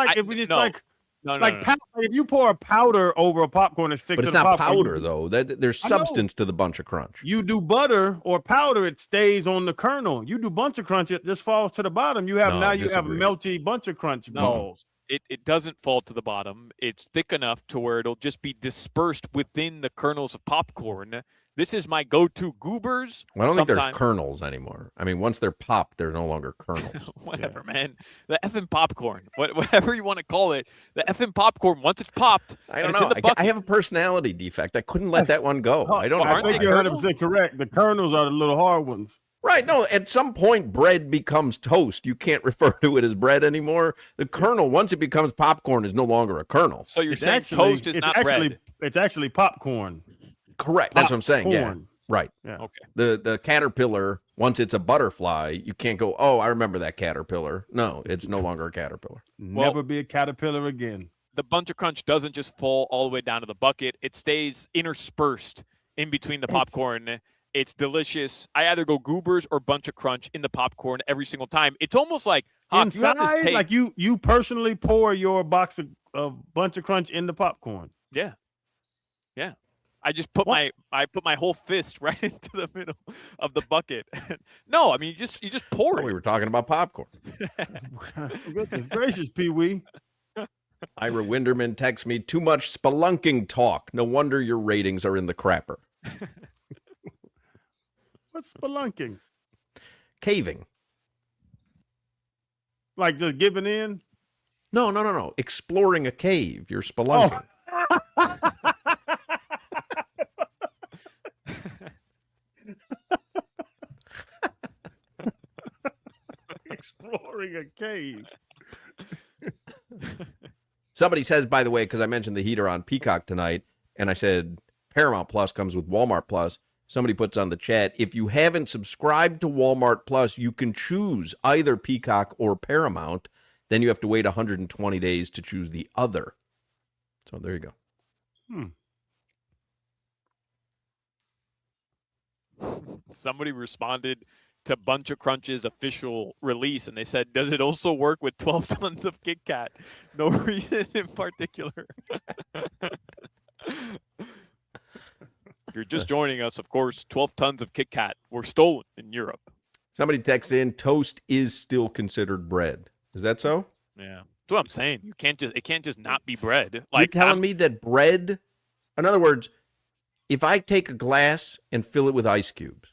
If you pour a powder over a popcorn, it sticks. But it's not powder though. There's substance to the Bunch of Crunch. You do butter or powder, it stays on the kernel. You do Bunch of Crunch, it just falls to the bottom. You have melty Bunch of Crunch balls. It doesn't fall to the bottom. It's thick enough to where it'll just be dispersed within the kernels of popcorn. This is my go-to goobers. Well, I don't think there's kernels anymore. I mean, once they're popped, they're no longer kernels. Whatever, man. The effing popcorn, whatever you want to call it, the effing popcorn, once it's popped, I don't know. I have a personality defect. I couldn't let that one go. I think you're 100% correct. The kernels are the little hard ones. Right. No, at some point, bread becomes toast. You can't refer to it as bread anymore. The kernel, once it becomes popcorn, is no longer a kernel. So you're saying toast is not bread? It's actually popcorn. Correct. That's what I'm saying. Yeah. Right. Yeah. Okay. The caterpillar, once it's a butterfly, you can't go, oh, I remember that caterpillar. No, it's no longer a caterpillar. Never be a caterpillar again. The Bunch of Crunch doesn't just fall all the way down to the bucket. It stays interspersed in between the popcorn. It's delicious. I either go Goobers or Bunch of Crunch in the popcorn every single time. It's almost like inside, like you personally pour your box of Bunch of Crunch in the popcorn. Yeah. Yeah. I just put my whole fist right into the middle of the bucket. No, I mean you just pour it. We were talking about popcorn. Goodness gracious, Pee-wee. Ira Winderman texts me, too much spelunking talk. No wonder your ratings are in the crapper. What's spelunking? Caving. Like just giving in? No. Exploring a cave. You're spelunking. Exploring a cave. Somebody says, by the way, because I mentioned the heater on Peacock tonight, and I said Paramount Plus comes with Walmart Plus. Somebody puts on the chat, if you haven't subscribed to Walmart Plus, you can choose either Peacock or Paramount. Then you have to wait 120 days to choose the other. So there you go. Somebody responded to Bunch of Crunch's official release, and they said, does it also work with 12 tons of Kit Kat? No reason in particular. If you're just joining us, of course, 12 tons of Kit Kat were stolen in Europe. Somebody texts in, toast is still considered bread. Is that so? Yeah. That's what I'm saying. It can't just not be bread. You're telling me that bread, in other words, if I take a glass and fill it with ice cubes,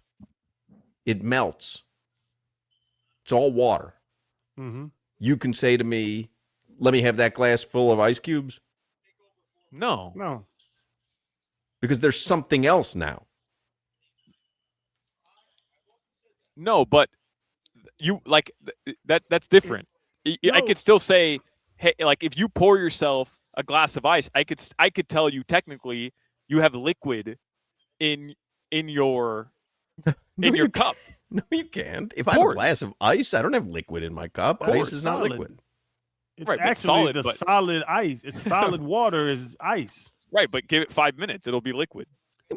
it melts. It's all water. Mm-hmm. You can say to me, let me have that glass full of ice cubes? No. Because there's something else now. No, but you like that's different. I could still say, hey, like if you pour yourself a glass of ice, I could tell you technically you have liquid in your cup. No, you can't. If I have a glass of ice, I don't have liquid in my cup. Ice is not liquid. It's right, actually solid ice. It's solid water is ice. Right, but give it 5 minutes, it'll be liquid.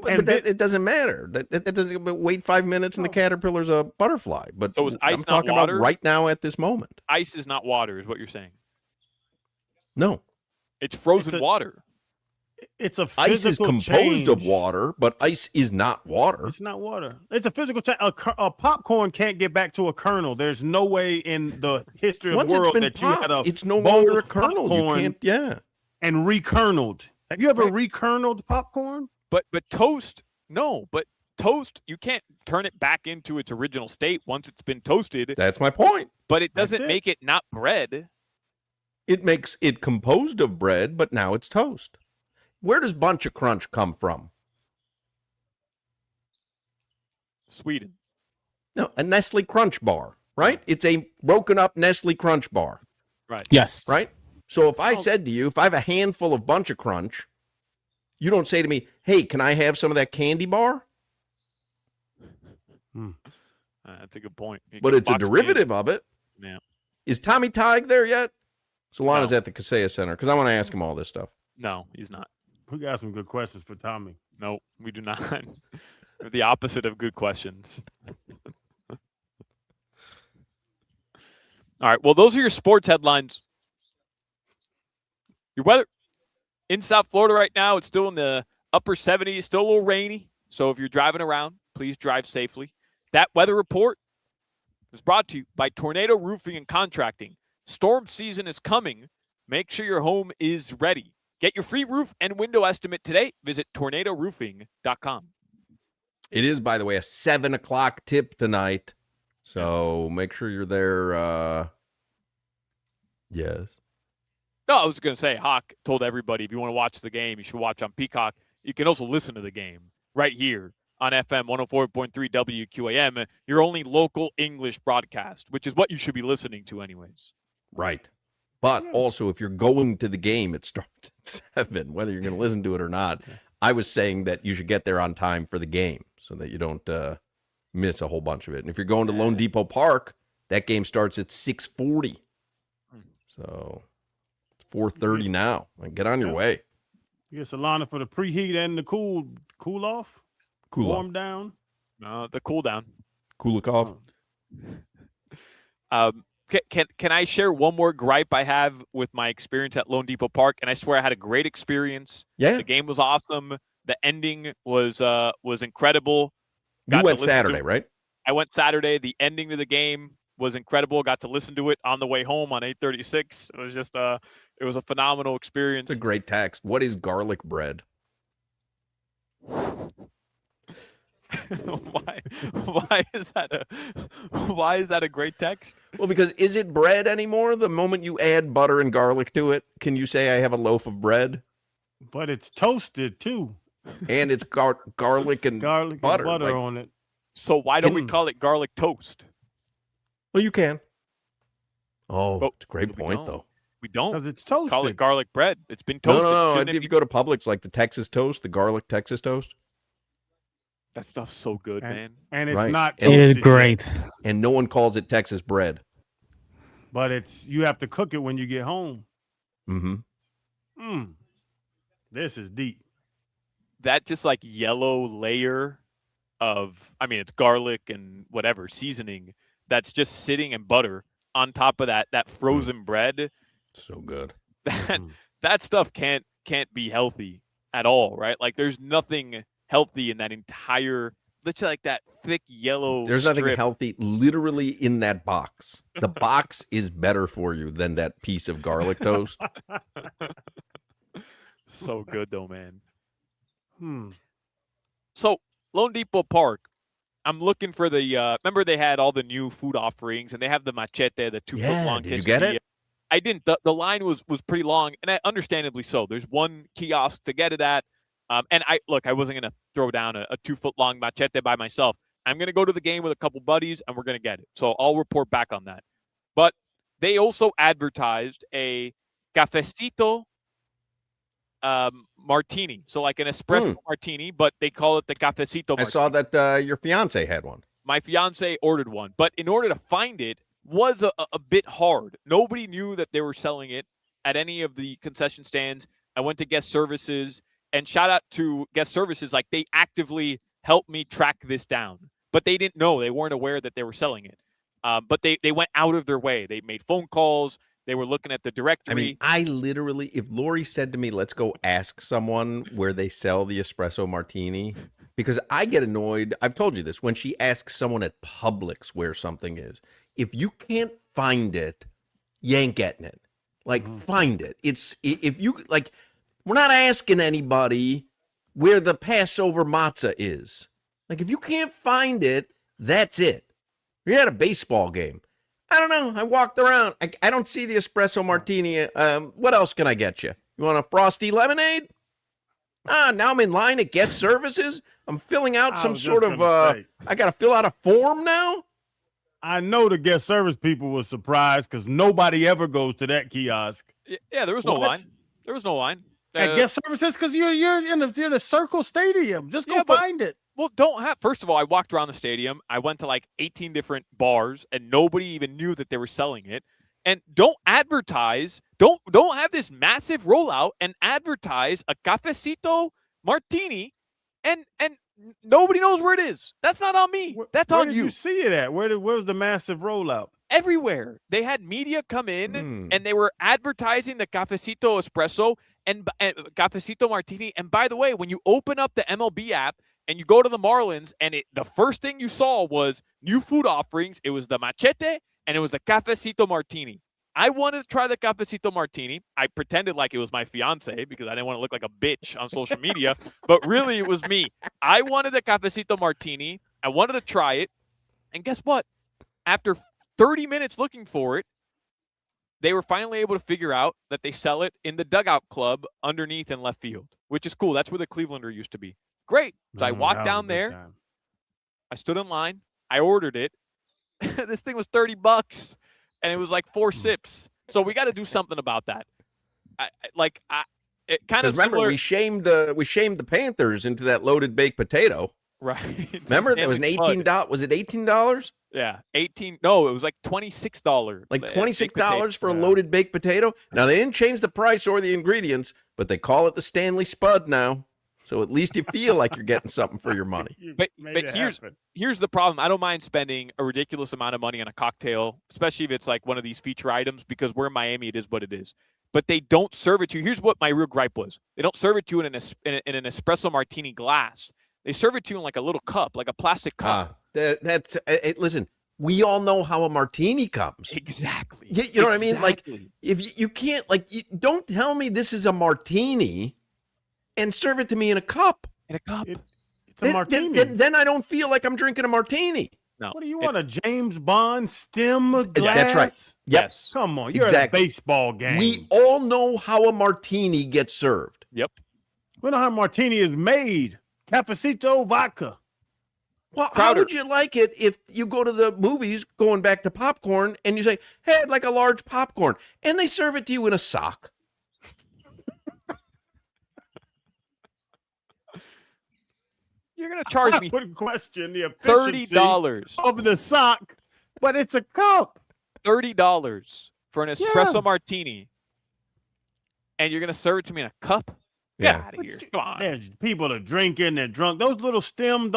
But it doesn't matter. That doesn't. But wait 5 minutes, and the caterpillar's a butterfly. But so is ice I'm not talking water? about right now at this moment. Ice is not water, is what you're saying. No, it's frozen water. It's a ice is physical composed of change. water, but ice is not water. It's not water. It's a physical change. A popcorn can't get back to a kernel. There's no way in the history of Once the it's world been that popped, you had it's no longer a kernel. You popcorn can't. Yeah. And rekerneled. Have you ever rekerneled popcorn? But toast, no. But toast, you can't turn it back into its original state once it's been toasted. That's my point. But it doesn't make it not bread. It makes it composed of bread, but now it's toast. Where does Bunch of Crunch come from? Sweden. No, a Nestle Crunch bar, right? It's a broken up Nestle Crunch bar. Right. Yes. Right? So if I said to you, if I have a handful of Bunch of Crunch, you don't say to me, hey, can I have some of that candy bar? That's a good point. But it's a derivative of it. Yeah. Is Tommy Tig there yet? Solana's at the Kaseya Center because I want to ask him all this stuff. No, he's not. We got some good questions for Tommy. No, we do not. We're the opposite of good questions. All right. Well, those are your sports headlines. Your weather in South Florida right now, it's still in the upper 70s, still a little rainy. So if you're driving around, please drive safely. That weather report is brought to you by Tornado Roofing and Contracting. Storm season is coming. Make sure your home is ready. Get your free roof and window estimate today. Visit tornadoroofing.com. It is, by the way, a 7 o'clock tip tonight. So make sure you're there. Yes. No, I was going to say, Hoch told everybody if you want to watch the game, you should watch on Peacock. You can also listen to the game right here on FM 104.3 WQAM, your only local English broadcast, which is what you should be listening to anyways. Right. But also, if you're going to the game, it starts at 7, whether you're going to listen to it or not. I was saying that you should get there on time for the game so that you don't miss a whole bunch of it. And if you're going to Lone Depot Park, that game starts at 6:40. So it's 4:30 now. Like, get on your way. You get Solana for the preheat and the cool off? Cool Warm off. down? The cool down. Kulikov. Can I share one more gripe I have with my experience at Lone Depot Park? And I swear I had a great experience. Yeah. The game was awesome. The ending was incredible. You went Saturday, right? I went Saturday. The ending to the game was incredible. Got to listen to it on the way home on 836. It was just it was a phenomenal experience. It's a great text. What is garlic bread? Why is that a great text? Well, because is it bread anymore? The moment you add butter and garlic to it, can you say I have a loaf of bread? But it's toasted too. And it's garlic and Garlic butter, and butter like- on it. So why don't we call it garlic toast? Well, you can. Oh, But it's a great we point, don't. though. We don't. Because it's toasted. Call it garlic bread. It's been No, toasted. no. Shouldn't If it you be- go to Publix, like the Texas toast, the garlic Texas toast. That stuff's so good, man. And it's Right. not And- It is toasted great. yet, And no one calls it Texas bread. but you have to cook it when you get home. Mm-hmm. This is deep. That just like yellow layer of, I mean, it's garlic and whatever seasoning that's just sitting in butter on top of that frozen bread. So good. That stuff can't be healthy at all, right? Like there's nothing healthy in that entire, let's say like that thick yellow. There's nothing strip. healthy literally in that box. The box is better for you than that piece of garlic toast. So good though, man. So Lone Depot Park, I'm looking for the. Remember they had all the new food offerings, and they have the machete, the 2 foot long. Did you get it? I didn't. The line was pretty long, and understandably so. There's one kiosk to get it at, and I wasn't gonna throw down a 2 foot long machete by myself. I'm gonna go to the game with a couple buddies, and we're gonna get it. So I'll report back on that. But they also advertised a cafecito martini, so like an espresso martini, but they call it the cafecito martini. I saw that your fiance had one. My fiance ordered one, but in order to find it was a bit hard. Nobody knew that they were selling it at any of the concession stands. I went to guest services, and shout out to guest services, like they actively helped me track this down, but they didn't know. They weren't aware that they were selling it. But they went out of their way. They made phone calls. They were looking at the directory. I mean, I literally, if Lori said to me, let's go ask someone where they sell the espresso martini, because I get annoyed. I've told you this, when she asks someone at Publix where something is, if you can't find it, you ain't getting it. Like, find it. If you, like, we're not asking anybody where the Passover matzah is. Like, if you can't find it, that's it. You're at a baseball game. I don't know. I walked around. I don't see the espresso martini. What else can I get you? You want a frosty lemonade? Now I'm in line at guest services. I'm filling out some sort of, I got to fill out a form now? I know the guest service people were surprised because nobody ever goes to that kiosk. Yeah, there was no line. There was no line. At guest services because you're in a Circle Stadium. Just go find it. Well, first of all, I walked around the stadium. I went to like 18 different bars, and nobody even knew that they were selling it. And don't advertise. Don't have this massive rollout and advertise a cafecito martini, and nobody knows where it is. That's not on me. That's on you. Where did you see it at? Where was the massive rollout? Everywhere. They had media come in, and they were advertising the cafecito espresso and cafecito martini. And by the way, when you open up the MLB app and you go to the Marlins, and the first thing you saw was new food offerings. It was the machete, and it was the cafecito martini. I wanted to try the cafecito martini. I pretended like it was my fiance because I didn't want to look like a bitch on social media, but really it was me. I wanted the cafecito martini. I wanted to try it. And guess what? After 30 minutes looking for it, they were finally able to figure out that they sell it in the dugout club underneath in left field, which is cool. That's where the Clevelander used to be. Great. So I walked down there. I stood in line. I ordered it. This thing was $30. And it was like 4 sips. So we got to do something about that. It kind of remember we shamed the Panthers into that loaded baked potato. Right. Remember there was an $18. Was it $18? Yeah, 18. No, it was like $26. Like $26 for a loaded baked potato. Now they didn't change the price or the ingredients, but they call it the Stanley Spud now. So at least you feel like you're getting something for your money. But here's the problem. I don't mind spending a ridiculous amount of money on a cocktail, especially if it's like one of these feature items, because we're in Miami, it is what it is. But they don't serve it to you. Here's what my real gripe was. They don't serve it to you in an espresso martini glass. They serve it to you in like a little cup, like a plastic cup. Listen, we all know how a martini comes. Exactly. You know what I mean? Like, if you can't, don't tell me this is a martini and serve it to me in a cup. In a cup. It's a martini. Then I don't feel like I'm drinking a martini. No. What do you want, a James Bond stem glass? That's right. Yep. Yes. Come on, you're at a baseball game. We all know how a martini gets served. Yep. We know how a martini is made. Cafecito vodka. Well, how would you like it if you go to the movies, going back to popcorn, and you say, hey, I'd like a large popcorn, and they serve it to you in a sock? You're going to charge me would question the efficiency $30 of the sock, but it's a cup. $30 for an espresso martini, and you're going to serve it to me in a cup? Get out of here. Come on. There's people that are drinking, they're drunk. Those little stem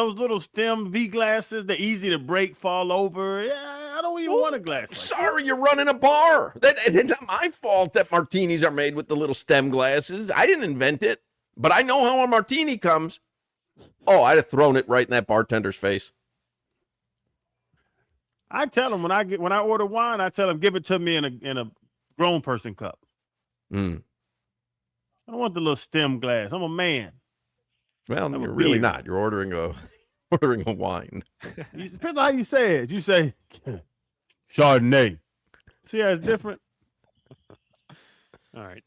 V glasses, they're easy to break, fall over. Yeah, I don't even want a glass. Sorry, you're running a bar. It's not my fault that martinis are made with the little stem glasses. I didn't invent it, but I know how a martini comes. Oh, I'd have thrown it right in that bartender's face. I tell them when I order wine, I tell them give it to me in a grown person cup. Mm. I don't want the little stem glass. I'm a man. Well, I'm you're a really beard. not. You're ordering a wine. It depends on how you say it. You say Chardonnay. See how it's different? All right.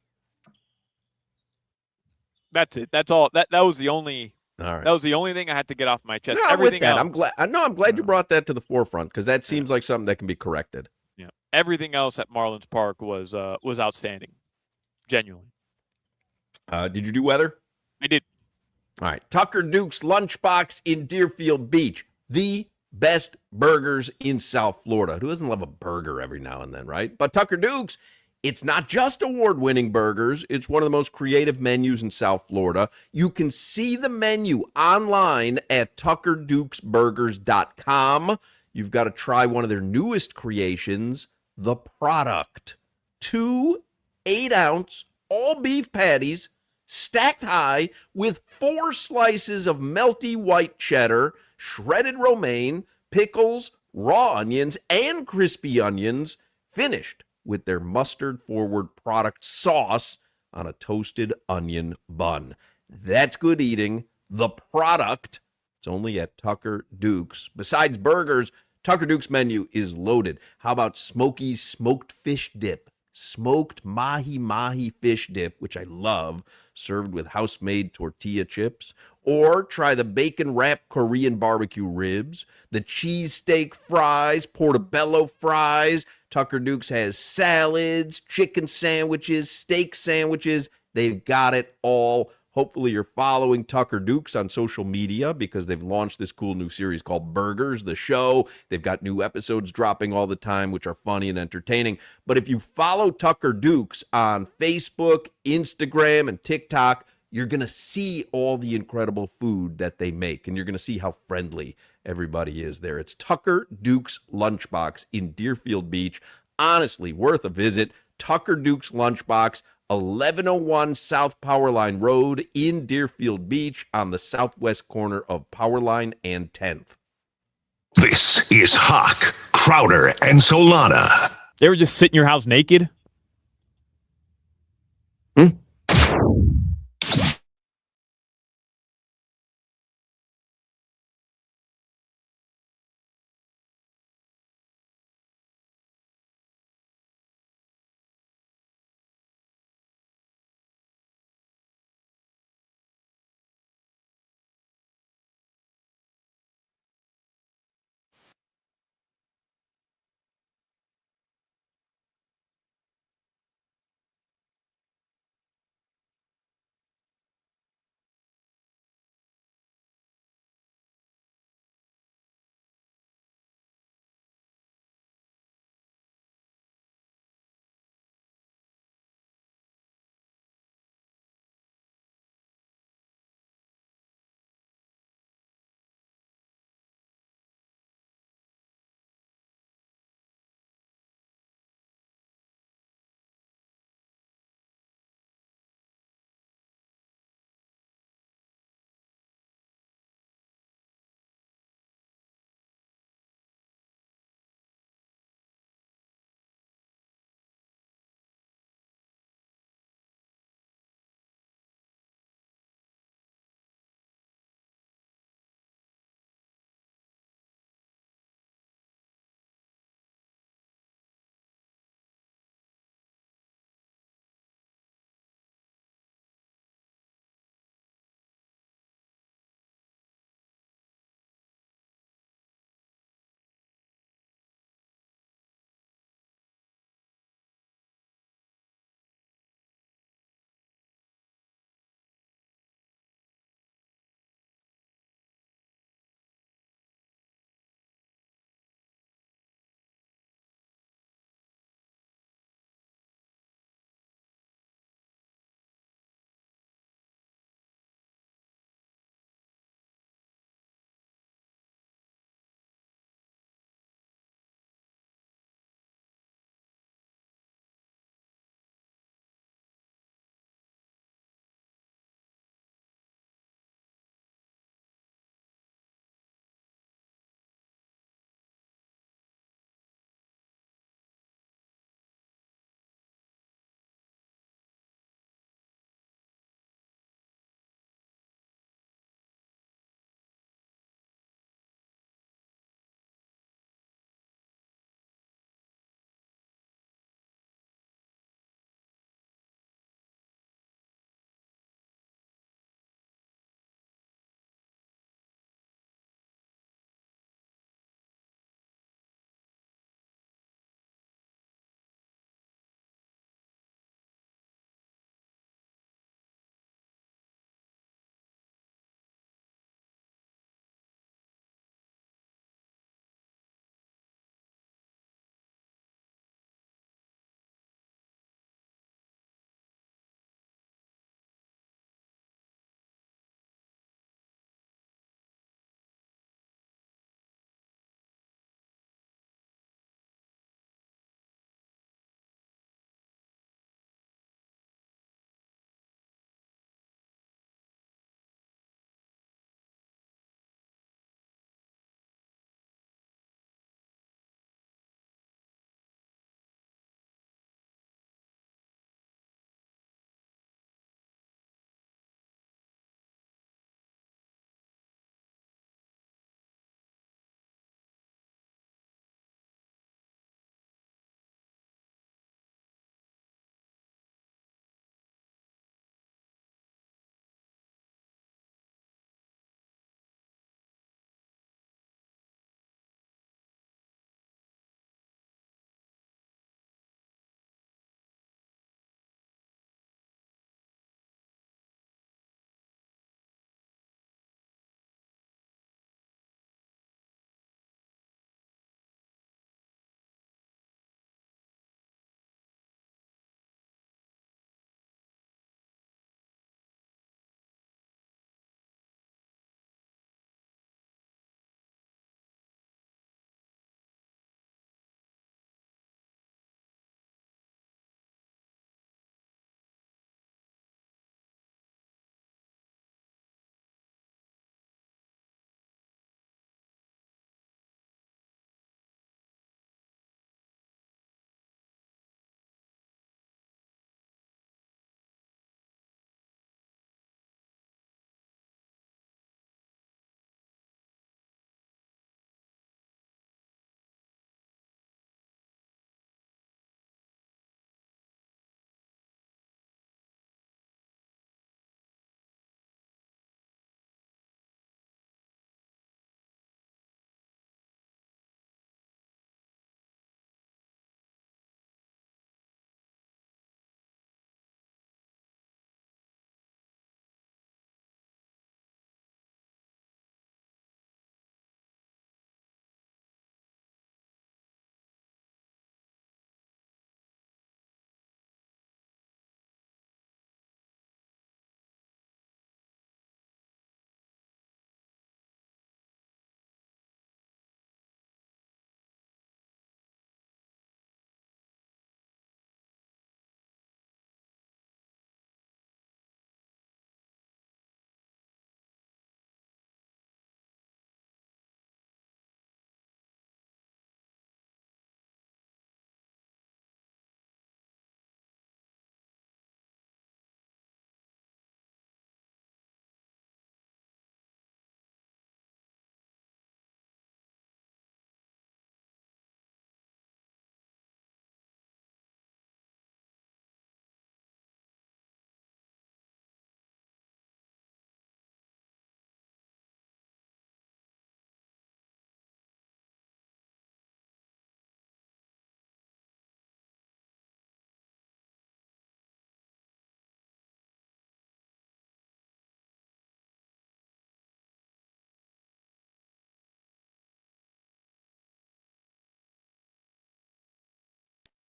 That's it. That's all. That was the only. All right. That was the only thing I had to get off my chest. No, Everything with that, else. I'm glad you brought that to the forefront because that seems like something that can be corrected. Yeah. Everything else at Marlins Park was outstanding. Genuinely. Did you do weather? I did. All right. Tucker Duke's Lunchbox in Deerfield Beach. The best burgers in South Florida. Who doesn't love a burger every now and then, right? But Tucker Duke's, it's not just award-winning burgers. It's one of the most creative menus in South Florida. You can see the menu online at tuckerdukesburgers.com. You've got to try one of their newest creations, the product. 2 8-ounce all-beef patties stacked high with 4 slices of melty white cheddar, shredded romaine, pickles, raw onions, and crispy onions, finished with their mustard-forward product sauce on a toasted onion bun. That's good eating. The product. It's only at Tucker Duke's. Besides burgers, Tucker Duke's menu is loaded. How about Smokey's smoked fish dip? Smoked mahi-mahi fish dip, which I love, served with house-made tortilla chips. Or try the bacon-wrapped Korean barbecue ribs, the cheesesteak fries, portobello fries. Tucker Duke's has salads, chicken sandwiches, steak sandwiches. They've got it all. Hopefully you're following Tucker Duke's on social media because they've launched this cool new series called Burgers, the show. They've got new episodes dropping all the time, which are funny and entertaining. But if you follow Tucker Duke's on Facebook, Instagram, and TikTok, you're going to see all the incredible food that they make, and you're going to see how friendly everybody is there. It's Tucker Duke's Lunchbox in Deerfield Beach. Honestly, worth a visit. Tucker Duke's Lunchbox, 1101 South Powerline Road in Deerfield Beach on the southwest corner of Powerline and 10th. This is Hoch, Crowder, and Solana. They were just sitting in your house naked?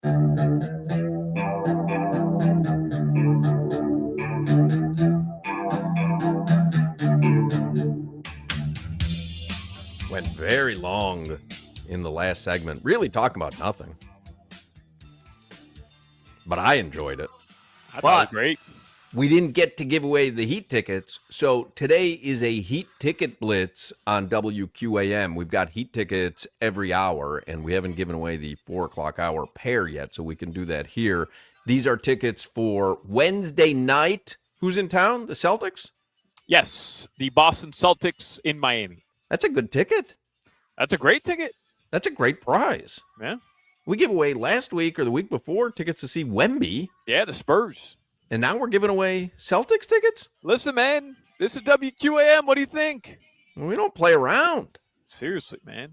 Went very long in the last segment, really talking about nothing. But I enjoyed it. I thought it was great. We didn't get to give away the Heat tickets, so today is a Heat ticket blitz on WQAM. We've got Heat tickets every hour, and we haven't given away the 4 o'clock hour pair yet, so we can do that here. These are tickets for Wednesday night. Who's in town? The Celtics? Yes, the Boston Celtics in Miami. That's a good ticket. That's a great ticket. That's a great prize. Yeah. We gave away last week or the week before tickets to see Wemby. Yeah, the Spurs. And now we're giving away Celtics tickets? Listen, man, this is WQAM. What do you think? We don't play around. Seriously, man.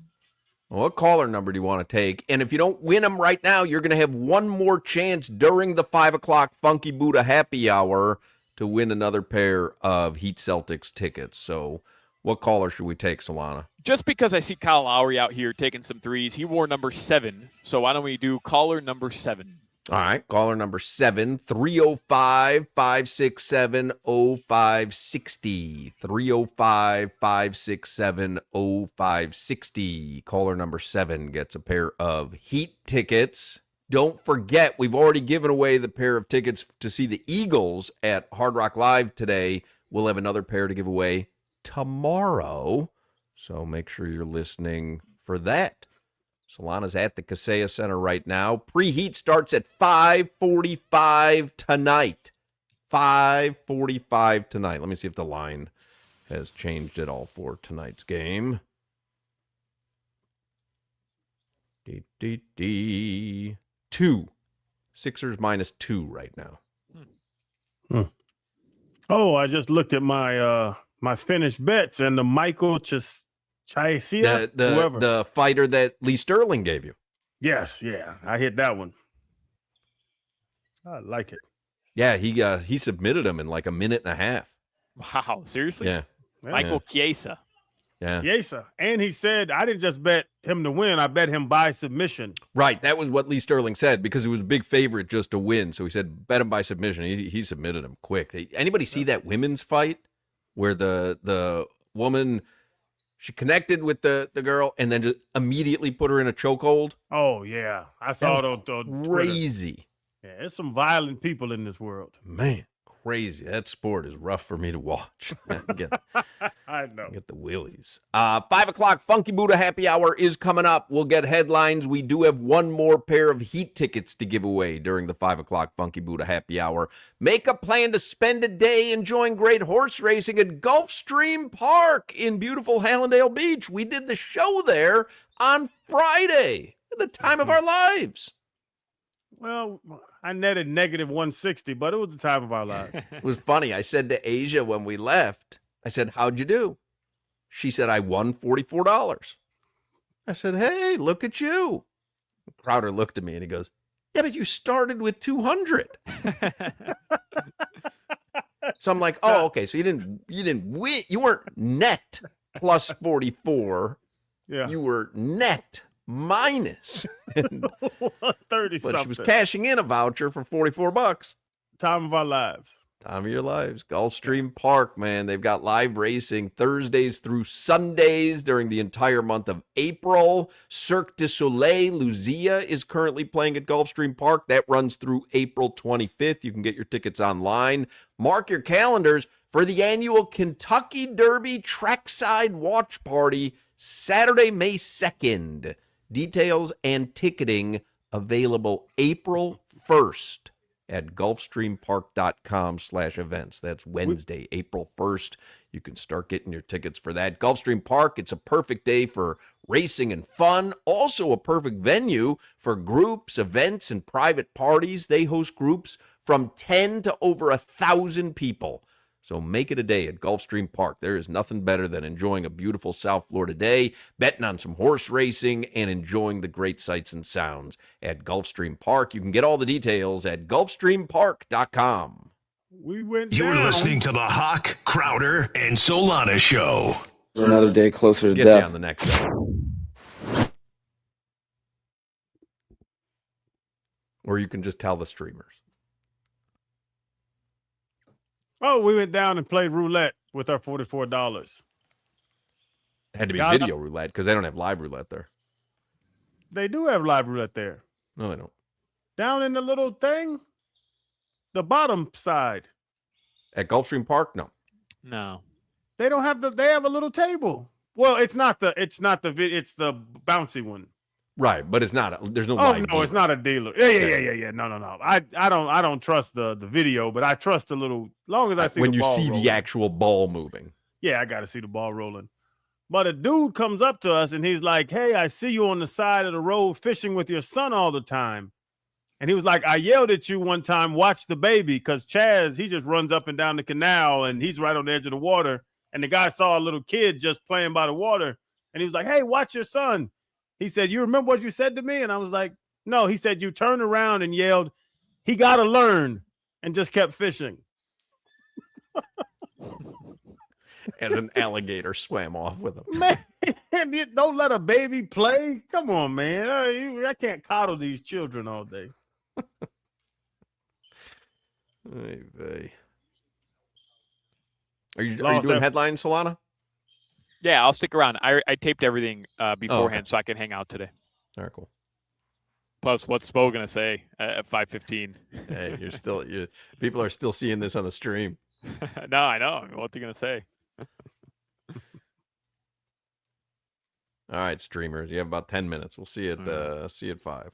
Well, what caller number do you want to take? And if you don't win them right now, you're going to have one more chance during the 5 o'clock Funky Buddha happy hour to win another pair of Heat Celtics tickets. So what caller should we take, Solana? Just because I see Kyle Lowry out here taking some threes, he wore number 7. So why don't we do caller number 7? All right, caller number 7, 305-567-0560. 305-567-0560. Caller number 7 gets a pair of Heat tickets. Don't forget, we've already given away the pair of tickets to see the Eagles at Hard Rock Live today. We'll have another pair to give away tomorrow. So make sure you're listening for that. Solana's at the Kaseya Center right now. Preheat starts at 5:45 tonight. 5:45 tonight. Let me see if the line has changed at all for tonight's game. 2. Sixers -2 right now. Oh, I just looked at my my finished bets and the Michael Chiesa, whoever. The fighter that Lee Sterling gave you. Yes, yeah. I hit that one. I like it. Yeah, he submitted him in like a minute and a half. Wow, seriously? Yeah. Michael Chiesa. Yeah. Chiesa. And he said, I didn't just bet him to win, I bet him by submission. Right. That was what Lee Sterling said because he was a big favorite just to win. So he said, bet him by submission. He submitted him quick. Anybody see that women's fight where the woman, she connected with the girl and then just immediately put her in a chokehold? Oh, yeah. I saw those. Crazy. Yeah, there's some violent people in this world. Man, crazy. That sport is rough for me to watch. I know. Get the willies. 5 o'clock Funky Buddha happy hour is coming up. We'll get headlines. We do have one more pair of Heat tickets to give away during the 5 o'clock Funky Buddha happy hour. Make a plan to spend a day enjoying great horse racing at Gulfstream Park in beautiful Hallandale Beach. We did the show there on Friday at the time of our lives. Well, I netted -160, but it was the time of our lives. It was funny. I said to Asia when we left, I said, how'd you do? She said, I won $44. I said, hey, look at you. Crowder looked at me and he goes, yeah, but you started with 200. So I'm like, oh, okay. So you didn't win. You weren't net plus 44. Yeah. You were net minus 30 but something. she was cashing in a voucher for $44. Time of our lives. Time of your lives. Gulfstream Park, man. They've got live racing Thursdays through Sundays during the entire month of April. Cirque du Soleil, Lucia is currently playing at Gulfstream Park. That runs through April 25th. You can get your tickets online. Mark your calendars for the annual Kentucky Derby Trackside Watch Party, Saturday, May 2nd. Details and ticketing available April 1st. at gulfstreampark.com/events. That's Wednesday, April 1st. You can start getting your tickets for that. Gulfstream Park, it's a perfect day for racing and fun. Also a perfect venue for groups, events, and private parties. They host groups from 10 to over 1,000 people. So make it a day at Gulfstream Park. There is nothing better than enjoying a beautiful South Florida day, betting on some horse racing, and enjoying the great sights and sounds at Gulfstream Park. You can get all the details at gulfstreampark.com. We went You're down. listening to the Hoch, Crowder, and Solana Show. Another day closer to Get death. you on the next show. Or you can just tell the streamers. Oh, we went down and played roulette with our $44. It had to be Got video roulette because they don't have live roulette there. They do have live roulette there. No, they don't. Down in the little thing, the bottom side. At Gulfstream Park, no. No. They don't have they have a little table. Well, it's the bouncy one. Right, but it's not. There's no. Oh live no, dealer. It's not a dealer. Yeah. No. I don't trust the video, but I trust a little. Long as I see when the you ball see rolling. the actual ball moving. Yeah, I got to see the ball rolling. But a dude comes up to us and he's like, "Hey, I see you on the side of the road fishing with your son all the time." And he was like, "I yelled at you one time, watch the baby," because Chaz, he just runs up and down the canal and he's right on the edge of the water. And the guy saw a little kid just playing by the water. And he was like, "Hey, watch your son." He said, "You remember what you said to me?" And I was like, "No." He said, "You turned around and yelled, 'He got to learn,' and just kept fishing." As an alligator swam off with him. Man, don't let a baby play. Come on, man. I can't coddle these children all day. Are you doing headlines, Solana? Yeah, I'll stick around. I taped everything beforehand so I can hang out today. All right, cool. Plus, what's Spo gonna say at 5:15? Hey, people are still seeing this on the stream. No, I know. What's he gonna say? All right, streamers. You have about 10 minutes. We'll see you at 5.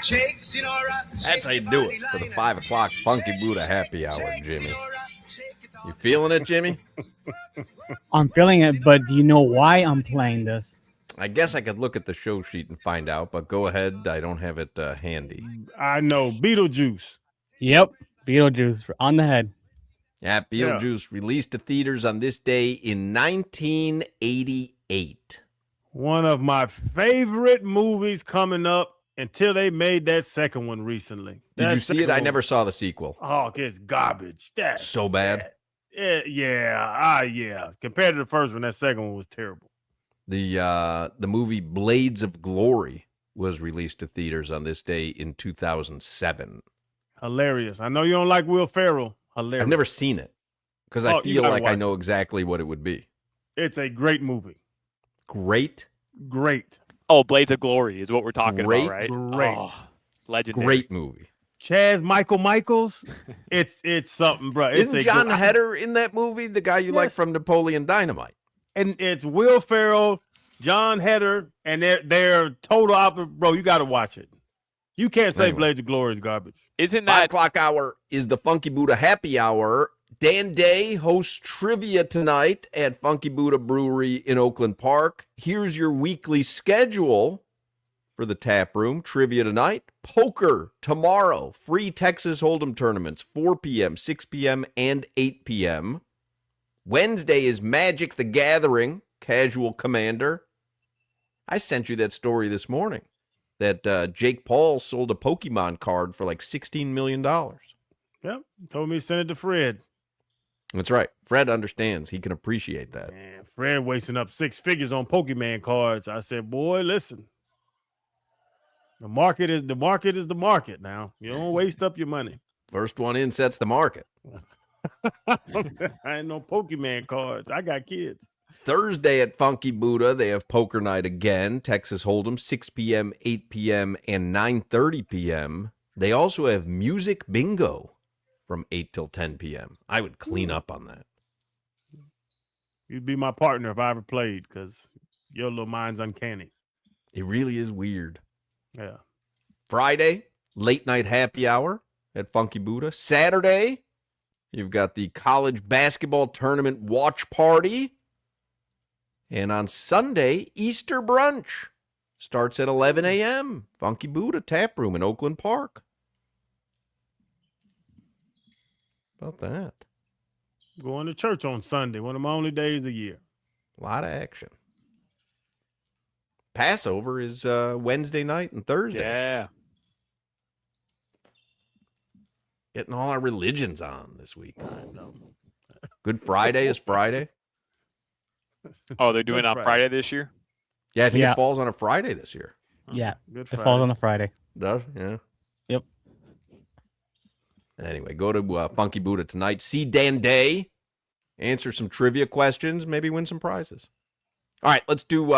Shake, Sinora. That's how you do it for the 5 o'clock Funky Buddha happy hour, Jimmy. You feeling it, Jimmy? I'm feeling it, but do you know why I'm playing this? I guess I could look at the show sheet and find out, but go ahead. I don't have it handy. I know. Beetlejuice. Yep. Beetlejuice on the head. Yeah, Beetlejuice released to theaters on this day in 1988. One of my favorite movies coming up until they made that second one recently. Did you see it? I never saw the sequel. Oh, it's garbage. That's so bad. Yeah. Compared to the first one, that second one was terrible. The movie Blades of Glory was released to theaters on this day in 2007. Hilarious. I know you don't like Will Ferrell. Hilarious. I've never seen it because I feel like I know exactly what it would be. It's a great movie. Great. Oh, Blades of Glory is what we're talking about, right? Great. Oh, legendary. Great movie. Chaz Michaels. It's something, bro. Isn't John Heder in that movie? The guy you like from Napoleon Dynamite. And it's Will Ferrell, John Heder, and they're total opposite. Bro, you got to watch it. You can't say Blades of Glory is garbage. Isn't 5 that o'clock hour is the Funky Buddha happy hour. Dan Day hosts trivia tonight at Funky Buddha Brewery in Oakland Park. Here's your weekly schedule for the tap room. Trivia tonight, poker tomorrow, free Texas Hold'em tournaments, 4 p.m., 6 p.m., and 8 p.m. Wednesday is Magic the Gathering, Casual Commander. I sent you that story this morning that Jake Paul sold a Pokemon card for like $16 million. Yep, told me to send it to Fred. That's right. Fred understands. He can appreciate that. Man, Fred wasting up 6 figures on Pokemon cards. I said, boy, listen. The market is the market now. You don't waste up your money. First one in sets the market. I ain't no Pokemon cards. I got kids. Thursday at Funky Buddha, they have poker night again. Texas Hold'em, 6 p.m., 8 p.m., and 9:30 p.m. They also have music bingo from 8 till 10 p.m. I would clean up on that. You'd be my partner if I ever played because your little mind's uncanny. It really is weird. Yeah. Friday, late night happy hour at Funky Buddha. Saturday, you've got the college basketball tournament watch party. And on Sunday, Easter brunch starts at 11 a.m. Funky Buddha Tap Room in Oakland Park. About that. Going to church on Sunday, one of my only days of the year. A lot of action. Passover is Wednesday night and Thursday. Yeah. Getting all our religions on this week. Good Friday is Friday. Oh, they're doing it on Friday this year? Yeah, I think it falls on a Friday this year. Yeah, Good it falls on a Friday. Does? Yeah. Yep. Anyway, go to Funky Buddha tonight. See Dan Day. Answer some trivia questions. Maybe win some prizes. All right, let's do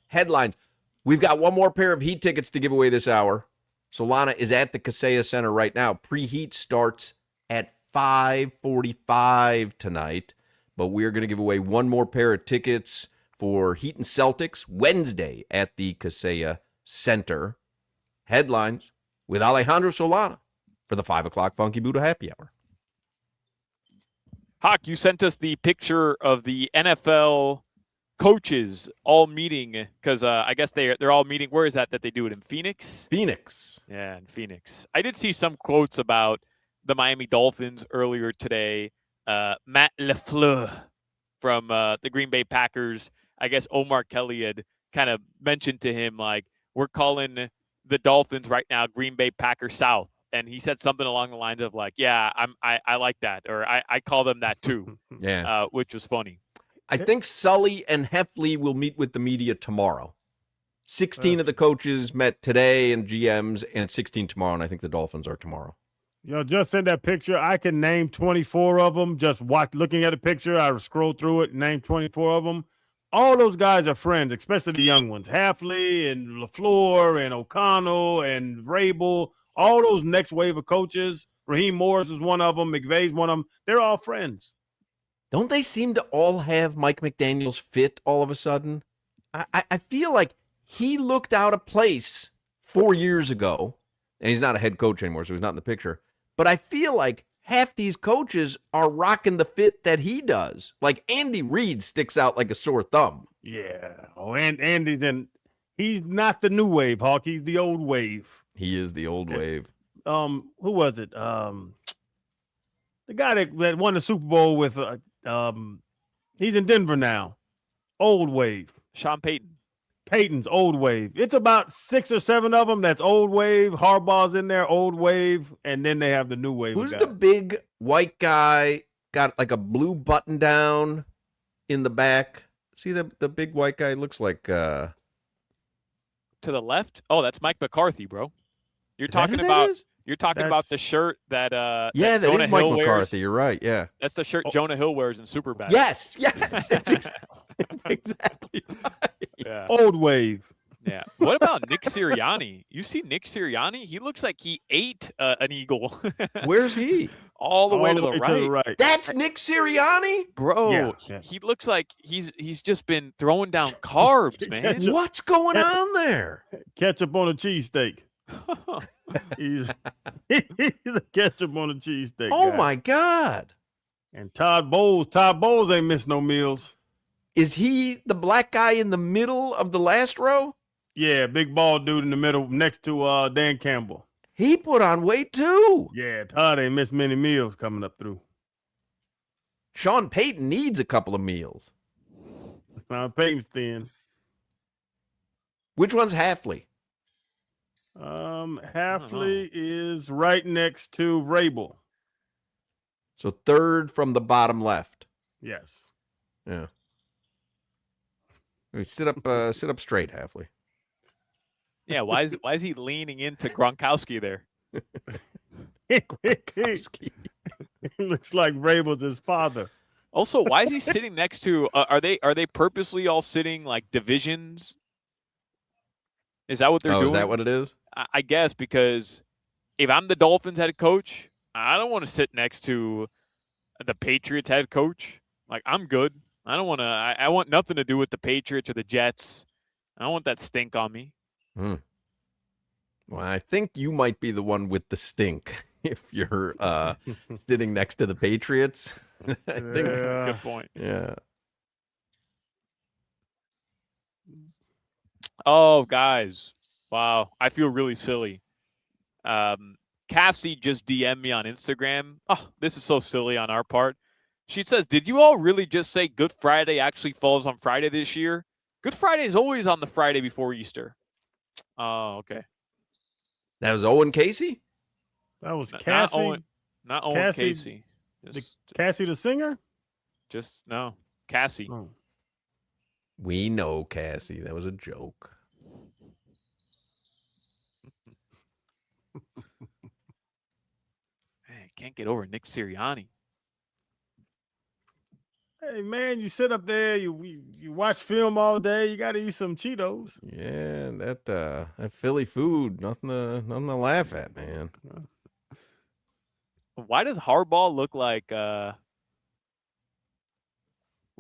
headlines. We've got one more pair of Heat tickets to give away this hour. Solana is at the Kaseya Center right now. Pre-Heat starts at 5:45 tonight. But we're going to give away one more pair of tickets for Heat and Celtics Wednesday at the Kaseya Center. Headlines with Alejandro Solana for the 5 o'clock Funky Buddha happy hour. Hoch, you sent us the picture of the NFL coaches all meeting because I guess they're all meeting. Where is that they do it in Phoenix? Phoenix. Yeah, in Phoenix. I did see some quotes about the Miami Dolphins earlier today. Matt LaFleur from the Green Bay Packers. I guess Omar Kelly had kind of mentioned to him, like, we're calling the Dolphins right now Green Bay Packers South. And he said something along the lines of, like, yeah, I like that. Or I call them that too. Yeah. Which was funny. I think Sully and Heffley will meet with the media tomorrow. 16 of the coaches met today and GMs, and 16 tomorrow, and I think the Dolphins are tomorrow. Just send that picture. I can name 24 of them. Just looking at the picture. I scroll through it and name 24 of them. all those guys are friends, especially the young ones. Halfley and LaFleur and O'Connell and Vrabel, all those next wave of coaches. Raheem Morris is one of them. McVay's one of them. They're all friends. Don't they seem to all have Mike McDaniel's fit all of a sudden? I feel like he looked out of place 4 years ago, and he's not a head coach anymore, so he's not in the picture. But I feel like half these coaches are rocking the fit that he does. Like Andy Reid sticks out like a sore thumb. Yeah. Oh, and Andy's then he's not the new wave, Hawk. He's the old wave. He is the old wave. Who was it? The guy that won the Super Bowl with he's in Denver now. Old wave. Sean Payton. Peyton's old wave. It's about 6 or 7 of them. That's old wave. Harbaugh's in there, old wave, and then they have the new wave. Who's the big white guy? Got like a blue button down in the back. See the big white guy looks like to the left. Oh, that's Mike McCarthy, bro. You're Is that talking who that about is? you're talking about the shirt that that Jonah is Mike Hill McCarthy. wears. You're right. Yeah. That's the shirt Jonah Hill wears in Superbad. Yes. That's exactly right. Yeah. Old wave. Yeah. What about Nick Sirianni? You see Nick Sirianni? He looks like he ate an eagle. Where's he? All the way to the right. That's Nick Sirianni, bro. Yeah. He looks like he's just been throwing down carbs, man. What's going on there? Ketchup on a cheesesteak. he's a ketchup on a cheesesteak. Oh guy. my God. And Todd Bowles ain't missed no meals. Is he the black guy in the middle of the last row? Yeah, big bald dude in the middle next to Dan Campbell. He put on weight too. Yeah, Todd ain't missed many meals coming up through. Sean Payton needs a couple of meals. Peyton's thin. Which one's Halfley? Halfley is right next to Vrabel. So third from the bottom left. Yes. Yeah. Sit up straight, Halfley. Yeah, why is he leaning into Gronkowski there? He looks like Vrabel's his father. Also, why is he sitting next to? Are they purposely all sitting like divisions? Is that what they're doing? Is that what it is? I guess, because if I'm the Dolphins head coach, I don't want to sit next to the Patriots head coach. Like, I'm good. I don't want to. I want nothing to do with the Patriots or the Jets. I don't want that stink on me. Well, I think you might be the one with the stink if you're sitting next to the Patriots. I think. Good point. Yeah. Oh, guys. Wow. I feel really silly. Cassie just DM'd me on Instagram. Oh, this is so silly on our part. She says, did you all really just say Good Friday actually falls on Friday this year? Good Friday is always on the Friday before Easter. Oh, okay. That was Owen Casey? That was Cassie. Not Owen Casey. Cassie the singer? No. Cassie. Oh. We know, Cassie. That was a joke. Man, can't get over Nick Sirianni. Hey man, you sit up there, you watch film all day. You got to eat some Cheetos. Yeah, that Philly food, nothing to laugh at, man. Why does Harbaugh look like? We're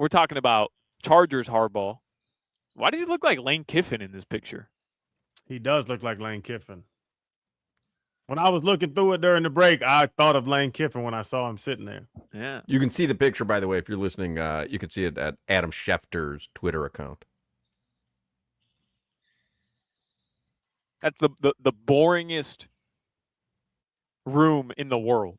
talking about Chargers Harbaugh. Why does he look like Lane Kiffin in this picture? He does look like Lane Kiffin. When I was looking through it during the break, I thought of Lane Kiffin when I saw him sitting there. Yeah. You can see the picture, by the way, if you're listening. You can see it at Adam Schefter's Twitter account. That's the boringest room in the world.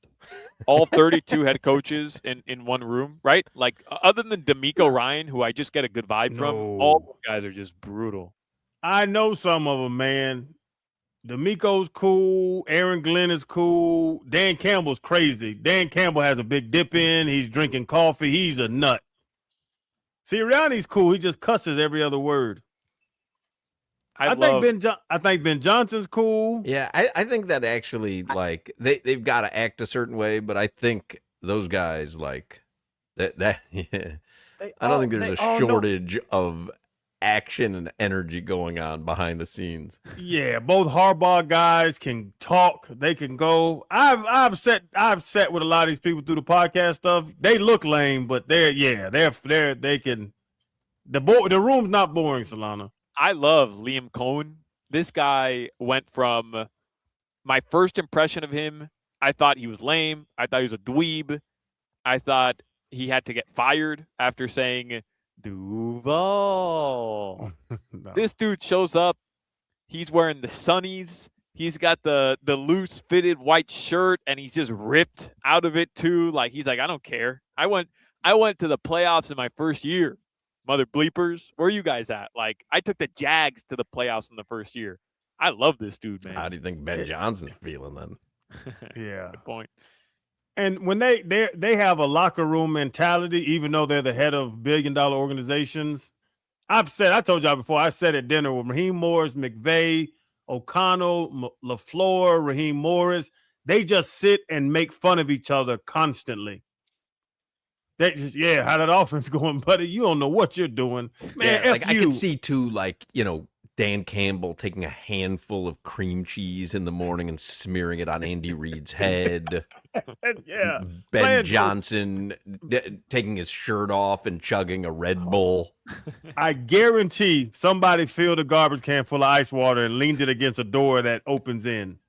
All 32 head coaches in one room, right? Like, other than D'Amico Ryan, who I just get a good vibe from, all those guys are just brutal. I know some of them, man. D'Amico's cool. Aaron Glenn is cool. Dan Campbell's crazy. Dan Campbell has a big dip in. He's drinking coffee. He's a nut. Sirianni's cool. He just cusses every other word. I think Ben Johnson's cool. Yeah, I think that actually, like, they've got to act a certain way, but I think those guys, like, that yeah. I don't think there's a shortage of action and energy going on behind the scenes. Yeah, both Harbaugh guys can talk. They can go. I've sat with a lot of these people through the podcast stuff. They look lame, but they can. The room's not boring, Solana. I love Liam Cohen. This guy went from my first impression of him. I thought he was lame. I thought he was a dweeb. I thought he had to get fired after saying Duval. No. This dude shows up. He's wearing the sunnies. He's got the loose fitted white shirt, and he's just ripped out of it too. Like he's like, I don't care. I went to the playoffs in my first year. Mother bleepers, where are you guys at? Like I took the Jags to the playoffs in the first year. I love this dude, man. How do you think Ben Johnson's feeling then? Yeah. Good point. And when they have a locker room mentality, even though they're the head of billion-dollar organizations. I told y'all before, I said at dinner with Raheem Morris, McVay, O'Connell, LaFleur, Raheem Morris, they just sit and make fun of each other constantly. They just, how that offense going, buddy? You don't know what you're doing. Man, like I can see too, like, Dan Campbell taking a handful of cream cheese in the morning and smearing it on Andy Reid's head. Yeah. Ben Johnson taking his shirt off and chugging a Red Bull. I guarantee somebody filled a garbage can full of ice water and leaned it against a door that opens in.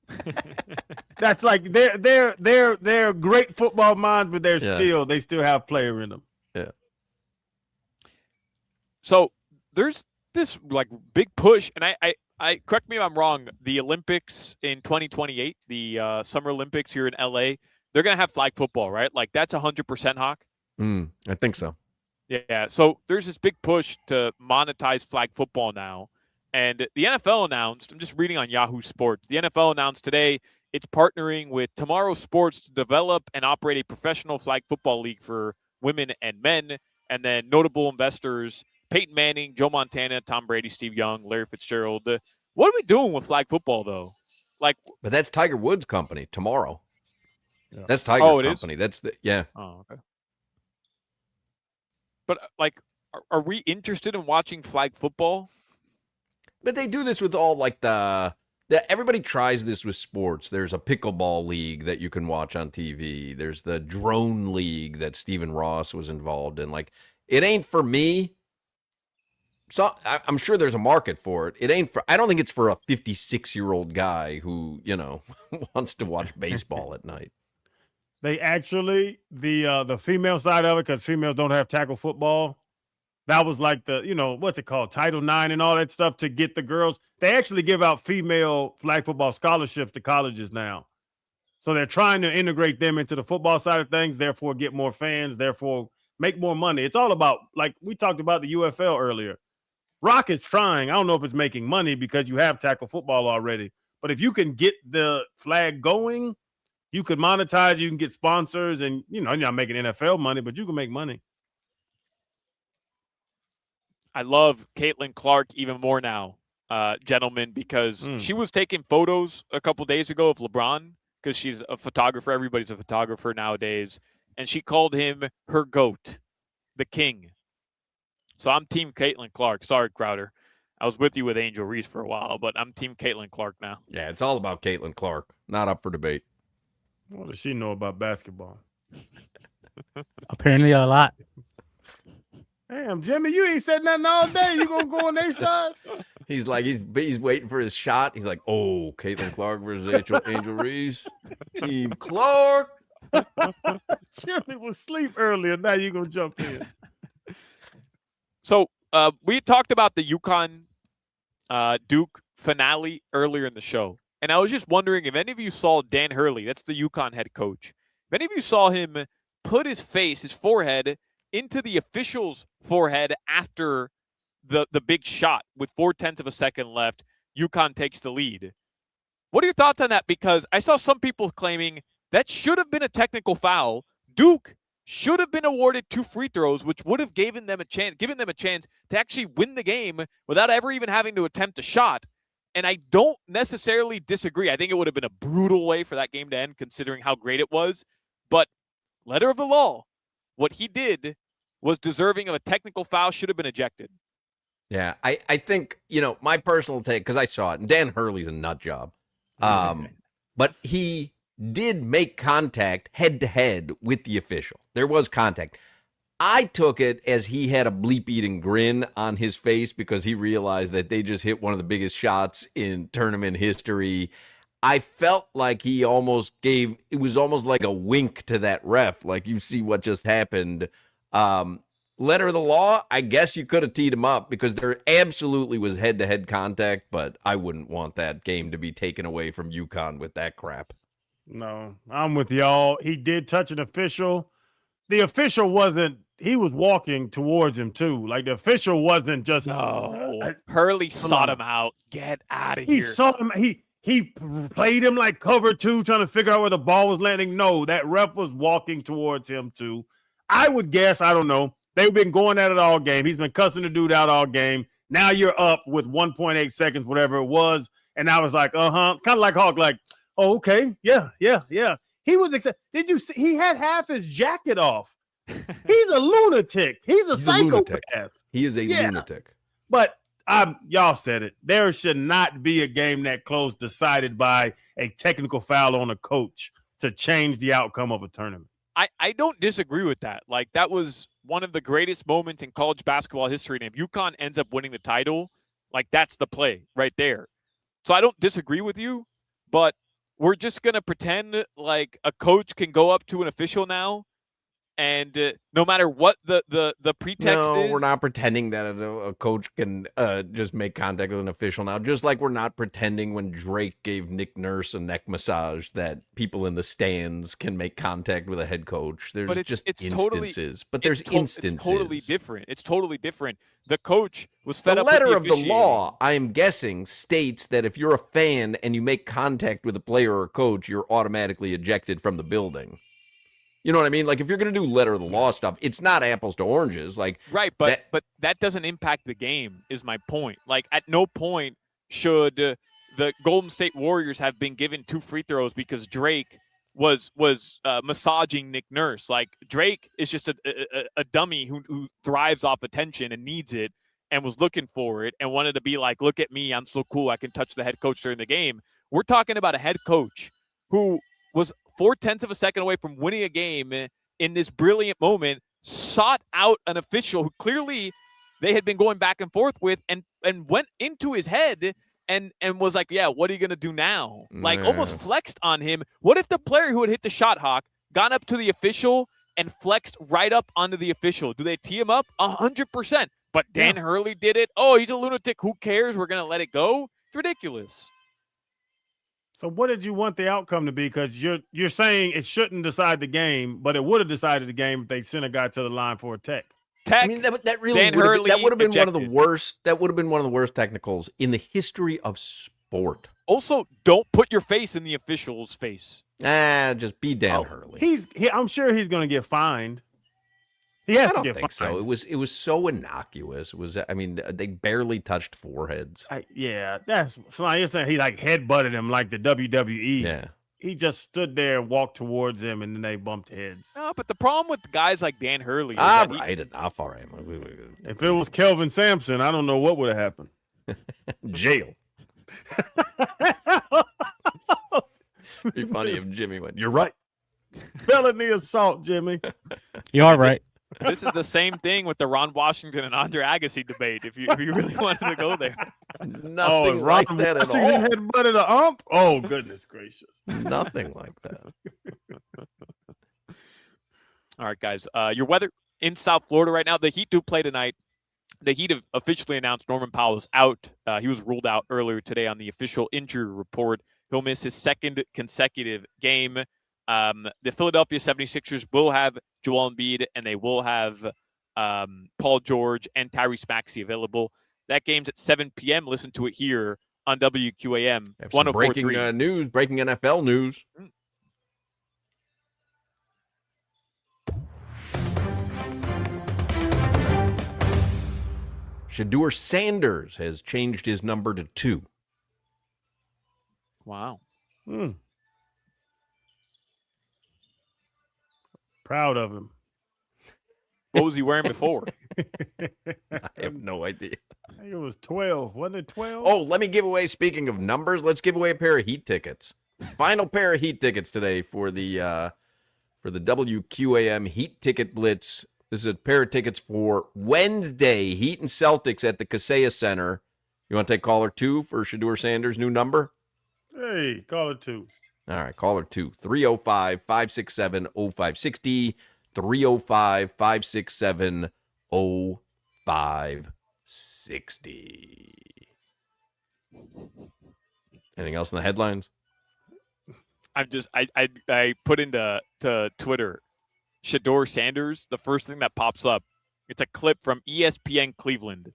That's like they're great football minds, but they still have player in them. Yeah. So there's this like big push, and I correct me if I'm wrong. The Olympics in 2028, the Summer Olympics here in LA, they're gonna have flag football, right? Like that's 100% Hawk. I think so. Yeah. So there's this big push to monetize flag football now. And the NFL announced, I'm just reading on Yahoo Sports, the NFL announced today it's partnering with Tomorrow Sports to develop and operate a professional flag football league for women and men. And then notable investors, Peyton Manning, Joe Montana, Tom Brady, Steve Young, Larry Fitzgerald. What are we doing with flag football, though? But that's Tiger Woods' company, Tomorrow. Yeah. That's Tiger's company. That's Oh, okay. But, are we interested in watching flag football? But they do this with all like everybody tries this with sports. There's a pickleball league that you can watch on TV. There's the drone league that Stephen Ross was involved in. Like, it ain't for me. So I'm sure there's a market for it. I don't think it's for a 56-year-old guy who, wants to watch baseball at night. They actually, the female side of it, because females don't have tackle football. That was like what's it called? Title IX and all that stuff to get the girls. They actually give out female flag football scholarships to colleges now. So they're trying to integrate them into the football side of things, therefore get more fans, therefore make more money. It's all about, like we talked about the UFL earlier. Rock is trying. I don't know if it's making money because you have tackle football already. But if you can get the flag going, you can monetize, you can get sponsors, and you're not making NFL money, but you can make money. I love Caitlin Clark even more now, gentlemen, because she was taking photos a couple days ago of LeBron because she's a photographer. Everybody's a photographer nowadays. And she called him her GOAT, the king. So I'm team Caitlin Clark. Sorry, Crowder. I was with you with Angel Reese for a while, but I'm team Caitlin Clark now. Yeah, it's all about Caitlin Clark. Not up for debate. What does she know about basketball? Apparently a lot. Damn, Jimmy, you ain't said nothing all day. You gonna go on their side? He's like, he's waiting for his shot. He's like, oh, Caitlin Clark versus Angel Reese. Team Clark. Jimmy was asleep earlier. Now you gonna jump in. So we talked about the UConn Duke finale earlier in the show. And I was just wondering if any of you saw Dan Hurley, that's the UConn head coach. If any of you saw him put his forehead into the official's forehead after the big shot with 0.4 of a second left, UConn takes the lead. What are your thoughts on that? Because I saw some people claiming that should have been a technical foul. Duke should have been awarded 2 free throws, which would have given them a chance to actually win the game without ever even having to attempt a shot. And I don't necessarily disagree. I think it would have been a brutal way for that game to end, considering how great it was. But letter of the law, what he did was deserving of a technical foul, should have been ejected. Yeah, I think, my personal take, because I saw it, and Dan Hurley's a nut job. But he did make contact head-to-head with the official. There was contact. I took it as he had a bleep-eating grin on his face because he realized that they just hit one of the biggest shots in tournament history. I felt like he almost it was almost like a wink to that ref, like, you see what just happened. Letter of the law, I guess you could have teed him up because there absolutely was head-to-head contact, but I wouldn't want that game to be taken away from UConn with that crap. No, I'm with y'all. He did touch an official. The official wasn't, he was walking towards him too. Like, the official wasn't just. No. Hurley sought him out. Get out of here. He saw him. He played him like cover two, trying to figure out where the ball was landing. No, that ref was walking towards him too. I would guess, I don't know. They've been going at it all game. He's been cussing the dude out all game. Now you're up with 1.8 seconds, whatever it was. And I was like, kind of like Hawk, like, oh, okay. Yeah. He was excited. Did you see? He had half his jacket off. He's a lunatic. He's a psychopath. He is a lunatic. But y'all said it. There should not be a game that close decided by a technical foul on a coach to change the outcome of a tournament. I don't disagree with that. Like, that was one of the greatest moments in college basketball history. And if UConn ends up winning the title, like, that's the play right there. So I don't disagree with you, but we're just going to pretend like a coach can go up to an official now, and no matter what the pretext is. We're not pretending that a coach can just make contact with an official now. Just like we're not pretending when Drake gave Nick Nurse a neck massage that people in the stands can make contact with a head coach. There's just instances. There's instances. It's totally different. It's totally different. The coach was fed up with the letter of the law, I am guessing, states that if you're a fan and you make contact with a player or a coach, you're automatically ejected from the building. You know what I mean? Like, if you're going to do letter of the law stuff, it's not apples to oranges. Like, right, but that doesn't impact the game, is my point. Like, at no point should the Golden State Warriors have been given 2 free throws because Drake was massaging Nick Nurse. Like, Drake is just a dummy who thrives off attention and needs it and was looking for it and wanted to be like, look at me, I'm so cool, I can touch the head coach during the game. We're talking about a head coach who was 0.4 of a second away from winning a game in this brilliant moment, sought out an official who clearly they had been going back and forth with and went into his head and was like, yeah, what are you going to do now? Like, almost flexed on him. What if the player who had hit the shot, Hawk, gone up to the official and flexed right up onto the official? Do they tee him up? 100%. But Dan Hurley did it. Oh, he's a lunatic. Who cares? We're going to let it go. It's ridiculous. So what did you want the outcome to be? Because you're saying it shouldn't decide the game, but it would have decided the game if they sent a guy to the line for a tech. I mean, that really would have been one of the worst. That would have been one of the worst technicals in the history of sport. Also, don't put your face in the official's face. Just be Dan Hurley. I'm sure he's going to get fined. He has to get fined. So it was so innocuous. They barely touched foreheads. That's so you're saying he like headbutted him like the WWE. Yeah. He just stood there and walked towards him, and then they bumped heads. No, but the problem with guys like Dan Hurley. All right. If it was Kelvin Sampson, I don't know what would have happened. Jail. It'd be funny if Jimmy went, "You're right." Felony assault, Jimmy. You are right. This is the same thing with the Ron Washington and Andre Agassi debate. If you really wanted to go there, nothing like that at all. Headbutted a ump. Oh goodness gracious! Nothing like that. All right, guys. Your weather in South Florida right now. The Heat do play tonight. The Heat have officially announced Norman Powell is out. He was ruled out earlier today on the official injury report. He'll miss his 2nd consecutive game. The Philadelphia 76ers will have Joel Embiid, and they will have Paul George and Tyrese Maxey available. That game's at 7 p.m. Listen to it here on WQAM 104.3. Breaking news, breaking NFL news. Shedeur Sanders has changed his number to 2. Wow. Proud of him. What was he wearing before? I have no idea. I think it was 12. Wasn't it 12? Oh, let me give away, speaking of numbers, let's give away a pair of Heat tickets. Final pair of Heat tickets today for the WQAM Heat Ticket Blitz. This is a pair of tickets for Wednesday, Heat and Celtics at the Kaseya Center. You want to take caller 2 for Shedeur Sanders' new number? Hey, call it 2. All right, caller 2, 305-567-0560, 305-567-0560. Anything else in the headlines? I put into Twitter, Shedeur Sanders. The first thing that pops up, it's a clip from ESPN Cleveland,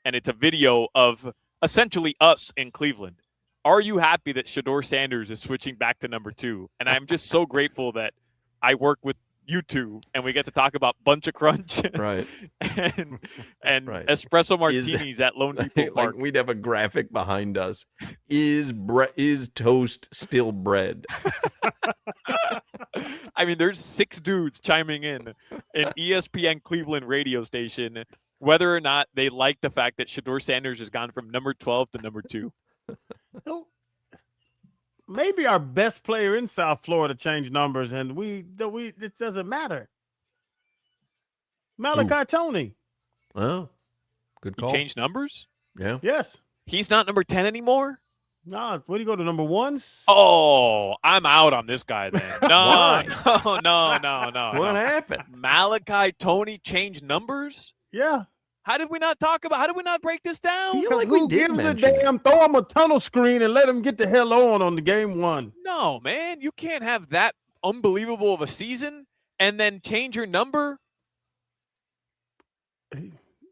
and it's a video of essentially us in Cleveland. Are you happy that Shedeur Sanders is switching back to number 2? And I'm just so grateful that I work with you two and we get to talk about Bunch of Crunch, right? and espresso martinis at Lone Depot Park. Like we'd have a graphic behind us. Is toast still bread? I mean, there's 6 dudes chiming in an ESPN Cleveland radio station, whether or not they like the fact that Shedeur Sanders has gone from number 12 to number 2. Maybe our best player in South Florida changed numbers, and it doesn't matter. Malachi Tony. Well, good call. He changed numbers? Yeah. Yes. He's not number 10 anymore? Nah, where do you go to number 1? Oh, I'm out on this guy then. No. What happened? Malachi Tony changed numbers? Yeah. How did we not break this down? Because who gives a damn? Throw him a tunnel screen and let him get the hell on the game 1. No, man. You can't have that unbelievable of a season and then change your number.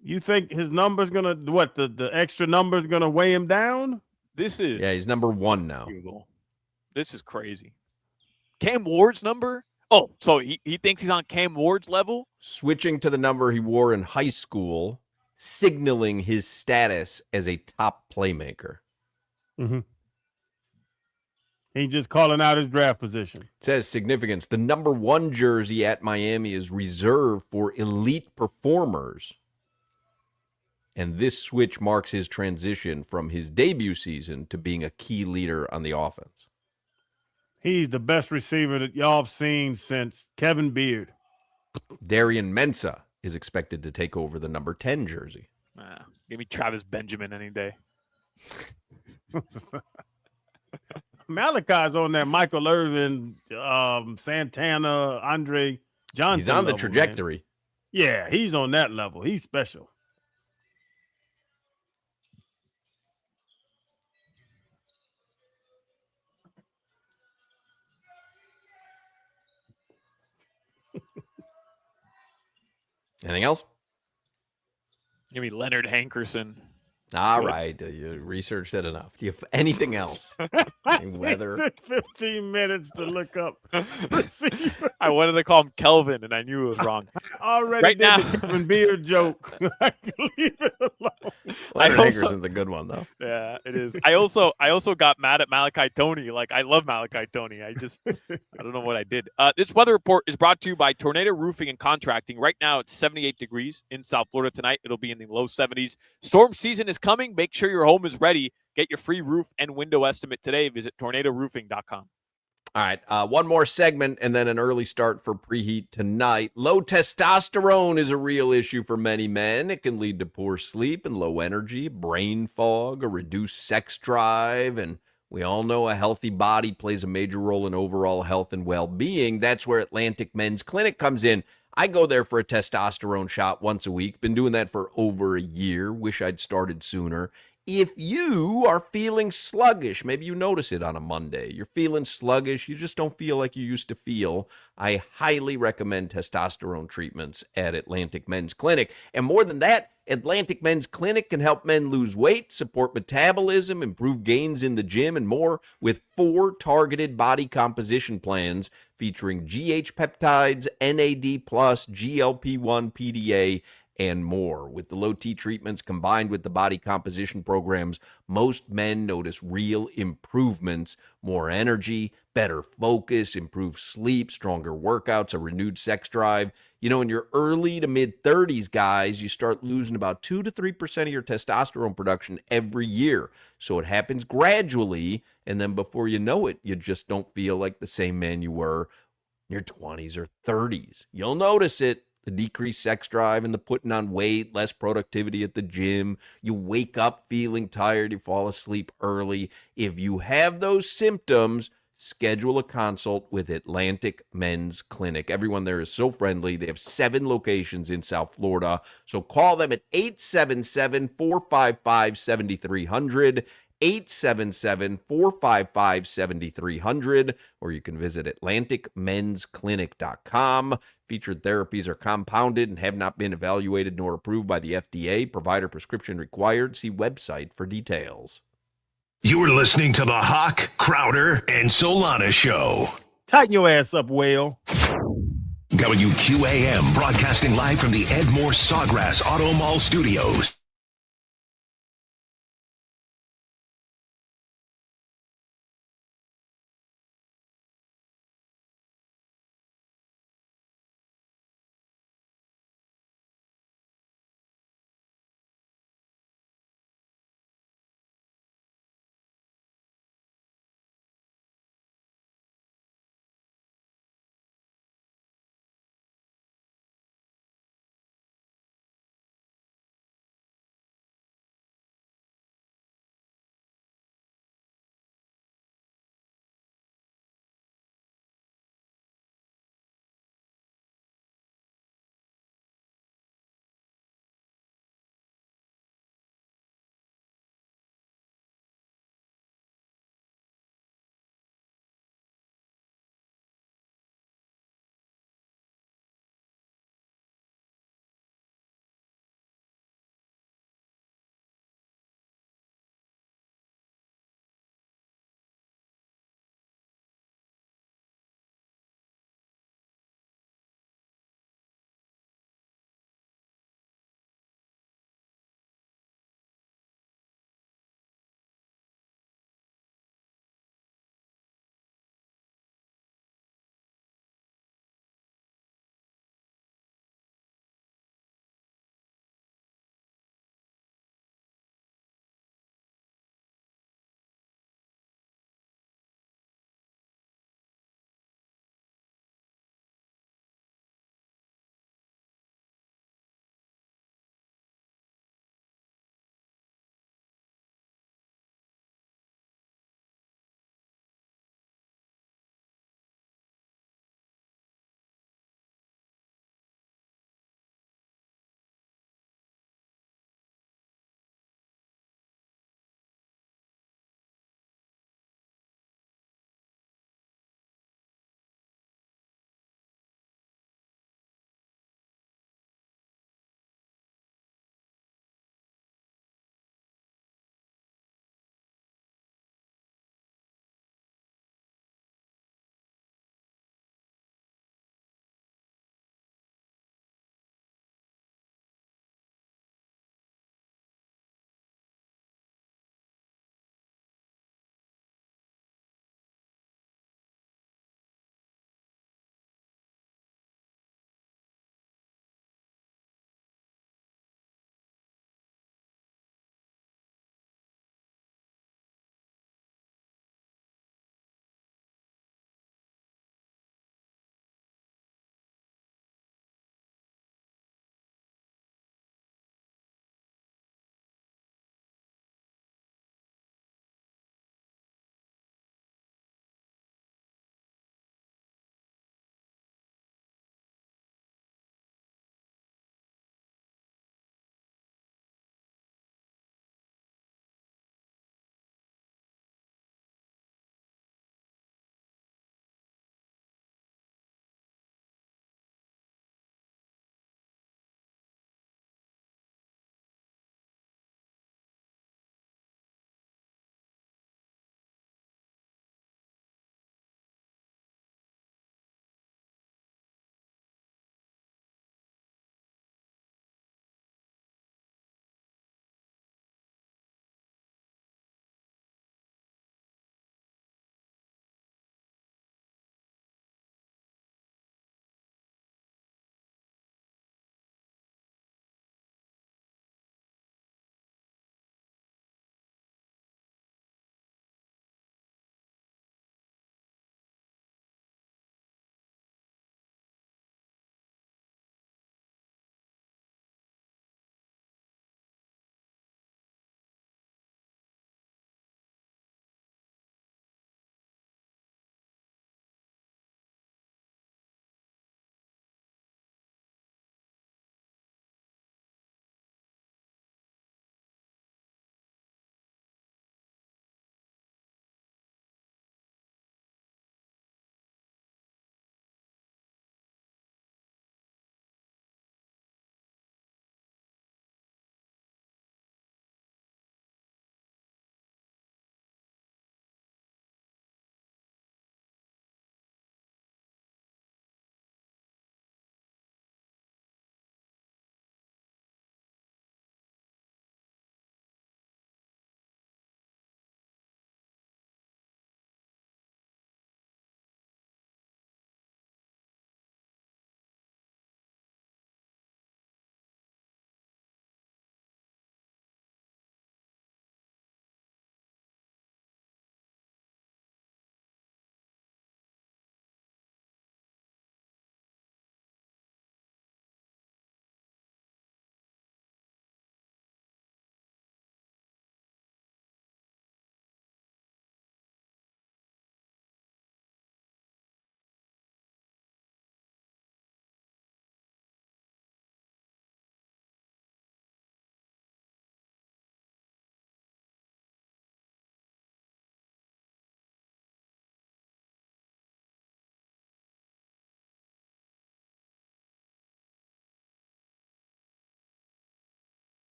You think his number's going to, the extra number's going to weigh him down? Yeah, he's number 1 now. This is crazy. Cam Ward's number? Oh, so he thinks he's on Cam Ward's level? Switching to the number he wore in high school, signaling his status as a top playmaker. Mm-hmm. He's just calling out his draft position. It says significance. The number 1 jersey at Miami is reserved for elite performers. And this switch marks his transition from his debut season to being a key leader on the offense. He's the best receiver that y'all have seen since Kevin Beard. Darian Mensah is expected to take over the number 10 jersey. Give me Travis Benjamin any day. Malachi's on that Michael Irvin, Santana, Andre Johnson. He's on the level, trajectory. Man. Yeah, he's on that level. He's special. Anything else? Give me Leonard Hankerson. All right. You researched it enough. Do you have anything else? It took 15 minutes to look up receiver. I wanted to call him Kelvin, and I knew it was wrong. Already right did now, the Kevin Beard joke. I can leave it alone. Leonard Hankerson's a good one, though. Yeah, it is. I also got mad at Malachi Tony. Like, I love Malachi Tony. I don't know what I did. This weather report is brought to you by Tornado Roofing and Contracting. Right now, it's 78 degrees in South Florida tonight. It'll be in the low 70s. Storm season is coming. Make sure your home is ready. Get your free roof and window estimate today. Visit tornadoroofing.com. All right, one more segment and then an early start for preheat tonight. Low testosterone is a real issue for many men. It can lead to poor sleep and low energy, brain fog, a reduced sex drive, and we all know a healthy body plays a major role in overall health and well-being. That's where Atlantic Men's Clinic comes in. I go there for a testosterone shot once a week. Been doing that for over a year. Wish I'd started sooner. If you are feeling sluggish, maybe you notice it on a Monday, you're feeling sluggish, you just don't feel like you used to feel, I highly recommend testosterone treatments at Atlantic Men's Clinic. And more than that, Atlantic Men's Clinic can help men lose weight, support metabolism, improve gains in the gym, and more with 4 targeted body composition plans featuring GH peptides, NAD+, GLP-1, PDA, and more. With the low T treatments combined with the body composition programs, most men notice real improvements, more energy, better focus, improved sleep, stronger workouts, a renewed sex drive. In your early to mid 30s, guys, you start losing about 2 to 3% of your testosterone production every year. So it happens gradually, and then before you know it, you just don't feel like the same man you were in your 20s or 30s. You'll notice it. The decreased sex drive and the putting on weight, less productivity at the gym. You wake up feeling tired. You fall asleep early. If you have those symptoms, schedule a consult with Atlantic Men's Clinic. Everyone there is so friendly. They have 7 locations in South Florida. So call them at 877-455-7300. 877-455-7300, or you can visit atlanticmensclinic.com. Featured therapies are compounded and have not been evaluated nor approved by the FDA. Provider prescription required. See website for details. You're listening to the Hoch, Crowder, and Solana Show. Tighten your ass up, whale. WQAM, broadcasting live from the Ed Moore Sawgrass Auto Mall Studios.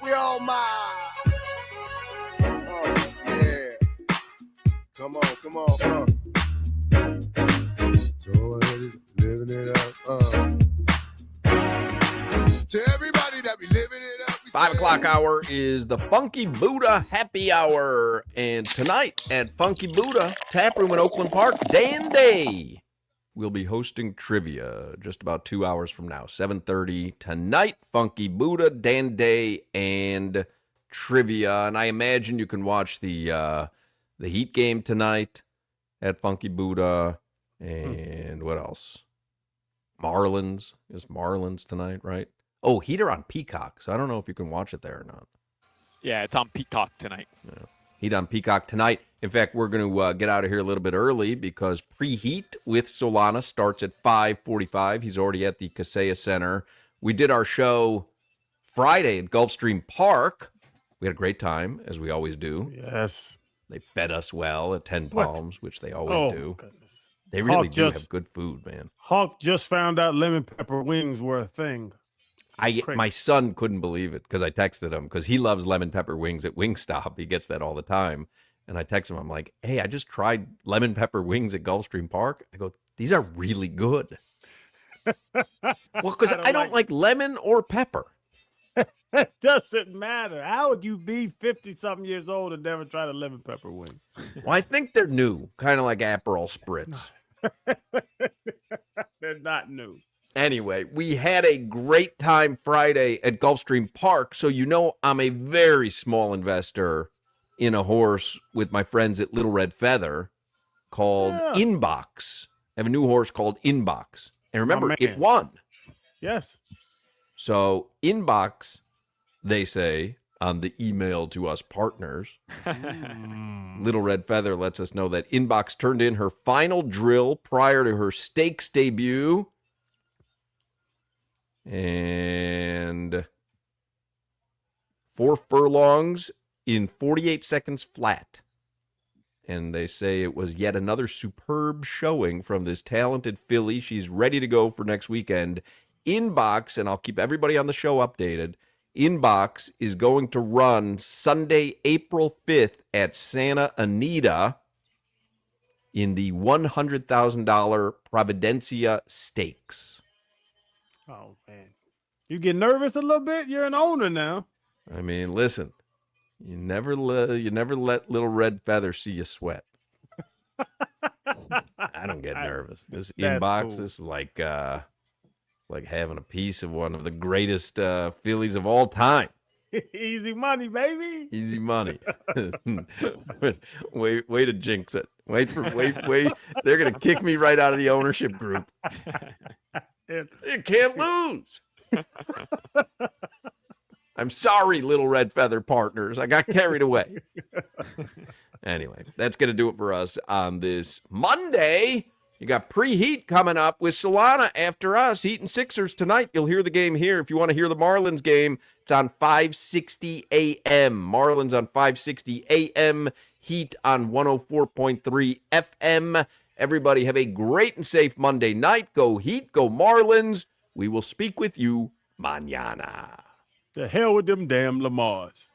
We all my. Oh, yeah. Come on. So living it up. To everybody that be living it up. 5 o'clock hour is the Funky Buddha Happy Hour. And tonight at Funky Buddha Tap Room in Oakland Park, Dan Day will be hosting trivia just about 2 hours from now, 7:30 tonight. Funky Buddha, Dan Day, and trivia. And I imagine you can watch the Heat game tonight at Funky Buddha. And what else? Marlins. Is Marlins tonight, right? Oh, Heat are on Peacock, so I don't know if you can watch it there or not. Yeah, it's on Peacock tonight. Yeah. Heat on Peacock tonight. In fact, we're going to get out of here a little bit early because Preheat with Solana starts at 5:45. He's already at the Kaseya Center. We did our show Friday at Gulfstream Park. We had a great time, as we always do. Yes. They fed us well at 10 Palms, which they always do. Goodness. They really Hawk do just- have good food, man. Hawk just found out lemon pepper wings were a thing. My son couldn't believe it because I texted him because he loves lemon pepper wings at Wingstop. He gets that all the time. And I text him, I'm like, hey, I just tried lemon pepper wings at Gulfstream Park. I go, these are really good. Well, because I don't like lemon or pepper. It doesn't matter. How would you be 50-something years old and never tried a lemon pepper wing? Well, I think they're new, kind of like Aperol Spritz. They're not new. Anyway, we had a great time Friday at Gulfstream Park. So, you know, I'm a very small investor in a horse with my friends at Little Red Feather called Inbox. I have a new horse called Inbox. And remember, it won. Yes. So, Inbox, they say on the email to us partners, Little Red Feather lets us know that Inbox turned in her final drill prior to her stakes debut. And 4 furlongs in 48 seconds flat. And they say it was yet another superb showing from this talented filly. She's ready to go for next weekend. Inbox, and I'll keep everybody on the show updated, Inbox is going to run Sunday, April 5th at Santa Anita in the $100,000 Providencia Stakes. Oh, man. You get nervous a little bit? You're an owner now. I mean, listen, you never let Little Red Feather see you sweat. I don't get nervous. This Inbox is like having a piece of one of the greatest fillies of all time. Easy money, baby. Easy money. Way to jinx it. Wait. They're gonna kick me right out of the ownership group. You can't lose. I'm sorry, Little Red Feather partners. I got carried away. Anyway, that's going to do it for us on this Monday. You got Preheat coming up with Solana after us. Heat and Sixers tonight. You'll hear the game here. If you want to hear the Marlins game, it's on 5:60 a.m. Marlins on 5:60 a.m. Heat on 104.3 FM. Everybody have a great and safe Monday night. Go Heat, go Marlins. We will speak with you mañana. The hell with them damn Lamars.